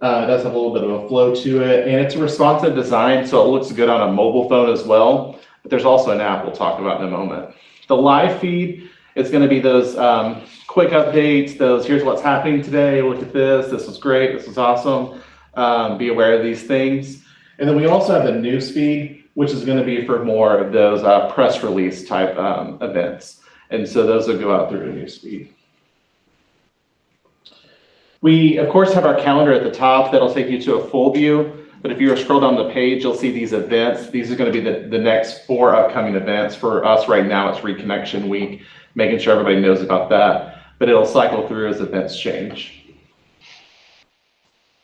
It does have a little bit of a flow to it, and it's a responsive design, so it looks good on a mobile phone as well. But there's also an app we'll talk about in a moment. The live feed is going to be those quick updates, those here's what's happening today, look at this was great, this was awesome, be aware of these things. And then we also have the news feed, which is going to be for more of those press release type events. And so those will go out through the news feed. We, of course, have our calendar at the top that'll take you to a full view. But if you scroll down the page, you'll see these events. These are going to be the next 4 upcoming events. For us right now, it's Reconnection Week, making sure everybody knows about that. But it'll cycle through as events change.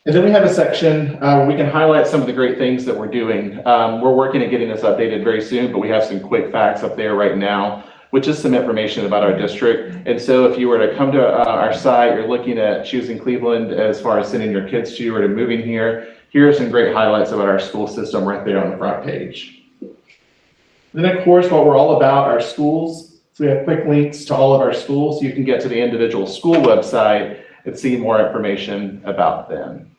And then we have a section where we can highlight some of the great things that we're doing. We're working at getting this updated very soon, but we have some quick facts up there right now, which is some information about our district. And so if you were to come to our site, you're looking at choosing Cleveland as far as sending your kids to or to moving here, here are some great highlights about our school system right there on the front page. Then of course, what we're all about are schools. So we have quick links to all of our schools. So you can get to the individual school website and see more information about them.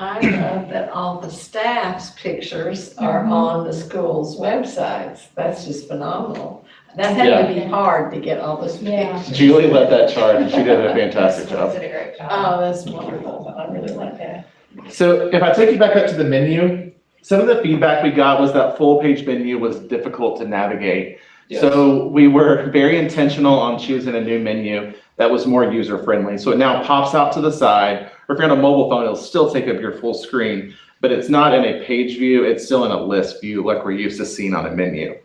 I love that all the staff's pictures are on the school's websites. That's just phenomenal. That had to be hard to get all those pictures. Julie led that charge and she did a fantastic job. Did a great job. Oh, that's wonderful. I really like that. So if I take you back up to the menu, some of the feedback we got was that full page menu was difficult to navigate. Yes. So we were very intentional on choosing a new menu that was more user friendly. So it now pops out to the side, or if you're on a mobile phone, it'll still take up your full screen, but it's not in a page view, it's still in a list view like we're used to seeing on a menu.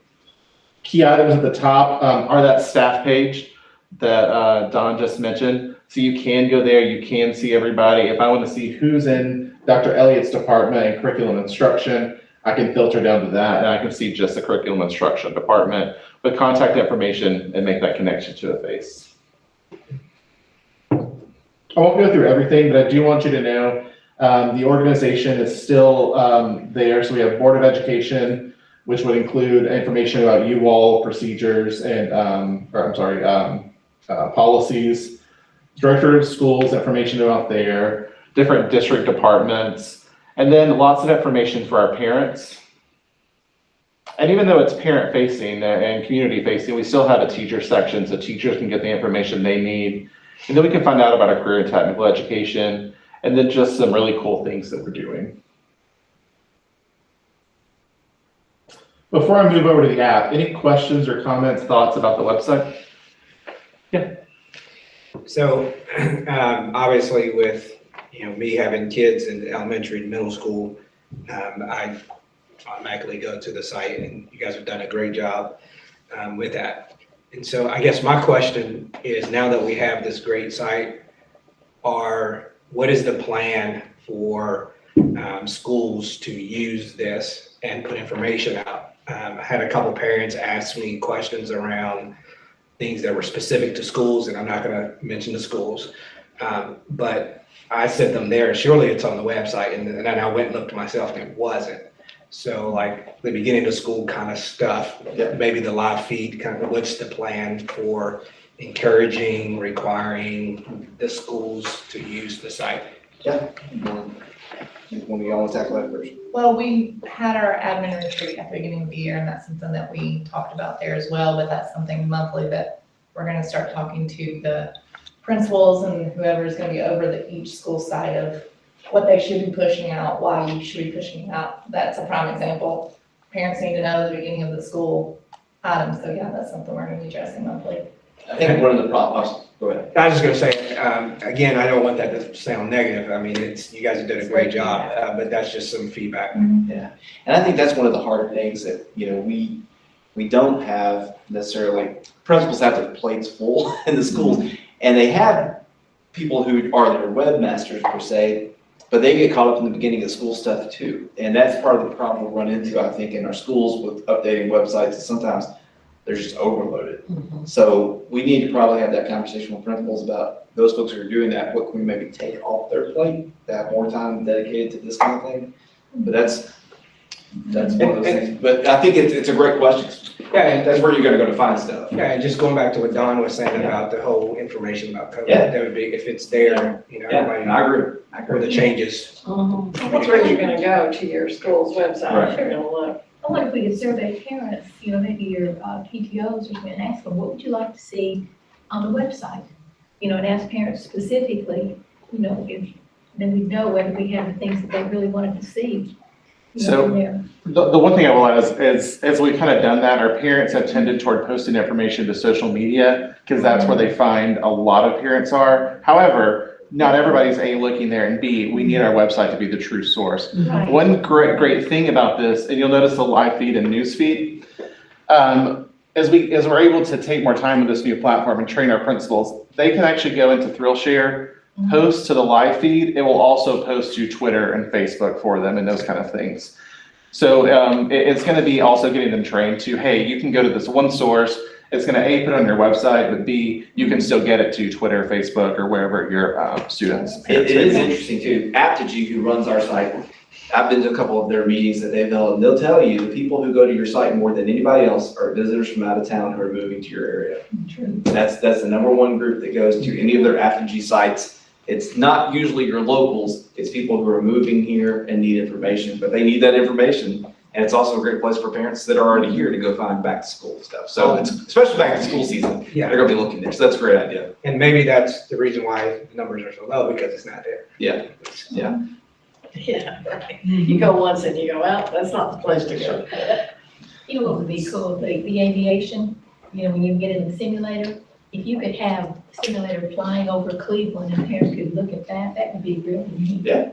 Key items at the top are that staff page that Don just mentioned. So you can go there, you can see everybody. If I want to see who's in Dr. Elliott's department in curriculum instruction, I can filter down to that and I can see just the curriculum instruction department with contact information and make that connection to a face. I won't go through everything, but I do want you to know the organization is still there. So we have Board of Education, which would include information about you all, procedures, and policies. Director of Schools, information about there, different district departments, and then lots of information for our parents. And even though it's parent facing and community facing, we still have a teacher section so teachers can get the information they need. And then we can find out about our career and technical education, and then just some really cool things that we're doing. Before I move over to the app, any questions or comments, thoughts about the website? Yeah. So, obviously with, me having kids in elementary and middle school, I automatically go to the site and you guys have done a great job with that. And so I guess my question is, now that we have this great site, what is the plan for schools to use this and put information out? I had a couple parents ask me questions around things that were specific to schools, and I'm not gonna mention the schools. But I sent them there, and surely it's on the website, and then I went and looked myself and it wasn't. So like the beginning of school kind of stuff, maybe the live feed, kind of what's the plan for encouraging, requiring the schools to use the site? Yeah. When we always tackle that first. Well, we had our admin retreat at the beginning of the year, and that's something that we talked about there as well, but that's something monthly that we're gonna start talking to the principals and whoever's gonna be over each school side of what they should be pushing out, why you should be pushing it out. That's a prime example. Parents need to know the beginning of the school items, so yeah, that's something we're gonna be addressing monthly. I think one of the problems, go ahead. I was just gonna say, again, I don't want that to sound negative. I mean, you guys have done a great job, but that's just some feedback. Yeah, and I think that's one of the harder things that, we don't have necessarily, principals have their plates full in the schools, and they have people who are their webmasters per se, but they get caught up in the beginning of school stuff too. And that's part of the problem we'll run into, I think, in our schools with updating websites, is sometimes they're just overloaded. So we need to probably have that conversation with principals about those folks who are doing that, what can we maybe take off their plate, to have more time dedicated to this kind of thing. But that's one of those things. But I think it's a great question. Yeah, and That's where you're gonna go to find stuff. Yeah, and just going back to what Don was saying about the whole information about COVID, Yeah. that would be, if it's there, Yeah, everybody, and I agree. or the changes. That's where you're gonna go, to your school's website, Right. you're gonna look. I wonder if we could survey parents, maybe your PTOs or something, and ask them, what would you like to see on the website? And ask parents specifically, if, then we know whether we have the things that they really wanted to see. So- in there. The one thing I will add is, as we've kind of done that, our parents have tended toward posting information to social media because that's where they find a lot of parents are. However, not everybody's A, looking there, and B, we need our website to be the true source. Right. One great thing about this, and you'll notice the live feed and news feed, as we're able to take more time with this new platform and train our principals, they can actually go into Thrillshare, posts to the live feed, it will also post to Twitter and Facebook for them and those kind of things. So it's going to be also getting them trained to, hey, you can go to this one source. It's going to A, put it on your website, but B, you can still get it to Twitter, Facebook, or wherever your students. It is interesting too. Aptitude, who runs our site, I've been to a couple of their meetings that they've held, and they'll tell you the people who go to your site more than anybody else are visitors from out of town who are moving to your area. That's the number one group that goes to any of their Aptitude sites. It's not usually your locals, it's people who are moving here and need information, but they need that information. And it's also a great place for parents that are already here to go find back to school stuff. So it's, especially back to school season, Yeah. they're gonna be looking there. So that's a great idea. And maybe that's the reason why the numbers are so low, because it's not there. Yeah, yeah. Yeah, right. You go once and you go out, that's not the place to go. You know what would be cool, the aviation, you know, when you get in the simulator, if you could have the simulator flying over Cleveland and parents could look at that, that would be really neat. Yeah.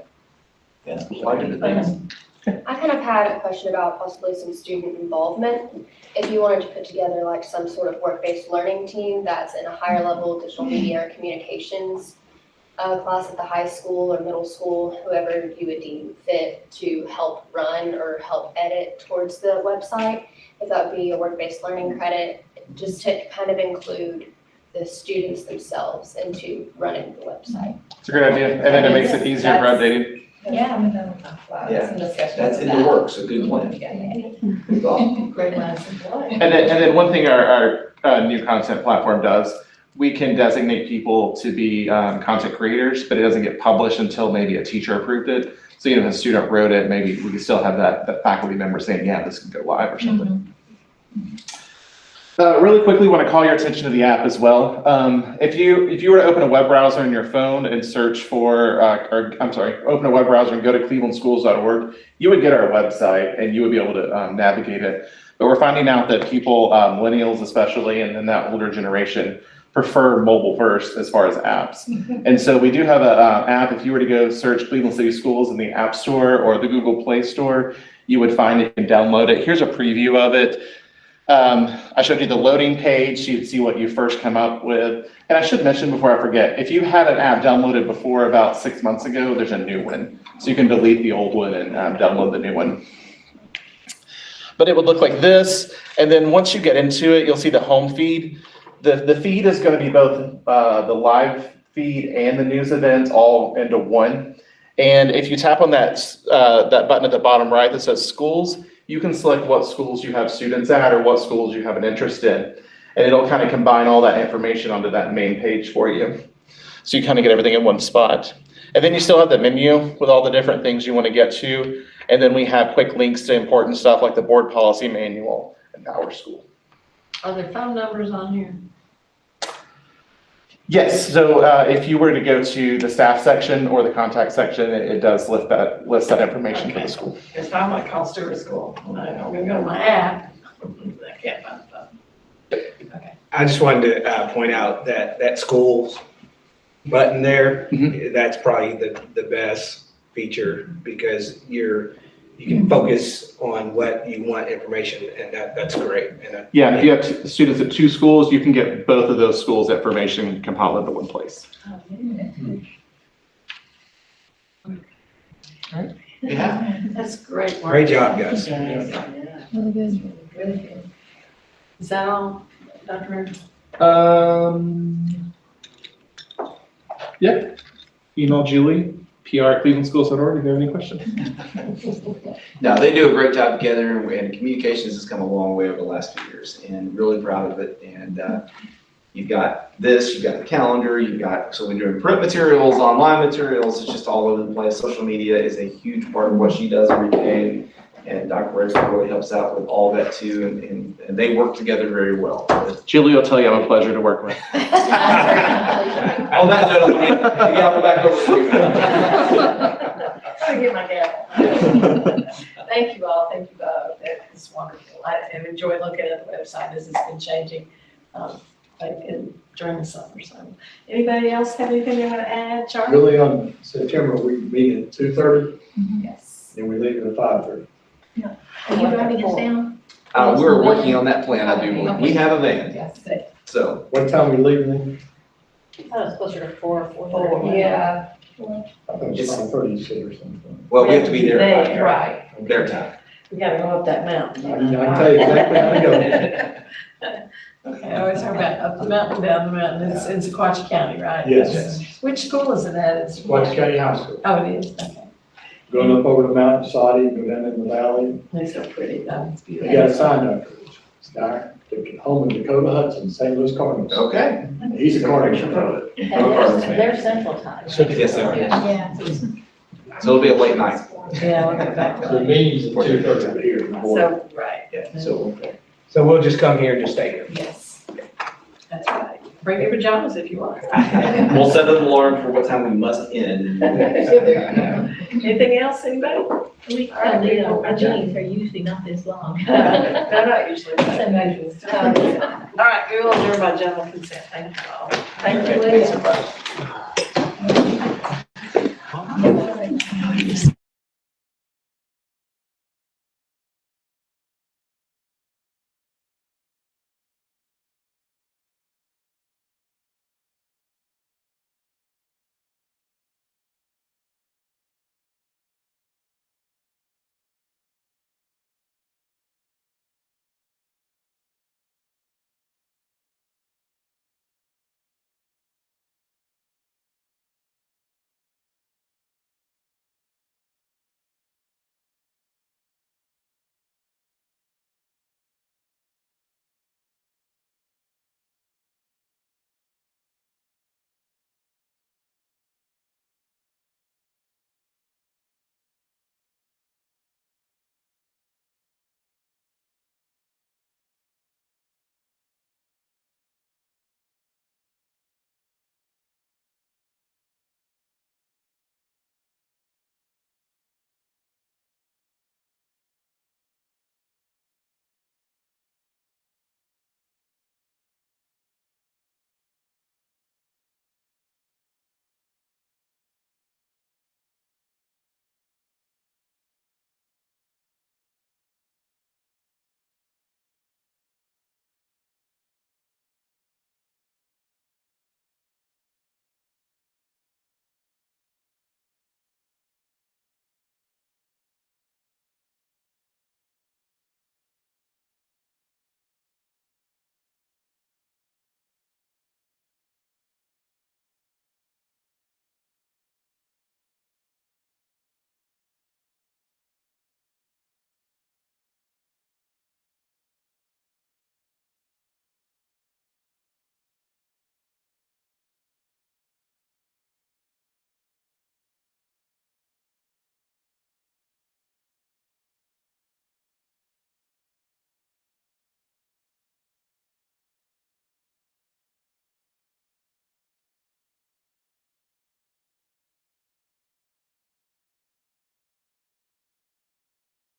Yeah, quite a bit of things. I kind of had a question about possibly some student involvement. If you wanted to put together like some sort of work-based learning team that's in a higher level digital media or communications class at the high school or middle school, whoever you would deem fit to help run or help edit towards the website, if that would be a work-based learning credit, just to kind of include the students themselves into running the website. It's a great idea, and then it makes it easier for updating. Yeah. Yeah, that's in the works, a good plan. Good thought. Great minds think alike. And then one thing our new content platform does, we can designate people to be content creators, but it doesn't get published until maybe a teacher approved it. So even if a student wrote it, maybe we can still have that faculty member saying, yeah, this can go live or something. Really quickly, want to call your attention to the app as well. If you were to open a web browser on your phone and search for, open a web browser and go to clevelandschools.org, you would get our website and you would be able to navigate it. But we're finding out that people, millennials especially, and then that older generation, prefer mobile first as far as apps. And so we do have an app. If you were to go search Cleveland City Schools in the App Store or the Google Play Store, you would find it and download it. Here's a preview of it. I showed you the loading page, so you'd see what you first come up with. And I should mention before I forget, if you had an app downloaded before about 6 months ago, there's a new one. So you can delete the old one and download the new one. But it would look like this. And then once you get into it, you'll see the home feed. The feed is going to be both the live feed and the news events all into one. And if you tap on that button at the bottom right that says schools, you can select what schools you have students at or what schools you have an interest in. And it'll kind of combine all that information onto that main page for you. So you kind of get everything in one spot. And then you still have the menu with all the different things you want to get to. And then we have quick links to important stuff like the board policy manual and Power School. Are there phone numbers on here? Yes, so if you were to go to the staff section or the contact section, it does list that information for the school. If I might call Stewart School, I'm gonna go to my app, I can't find the phone. Okay. I just wanted to point out that schools button there, that's probably the best feature because you can focus on what you want information and that's great. And Yeah, if you have students at 2 schools, you can get both of those schools' information compiled into one place. Yeah. That's great work. Great job, guys. Yeah. Really good. Really good. Is that all, Dr. Yep. Email Julie, PR@clevelandschools.org if you have any questions. No, they do a great job together, and communications has come a long way over the last few years, and really proud of it. And you've got this, you've got the calendar, so we're doing print materials, online materials, it's just all over the place. Social media is a huge part of what she does every day, and Dr. Rachel really helps out with all that too, and they work together very well. Julie will tell you I'm a pleasure to work with. On that note, I'm going to gavel back over to you. I'll get my gavel. Thank you all, thank you both, it's wonderful. I have enjoyed looking at the website as it's been changing during the summer. So, anybody else have anything they want to add, Charlie? Really on September, we meet at 2:30 Yes. and we leave at 5:30. Are you writing this down? We're working on that plan, I do believe. We have a van, Yes. so. What time we leaving then? I thought it was closer to 4:30. Yeah. I thought it was 5:30, you said, or something. Well, we have to be there at There, right. their time. We gotta go up that mountain. I can tell you exactly how to go. Okay, I always talk about up the mountain, down the mountain. It's in Sequatchie County, right? Yes. Which school is it at? It's. Watts County High School. Oh, it is, okay. Going up over the mountain, Saudi, go down in the valley. It's so pretty, that's They beautiful. got a sign up for it. Sky, the home of Dakota Hudson, St. Louis Cardinals. Okay. He's a Cardinals fan. And they're central time. Yes, sir. Yeah. So it'll be a late night. Yeah, we'll go back to The that. meeting's at 2:30 here. So, right, So we'll just come here and just stay here. yes. That's right. Bring your pajamas if you want. We'll set an alarm for what time we must end. Anything else, anybody? We, our meetings are usually not this long. They're not usually. Some measures. All right, we will adjourn by general consent. Thank you all. Thank you, ladies.